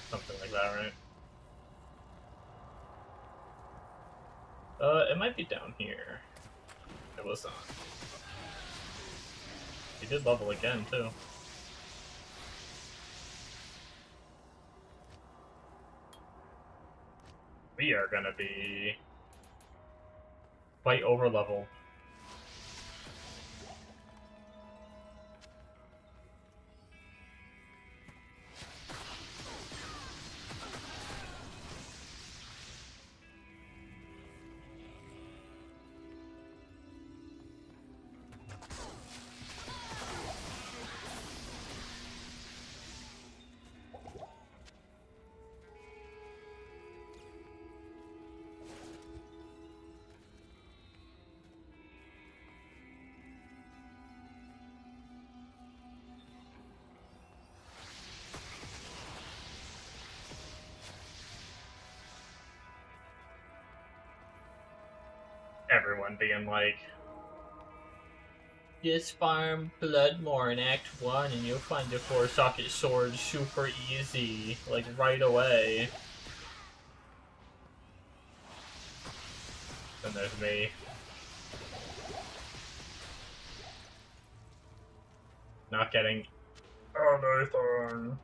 Something like that, right? It might be down here. It was not. He did level again, too. We are gonna be quite over level. Everyone being like, just farm Bloodmore in Act 1 and you'll find the 4-socket sword super easy, like right away. Then there's me. Not getting anything.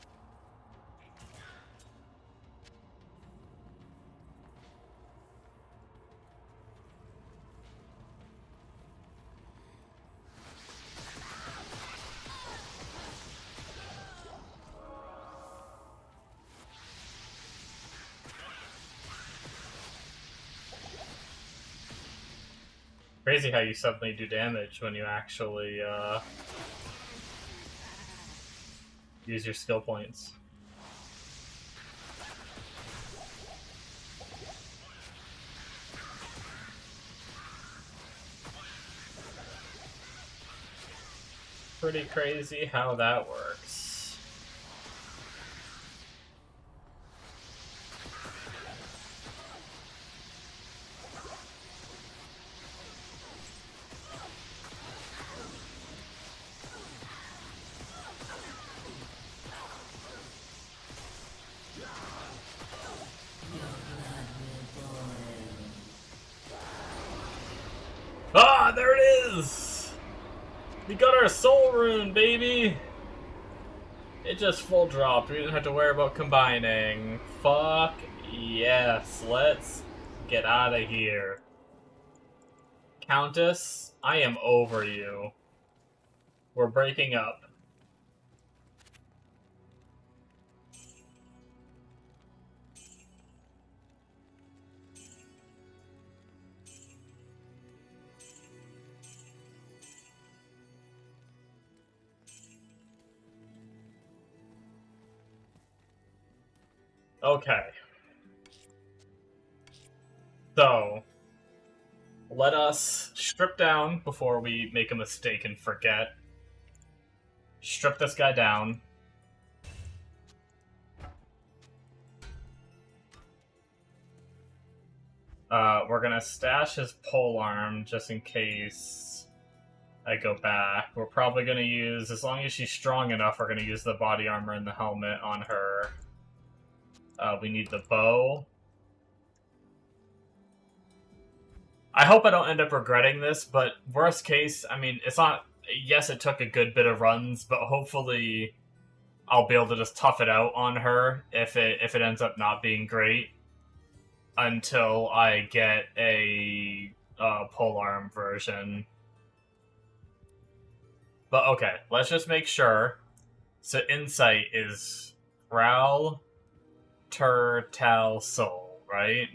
Crazy how you suddenly do damage when you actually use your skill points. Pretty crazy how that works. Ah, there it is! We got our soul rune, baby! It just full dropped. We didn't have to worry about combining. Fuck yes. Let's get out of here. Countess, I am over you. We're breaking up. Okay. So, let us strip down before we make a mistake and forget. Strip this guy down. We're gonna stash his polearm just in case I go back. We're probably gonna use, as long as she's strong enough, we're gonna use the body armor and the helmet on her. We need the bow. I hope I don't end up regretting this, but worst case, I mean, it's not... Yes, it took a good bit of runs, but hopefully I'll be able to just tough it out on her if it ends up not being great until I get a polearm version. But okay, let's just make sure. So insight is Ral, Tur, Tal, Soul, right?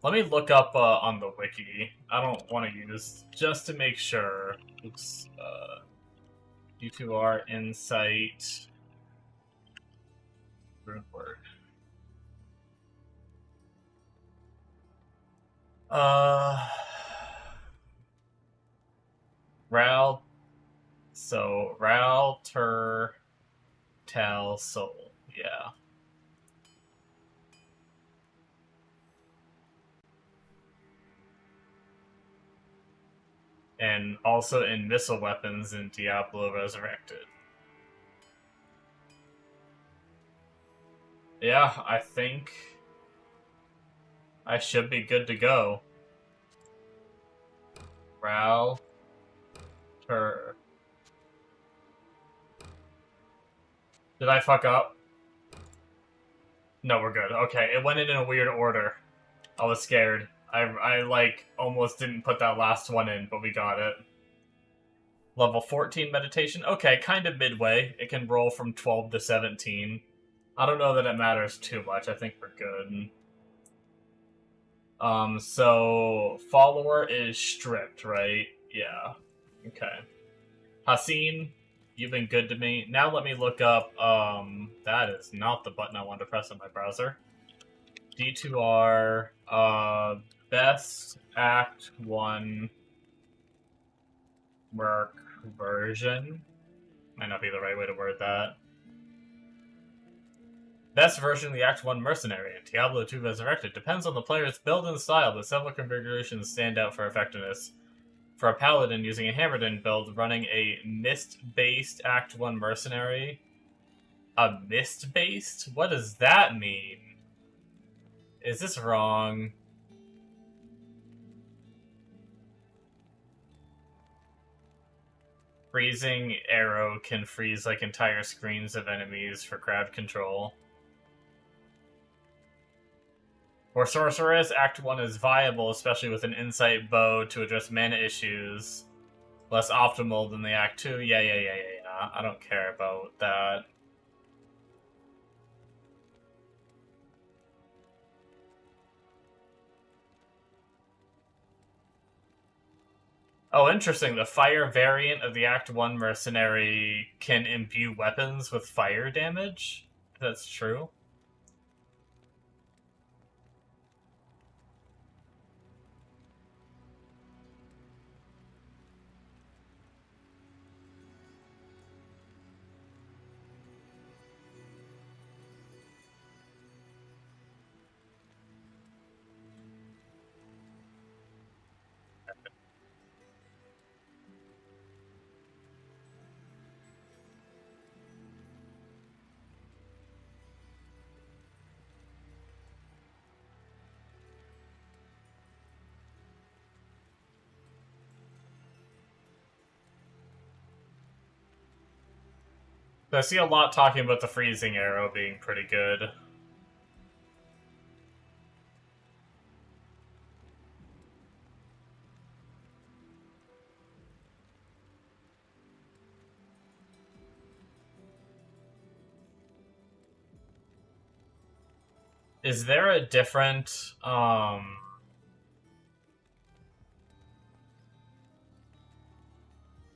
Let me look up on the wiki. I don't want to use, just to make sure. Oops. D2R, Insight, Rune Word. Ral. So, Ral, Tur, Tal, Soul. Yeah. And also in missile weapons in Diablo Resurrected. Yeah, I think I should be good to go. Ral, Tur. Did I fuck up? No, we're good. Okay, it went in a weird order. I was scared. I like, almost didn't put that last one in, but we got it. Level 14 meditation. Okay, kind of midway. It can roll from 12 to 17. I don't know that it matters too much. I think we're good. So follower is stripped, right? Yeah. Okay. Haseen, you've been good to me. Now let me look up, that is not the button I wanted to press on my browser. D2R, best Act 1 Merc version. Might not be the right way to word that. Best version of the Act 1 Mercenary in Diablo 2 Resurrected depends on the player's build and style, but several configurations stand out for effectiveness. For a Paladin using a Hammerden build, running a Mist-based Act 1 Mercenary. A Mist-based? What does that mean? Is this wrong? Freezing arrow can freeze like entire screens of enemies for crowd control. For Sorceress, Act 1 is viable, especially with an Insight bow to address mana issues. Less optimal than the Act 2. Yeah. I don't care about that. Oh, interesting. The fire variant of the Act 1 mercenary can imbue weapons with fire damage. That's true. I see a lot talking about the freezing arrow being pretty good. Is there a different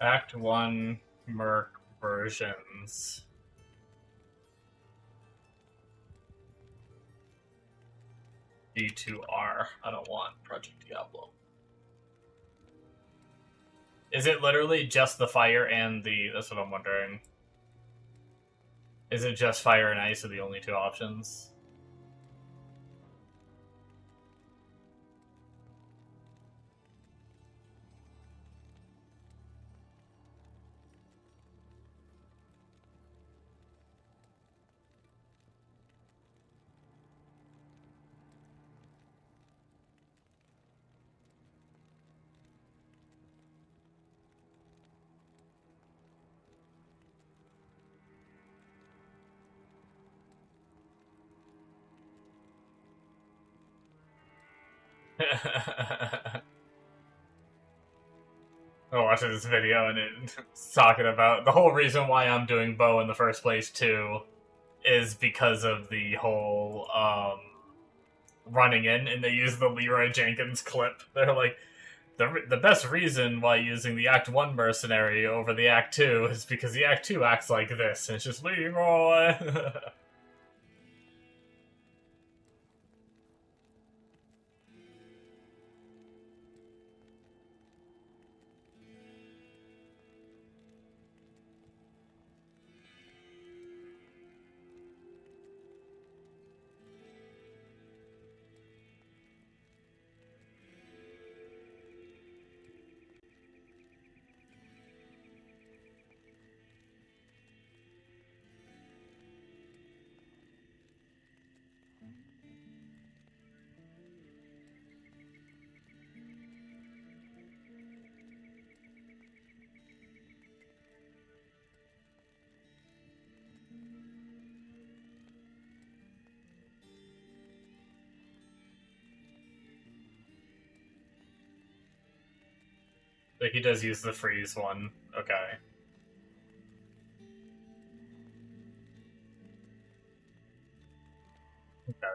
Act 1 Merc versions? D2R. I don't want Project Diablo. Is it literally just the fire and the... That's what I'm wondering. Is it just fire and ice are the only two options? I watched this video and it's talking about the whole reason why I'm doing bow in the first place too is because of the whole running in, and they use the Leroy Jenkins clip. They're like, the best reason why using the Act 1 mercenary over the Act 2 is because the Act 2 acts like this, and it's just Leroy. But he does use the freeze one. Okay. Okay.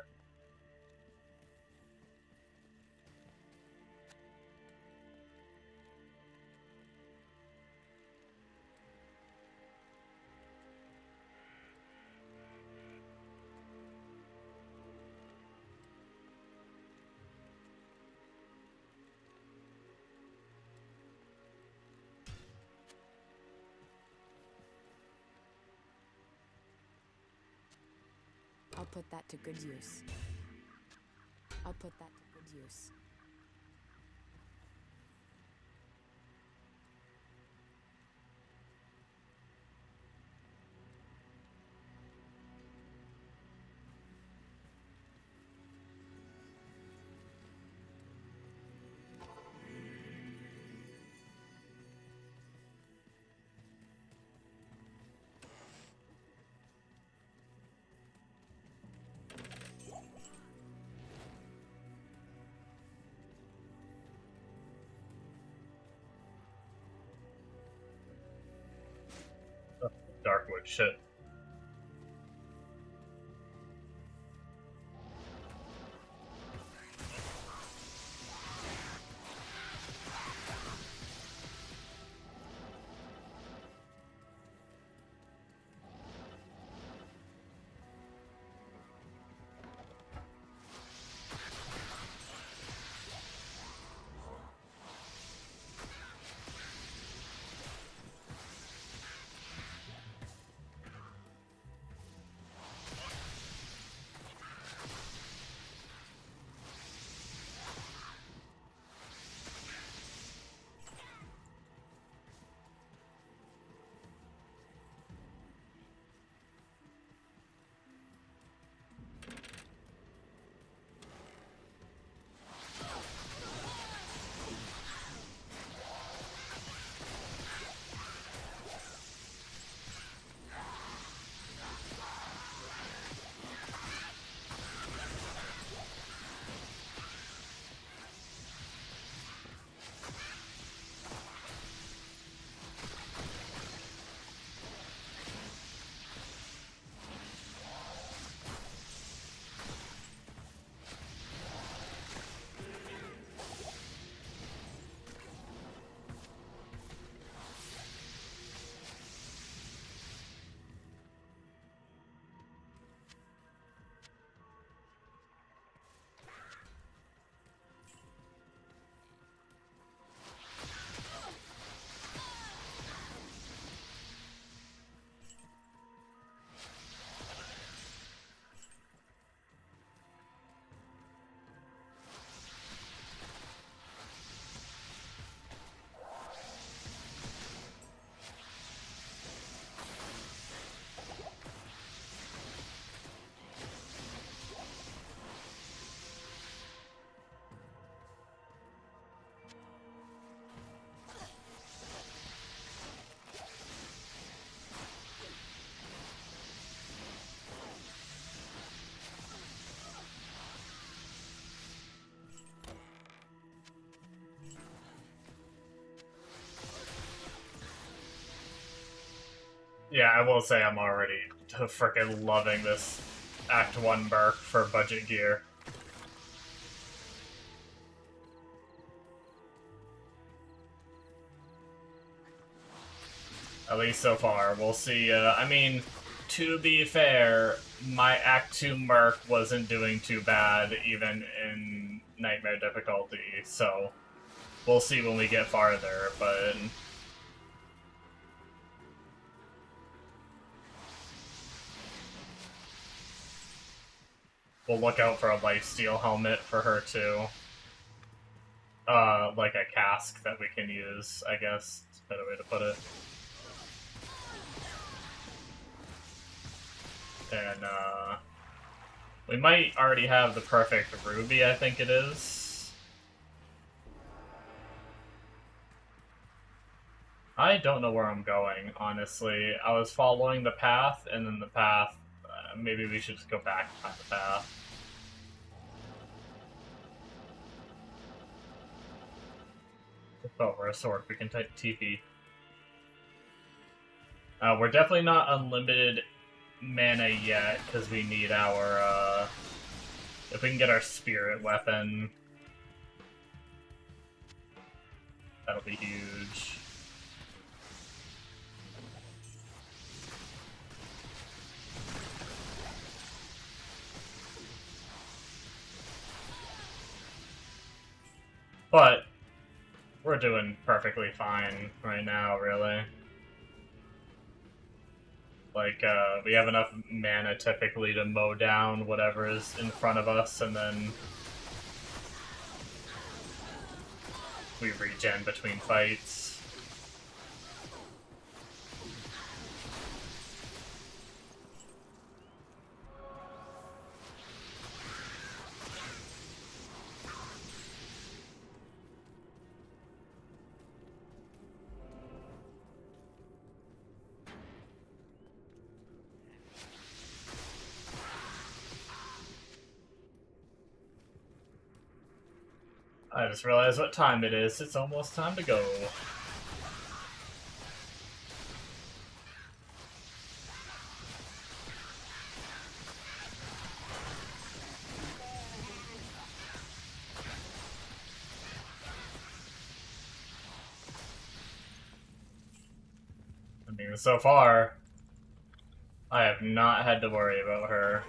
I'll put that to good use. I'll put that to good use. Darkwood, shit. Yeah, I will say I'm already freaking loving this Act 1 Merc for budget gear. At least so far. We'll see. I mean, to be fair, my Act 2 Merc wasn't doing too bad, even in Nightmare difficulty, so we'll see when we get farther, but... we'll look out for a lifesteal helmet for her, too. Like a cask that we can use, I guess. That's a better way to put it. And, we might already have the perfect ruby, I think it is. I don't know where I'm going, honestly. I was following the path, and then the path... maybe we should just go back on the path. Oh, we're a Sorc. We can type TP. We're definitely not unlimited mana yet, because we need our, if we can get our spirit weapon, that'll be huge. But we're doing perfectly fine right now, really. Like, we have enough mana typically to mow down whatever is in front of us, and then we regen between fights. I just realized what time it is. It's almost time to go. I mean, so far, I have not had to worry about her.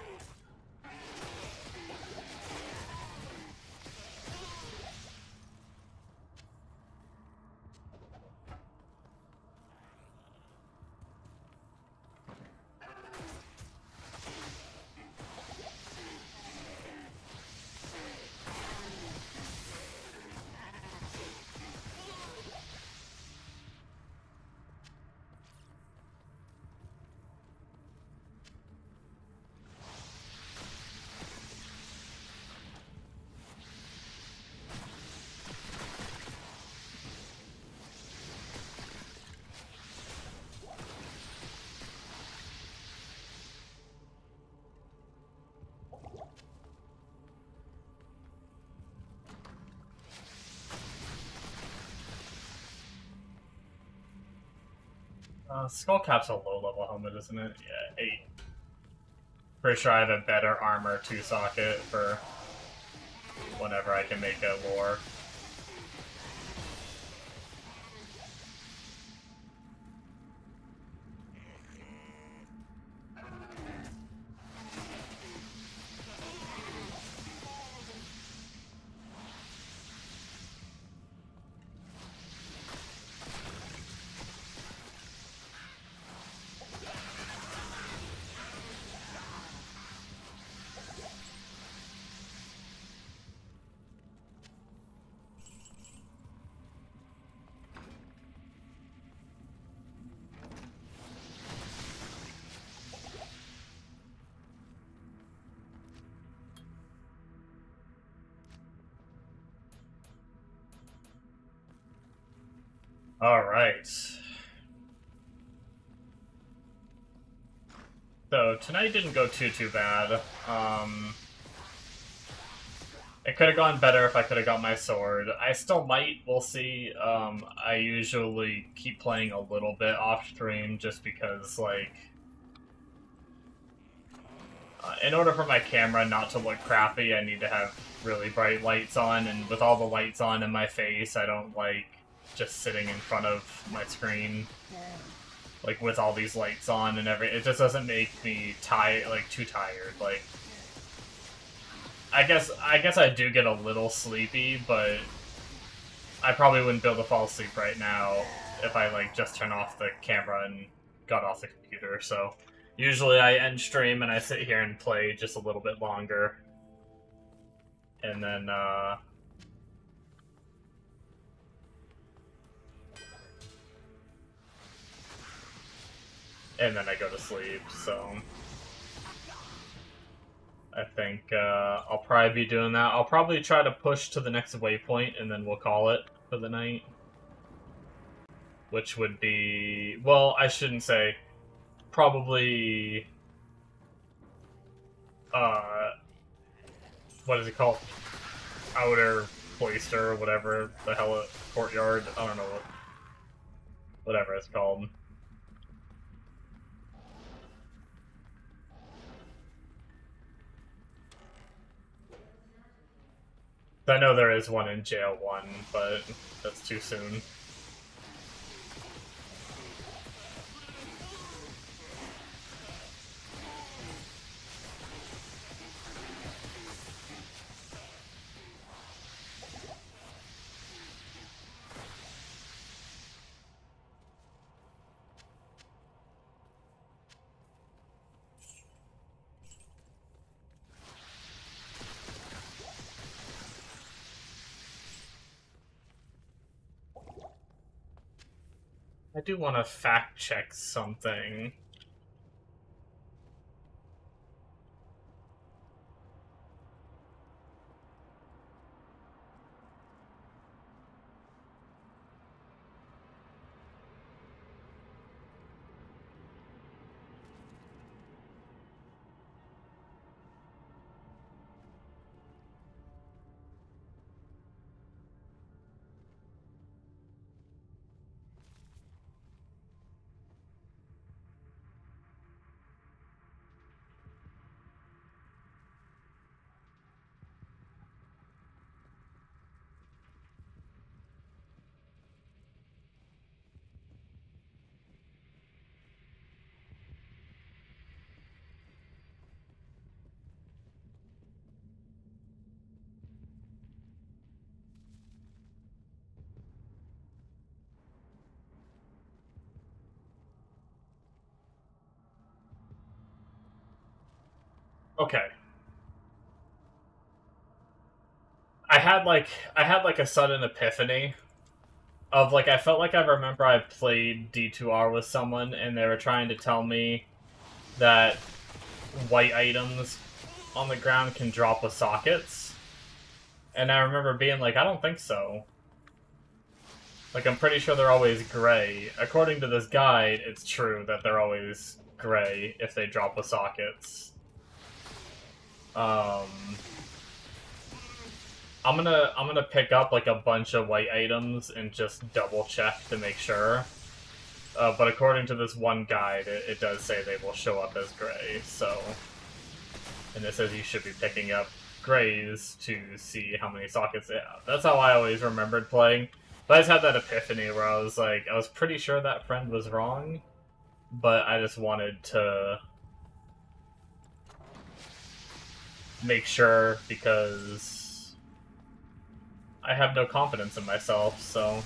Skullcap's a low-level helmet, isn't it? Yeah, 8. Pretty sure I have a better armor 2-socket for whenever I can make a lore. Alright. So, tonight didn't go too bad. It could have gone better if I could have got my sword. I still might. We'll see. I usually keep playing a little bit off stream just because, like, in order for my camera not to look crappy, I need to have really bright lights on, and with all the lights on in my face, I don't like just sitting in front of my screen, like, with all these lights on and it just doesn't make me tired, like, too tired, like, I guess I do get a little sleepy, but I probably wouldn't be able to fall asleep right now if I, like, just turn off the camera and got off the computer, so usually I end stream and I sit here and play just a little bit longer. And then, I go to sleep, so I think, I'll probably be doing that. I'll probably try to push to the next waypoint, and then we'll call it for the night. Which would be... well, I shouldn't say. Probably... what is it called? Outer Cloister, whatever the hell, courtyard, I don't know what... whatever it's called. I know there is one in Jail 1, but that's too soon. I do want to fact check something. Okay. I had like a sudden epiphany of, like, I felt like I remember I played D2R with someone and they were trying to tell me that white items on the ground can drop with sockets. And I remember being like, I don't think so. Like, I'm pretty sure they're always gray. According to this guide, it's true that they're always gray if they drop with sockets. I'm gonna pick up, like, a bunch of white items and just double check to make sure. But according to this one guide, it does say they will show up as gray, so... and it says you should be picking up grays to see how many sockets they have. That's how I always remembered playing. But I just had that epiphany where I was like, I was pretty sure that friend was wrong, but I just wanted to make sure because I have no confidence in myself, so...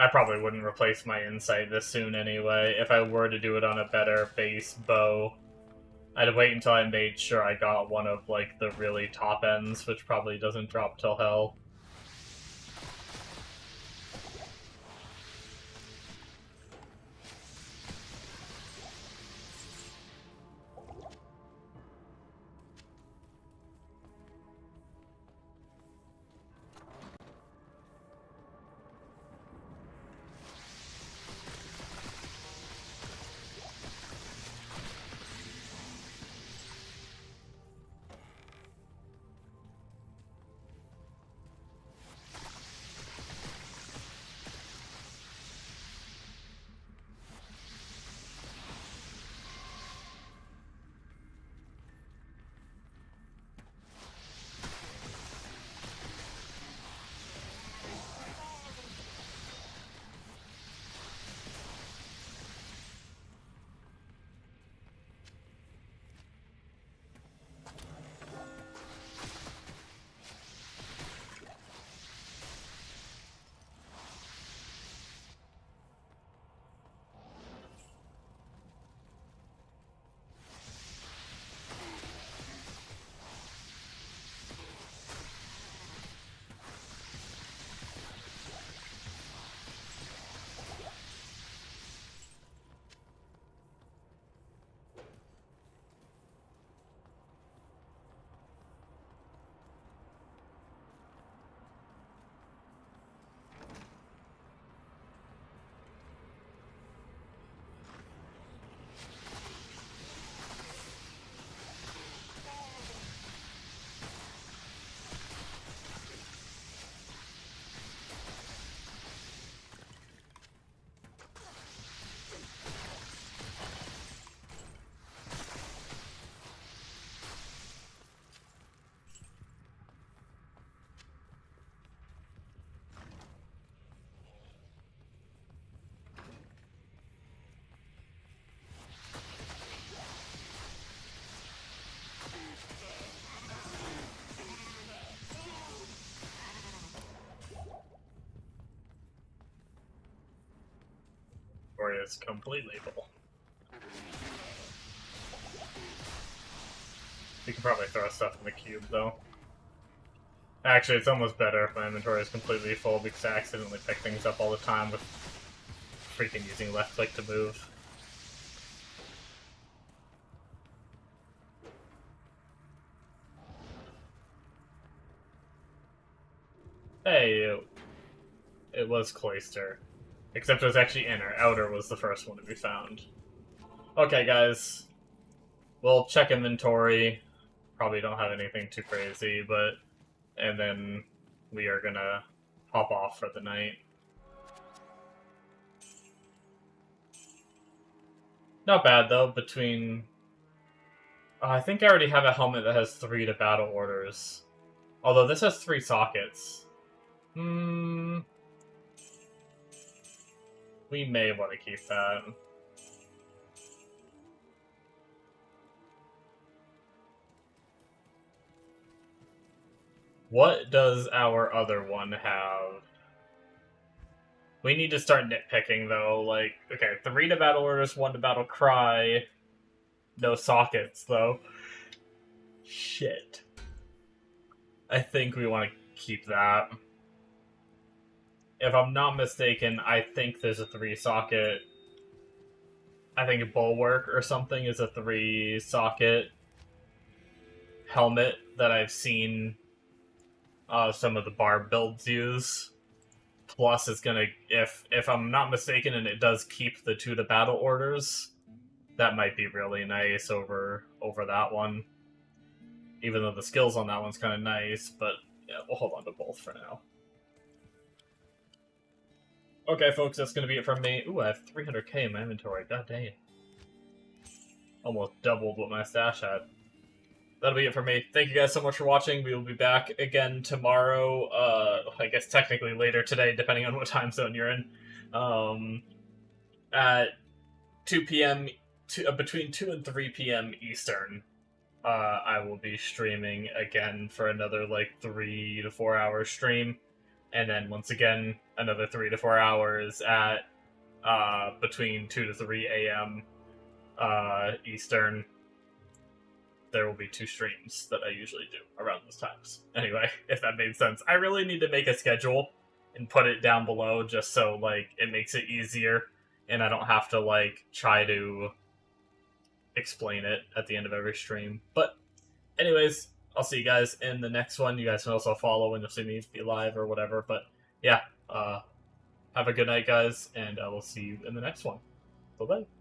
I probably wouldn't replace my insight this soon anyway. If I were to do it on a better base bow, I'd wait until I made sure I got one of, like, the really top ends, which probably doesn't drop till hell. Or it's completely full. You can probably throw stuff in the cube, though. Actually, it's almost better if my inventory is completely full because I accidentally pick things up all the time with freaking using left click to move. Hey, it was Cloister. Except it was actually inner. Outer was the first one to be found. Okay, guys. We'll check inventory. Probably don't have anything too crazy, but... And then we are gonna hop off for the night. Not bad, though, between... I think I already have a helmet that has 3 to battle orders. Although this has 3 sockets. We may want to keep that. What does our other one have? We need to start nitpicking, though. Like, okay, 3 to battle orders, 1 to battle cry. No sockets, though. Shit. I think we want to keep that. If I'm not mistaken, I think there's a 3 socket. I think a bulwark or something is a 3 socket helmet that I've seen some of the barb builds use. Plus, it's gonna, if I'm not mistaken, and it does keep the 2 to battle orders, that might be really nice over that one. Even though the skills on that one's kind of nice, but yeah, we'll hold on to both for now. Okay, folks, that's going to be it from me. Ooh, I have 300k in my inventory. God dang. Almost doubled what my stash had. That'll be it for me. Thank you guys so much for watching. We will be back again tomorrow. I guess technically later today, depending on what time zone you're in. At 2 p.m., between 2 and 3 p.m. Eastern. I will be streaming again for another, like, 3 to 4 hour stream. And then once again, another 3 to 4 hours at between 2 to 3 a.m. Eastern. There will be 2 streams that I usually do around those times. Anyway, if that made sense. I really need to make a schedule and put it down below just so, like, it makes it easier and I don't have to, like, try to explain it at the end of every stream. But anyways, I'll see you guys in the next one. You guys can also follow and you'll see me be live or whatever. But yeah, have a good night, guys, and I will see you in the next one. Bye-bye.